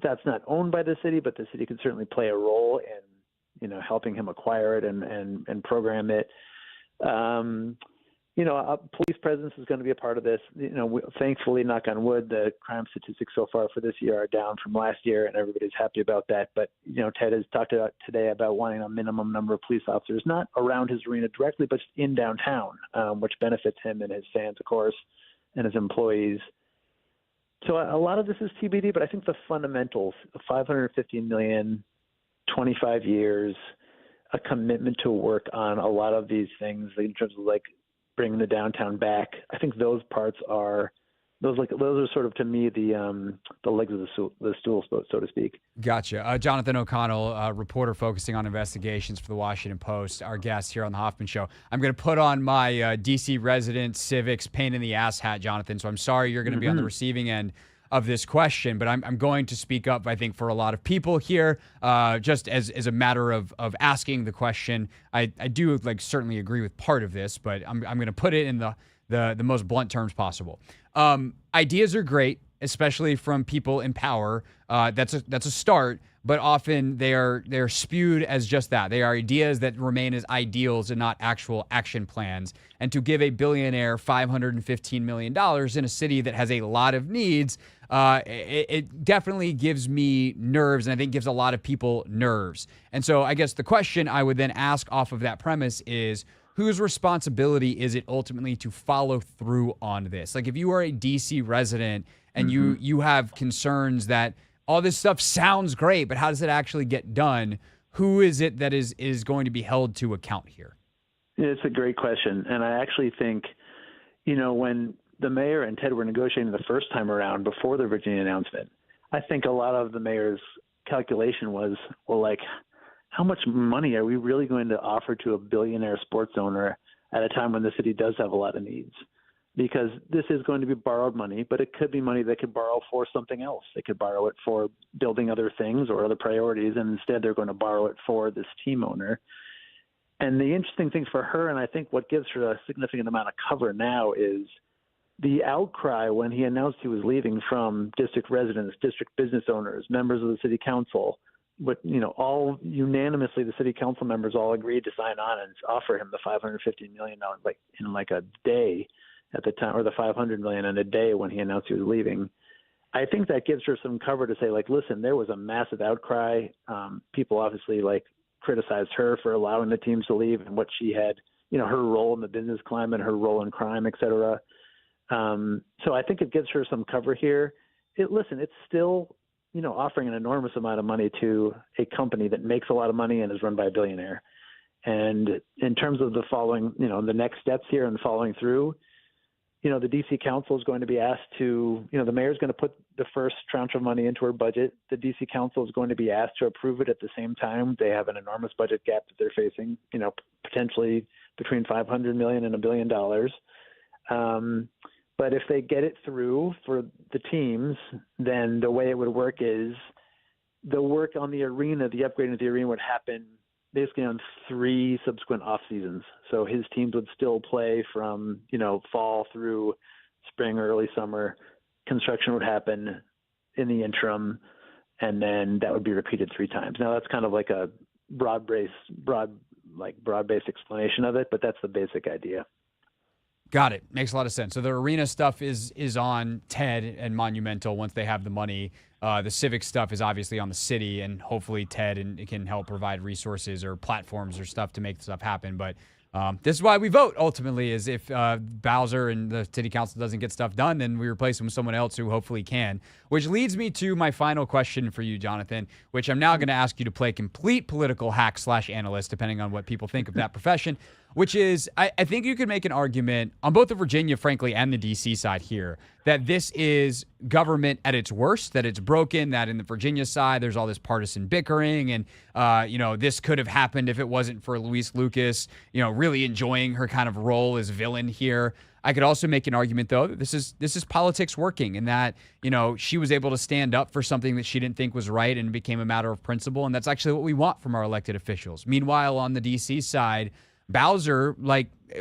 That's not owned by the city, but the city can certainly play a role in helping him acquire it and program it. A police presence is going to be a part of this. Thankfully, knock on wood, the crime statistics so far for this year are down from last year, and everybody's happy about that. But, Ted has talked about today about wanting a minimum number of police officers, not around his arena directly, but in downtown, which benefits him and his fans, of course, and his employees. So a lot of this is TBD, but I think the fundamentals, $515 million, 25 years, a commitment to work on a lot of these things in terms of like bringing the downtown back. I think those parts are those are sort of to me the legs of the stool, so to speak. Gotcha. Jonathan O'Connell, reporter focusing on investigations for the Washington Post, our guest here on the Hoffman Show. I'm going to put on my D.C. resident civics pain in the ass hat, Jonathan. So I'm sorry you're going to be on the receiving end of this question, but I'm going to speak up, I think, for a lot of people here, just as a matter of asking the question. I do certainly agree with part of this, but I'm going to put it in the most blunt terms possible. Ideas are great, especially from people in power. That's a start, but often they're spewed as just that. They are ideas that remain as ideals and not actual action plans. And to give a billionaire $515 million in a city that has a lot of needs, it definitely gives me nerves, and I think gives a lot of people nerves. And so I guess the question I would then ask off of that premise is, whose responsibility is it ultimately to follow through on this? Like if you are a DC resident and you have concerns that all this stuff sounds great, but how does it actually get done? Who is it that is going to be held to account here? It's a great question. And I actually think, when the mayor and Ted were negotiating the first time around before the Virginia announcement, I think a lot of the mayor's calculation was, how much money are we really going to offer to a billionaire sports owner at a time when the city does have a lot of needs? Because this is going to be borrowed money, but it could be money they could borrow for something else. They could borrow it for building other things or other priorities, and instead they're going to borrow it for this team owner. And the interesting thing for her, and I think what gives her a significant amount of cover now, is the outcry when he announced he was leaving from district residents, district business owners, members of the city council, but all unanimously, the city council members all agreed to sign on and offer him the $550 million in like a day at the time, or the $500 million in a day when he announced he was leaving. I think that gives her some cover to say, like, listen, there was a massive outcry. People obviously criticized her for allowing the teams to leave and what she had, her role in the business climate, her role in crime, et cetera. So I think it gives her some cover here. It's still, offering an enormous amount of money to a company that makes a lot of money and is run by a billionaire. And in terms of the following, the next steps here and following through, the DC Council is going to be asked to, the mayor's going to put the first tranche of money into her budget. The DC Council is going to be asked to approve it at the same time. They have an enormous budget gap that they're facing, potentially between $500 million and $1 billion. But if they get it through for the teams, then the way it would work is the work on the arena, the upgrading of the arena would happen basically on 3 subsequent off seasons. So his teams would still play from, fall through spring, early summer. Construction would happen in the interim, and then that would be repeated 3 times. Now that's kind of like a broad-based explanation of it, but that's the basic idea. Got it. Makes a lot of sense. So the arena stuff is on Ted and Monumental once they have the money. The civic stuff is obviously on the city, and hopefully Ted can help provide resources or platforms or stuff to make stuff happen. But this is why we vote, ultimately, is if Bowser and the city council doesn't get stuff done, then we replace him with someone else who hopefully can. Which leads me to my final question for you, Jonathan, which I'm now going to ask you to play complete political hack/analyst, depending on what people think of that profession, which is I think you could make an argument on both the Virginia, frankly, and the D.C. side here that this is government at its worst, that it's broken, that in the Virginia side there's all this partisan bickering, and this could have happened if it wasn't for Louise Lucas, really enjoying her kind of role as villain here. I could also make an argument, though, that this is politics working, and that she was able to stand up for something that she didn't think was right and it became a matter of principle, and that's actually what we want from our elected officials. Meanwhile, on the D.C. side, Bowser,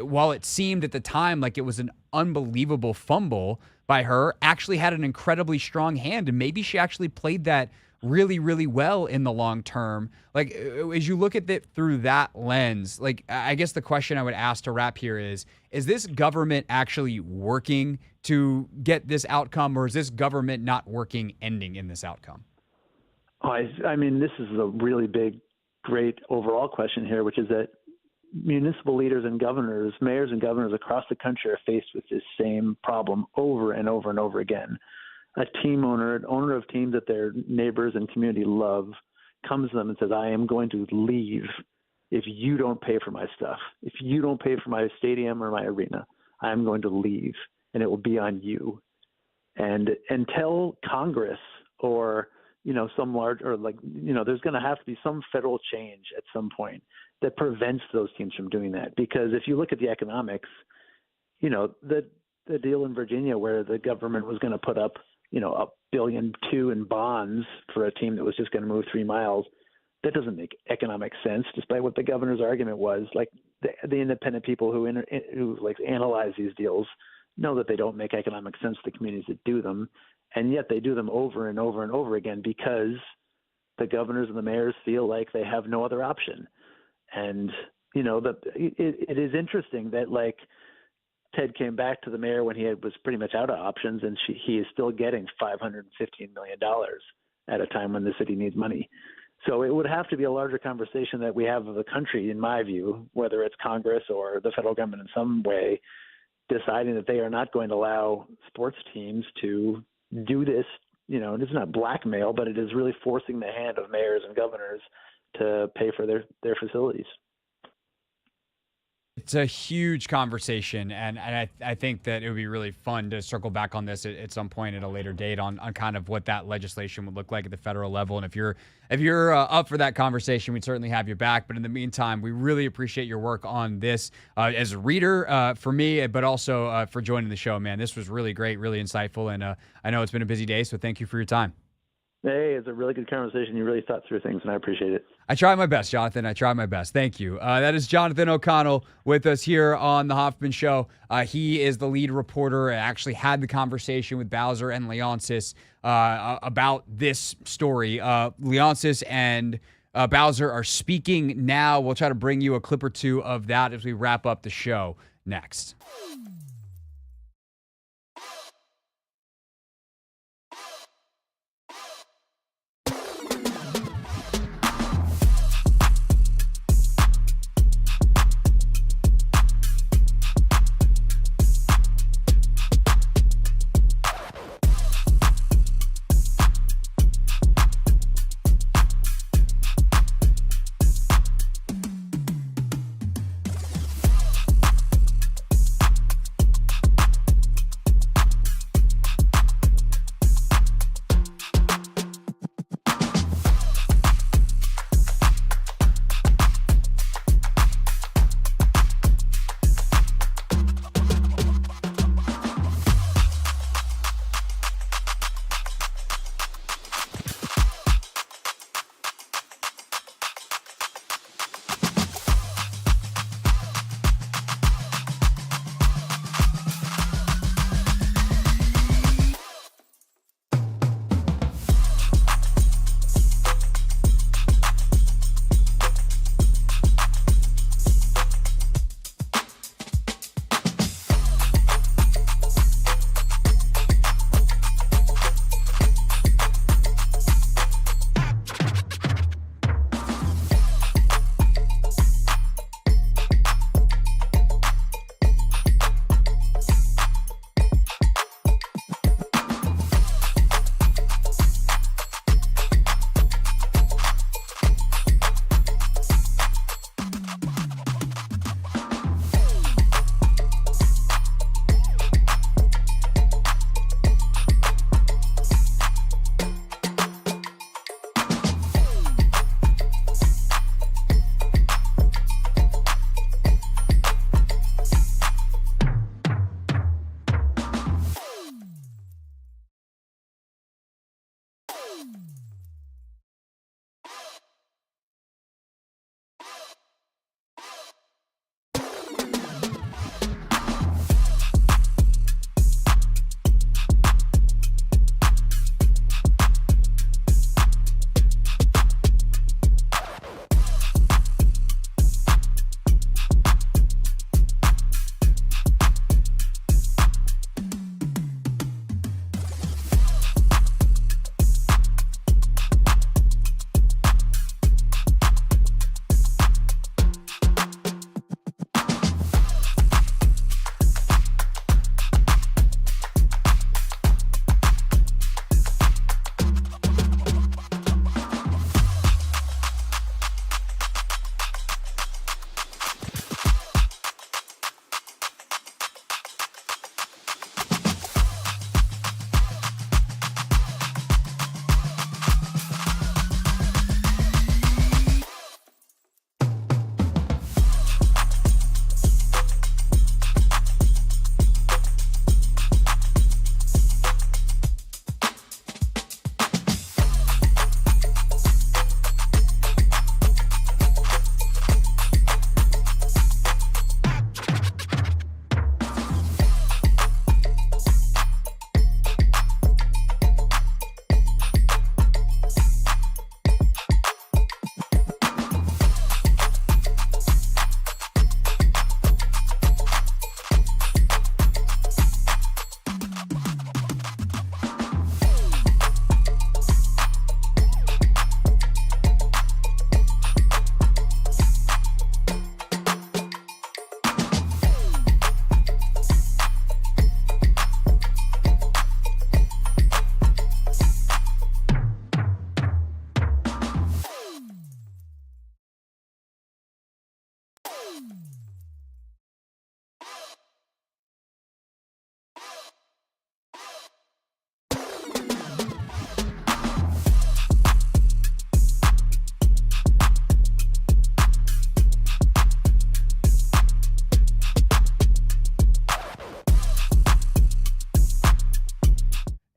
while it seemed at the time like it was an unbelievable fumble by her, actually had an incredibly strong hand, and maybe she actually played that really, really well in the long term. As you look at it through that lens, I guess the question I would ask to wrap here is this government actually working to get this outcome, or is this government not working ending in this outcome? I mean, this is a really big, great overall question here, which is that municipal leaders and governors, mayors and governors across the country are faced with this same problem over and over and over again. A team owner, an owner of teams that their neighbors and community love, comes to them and says, I am going to leave if you don't pay for my stuff. If you don't pay for my stadium or my arena, I'm going to leave, and it will be on you. And until Congress or some large, or there's going to have to be some federal change at some point that prevents those teams from doing that. Because if you look at the economics, the deal in Virginia where the government was going to put up, $1.2 billion in bonds for a team that was just going to move 3 miles, that doesn't make economic sense, despite what the governor's argument was. The independent people who analyze these deals know that they don't make economic sense to the communities that do them, and yet they do them over and over and over again because the governors and the mayors feel like they have no other option. And it is interesting that Ted came back to the mayor when he was pretty much out of options, and he is still getting $515 million at a time when the city needs money. So it would have to be a larger conversation that we have of the country, in my view, whether it's Congress or the federal government in some way, deciding that they are not going to allow sports teams to do this. It's not blackmail, but it is really forcing the hand of mayors and governors to pay for their facilities. It's a huge conversation, and I think that it would be really fun to circle back on this at some point at a later date on kind of what that legislation would look like at the federal level. And if you're up for that conversation, we'd certainly have you back. But in the meantime, we really appreciate your work on this as a reader for me, but also for joining the show, man. This was really great, really insightful, and I know it's been a busy day, so thank you for your time. Hey, it's a really good conversation. You really thought through things, and I appreciate it. I try my best, Jonathan. I try my best. Thank you. That is Jonathan O'Connell with us here on the Hoffman Show. He is the lead reporter. I actually had the conversation with Bowser and Leonsis about this story. Leonsis and Bowser are speaking now. We'll try to bring you a clip or two of that as we wrap up the show next.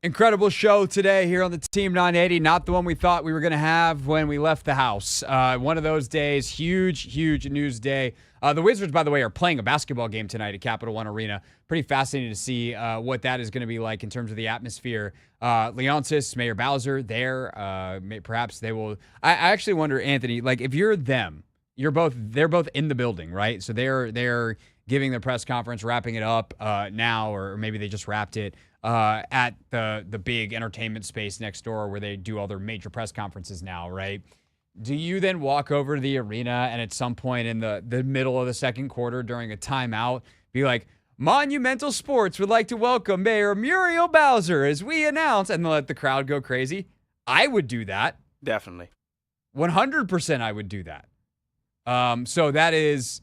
Incredible show today here on the Team 980. Not the one we thought we were going to have when we left the house. One of those days, huge news day. The Wizards, by the way, are playing a basketball game tonight at Capital One Arena. Pretty fascinating to see what that is going to be like in terms of the atmosphere. Leonsis, Mayor Bowser there. Perhaps they will. I actually wonder, Anthony, like if you're them, they're both in the building, right? So they're giving the press conference, wrapping it up now, or maybe they just wrapped it. At the big entertainment space next door where they do all their major press conferences now, right? Do you then walk over to the arena and at some point in the middle of the second quarter during a timeout be like, Monumental Sports would like to welcome Mayor Muriel Bowser as we announce, and let the crowd go crazy? I would do that. Definitely. 100% I would do that. So that is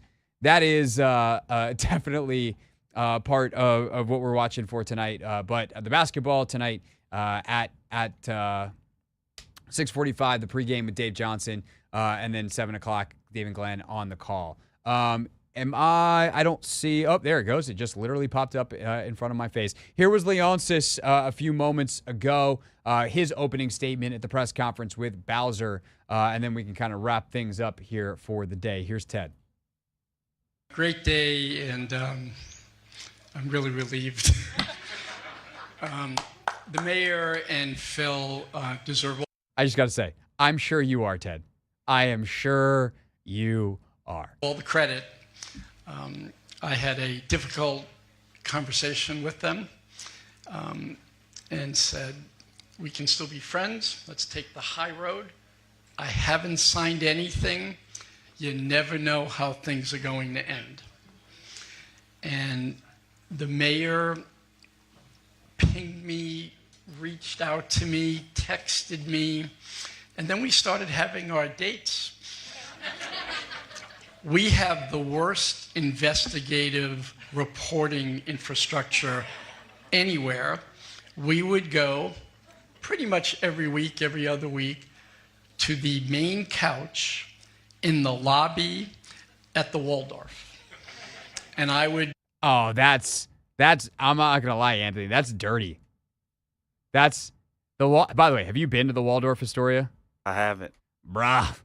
definitely part of what we're watching for tonight. But the basketball tonight at 6:45, the pregame with Dave Johnson, and then 7 o'clock, Dave and Glenn on the call. I don't see. Oh, there it goes. It just literally popped up in front of my face. Here was Leonsis a few moments ago. His opening statement at the press conference with Bowser, and then we can kind of wrap things up here for the day. Here's Ted. Great day, and I'm really relieved. The mayor and Phil deserve. I just got to say, I'm sure you are, Ted. I am sure you are. All the credit. I had a difficult conversation with them and said, we can still be friends. Let's take the high road. I haven't signed anything. You never know how things are going to end. And the mayor pinged me, reached out to me, texted me, and then we started having our dates. We have the worst investigative reporting infrastructure anywhere. We would go pretty much every week, every other week, to the main couch in the lobby at the Waldorf. And I would... Oh, that's I'm not going to lie, Anthony. That's dirty. That's the... By the way, have you been to the Waldorf Astoria? I haven't. Bruh.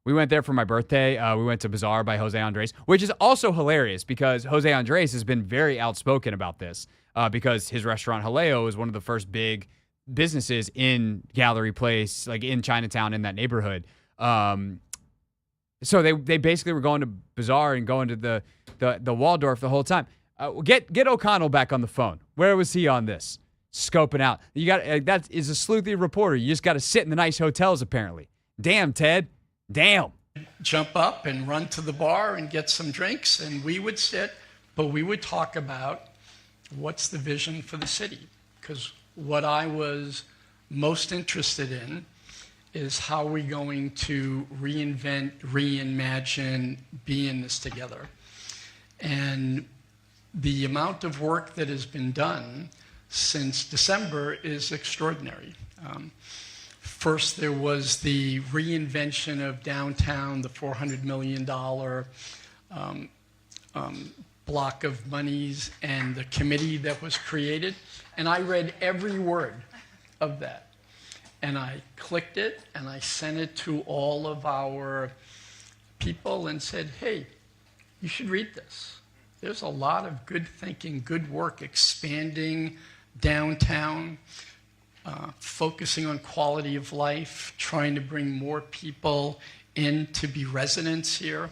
We went there for my birthday. We went to Bazaar by Jose Andres, which is also hilarious because Jose Andres has been very outspoken about this because his restaurant Jaleo is one of the first big businesses in Gallery Place, like in Chinatown, in that neighborhood. So they basically were going to Bazaar and going to the Waldorf the whole time. Get O'Connell back on the phone. Where was he on this? Scoping out. You got that is a sleuthy reporter. You just got to sit in the nice hotels apparently. Damn, Ted. Damn. Jump up and run to the bar and get some drinks, and we would sit, but we would talk about what's the vision for the city. Because what I was most interested in is how we're going to reinvent, reimagine, be in this together. And the amount of work that has been done since December is extraordinary. First, there was the reinvention of downtown, the $400 million block of monies, and the committee that was created. And I read every word of that. And I clicked it, and I sent it to all of our people and said, hey, you should read this. There's a lot of good thinking, good work, expanding downtown, focusing on quality of life, trying to bring more people in to be residents here.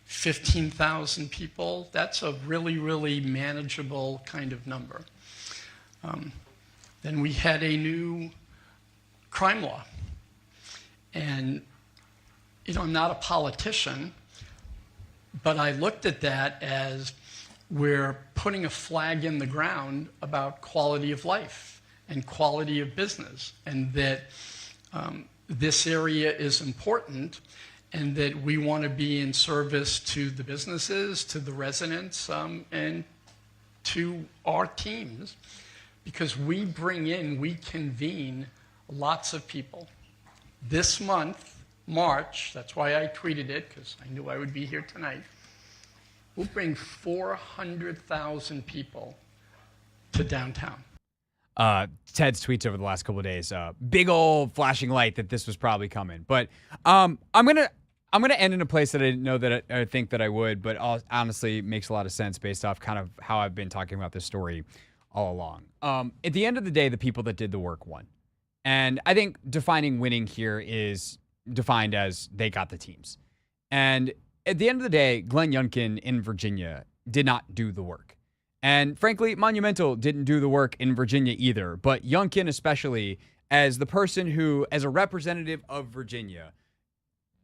15,000 people, that's a really, really manageable kind of number. Then we had a new crime law. And, you know, I'm not a politician, but I looked at that as we're putting a flag in the ground about quality of life and quality of business, and that this area is important, and that we want to be in service to the businesses, to the residents, and to our teams, because we convene lots of people. This month, March, that's why I tweeted it, because I knew I would be here tonight, we'll bring 400,000 people to downtown. Ted's tweets over the last couple of days. Big old flashing light that this was probably coming. But I'm gonna end in a place that I didn't know that I think that I would, but honestly makes a lot of sense based off kind of how I've been talking about this story all along. At the end of the day, the people that did the work won. And I think defining winning here is defined as they got the teams. And at the end of the day, Glenn Youngkin in Virginia did not do the work. And frankly, Monumental didn't do the work in Virginia either. But Youngkin especially, as the person who, as a representative of Virginia,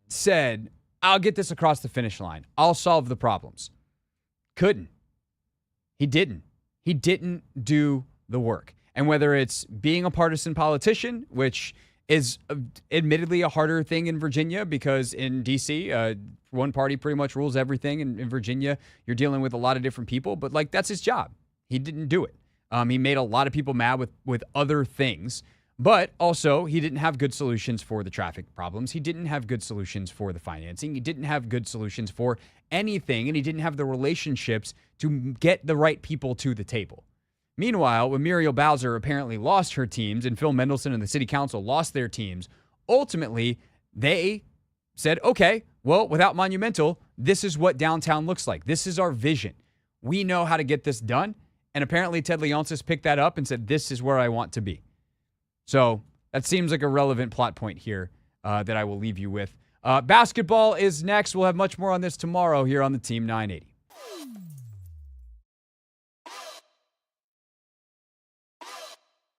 said, I'll get this across the finish line. I'll solve the problems. Couldn't. He didn't. He didn't do the work. And whether it's being a partisan politician, which is admittedly a harder thing in Virginia because in D.C., one party pretty much rules everything. In Virginia, you're dealing with a lot of different people, but like that's his job. He didn't do it. He made a lot of people mad with other things, but also he didn't have good solutions for the traffic problems. He didn't have good solutions for the financing. He didn't have good solutions for anything, and he didn't have the relationships to get the right people to the table. Meanwhile, when Muriel Bowser apparently lost her teams and Phil Mendelson and the city council lost their teams, ultimately they said, okay, well, without Monumental, this is what downtown looks like. This is our vision. We know how to get this done. And apparently Ted Leonsis picked that up and said, this is where I want to be. So that seems like a relevant plot point here that I will leave you with. Basketball is next. We'll have much more on this tomorrow here on the Team 980.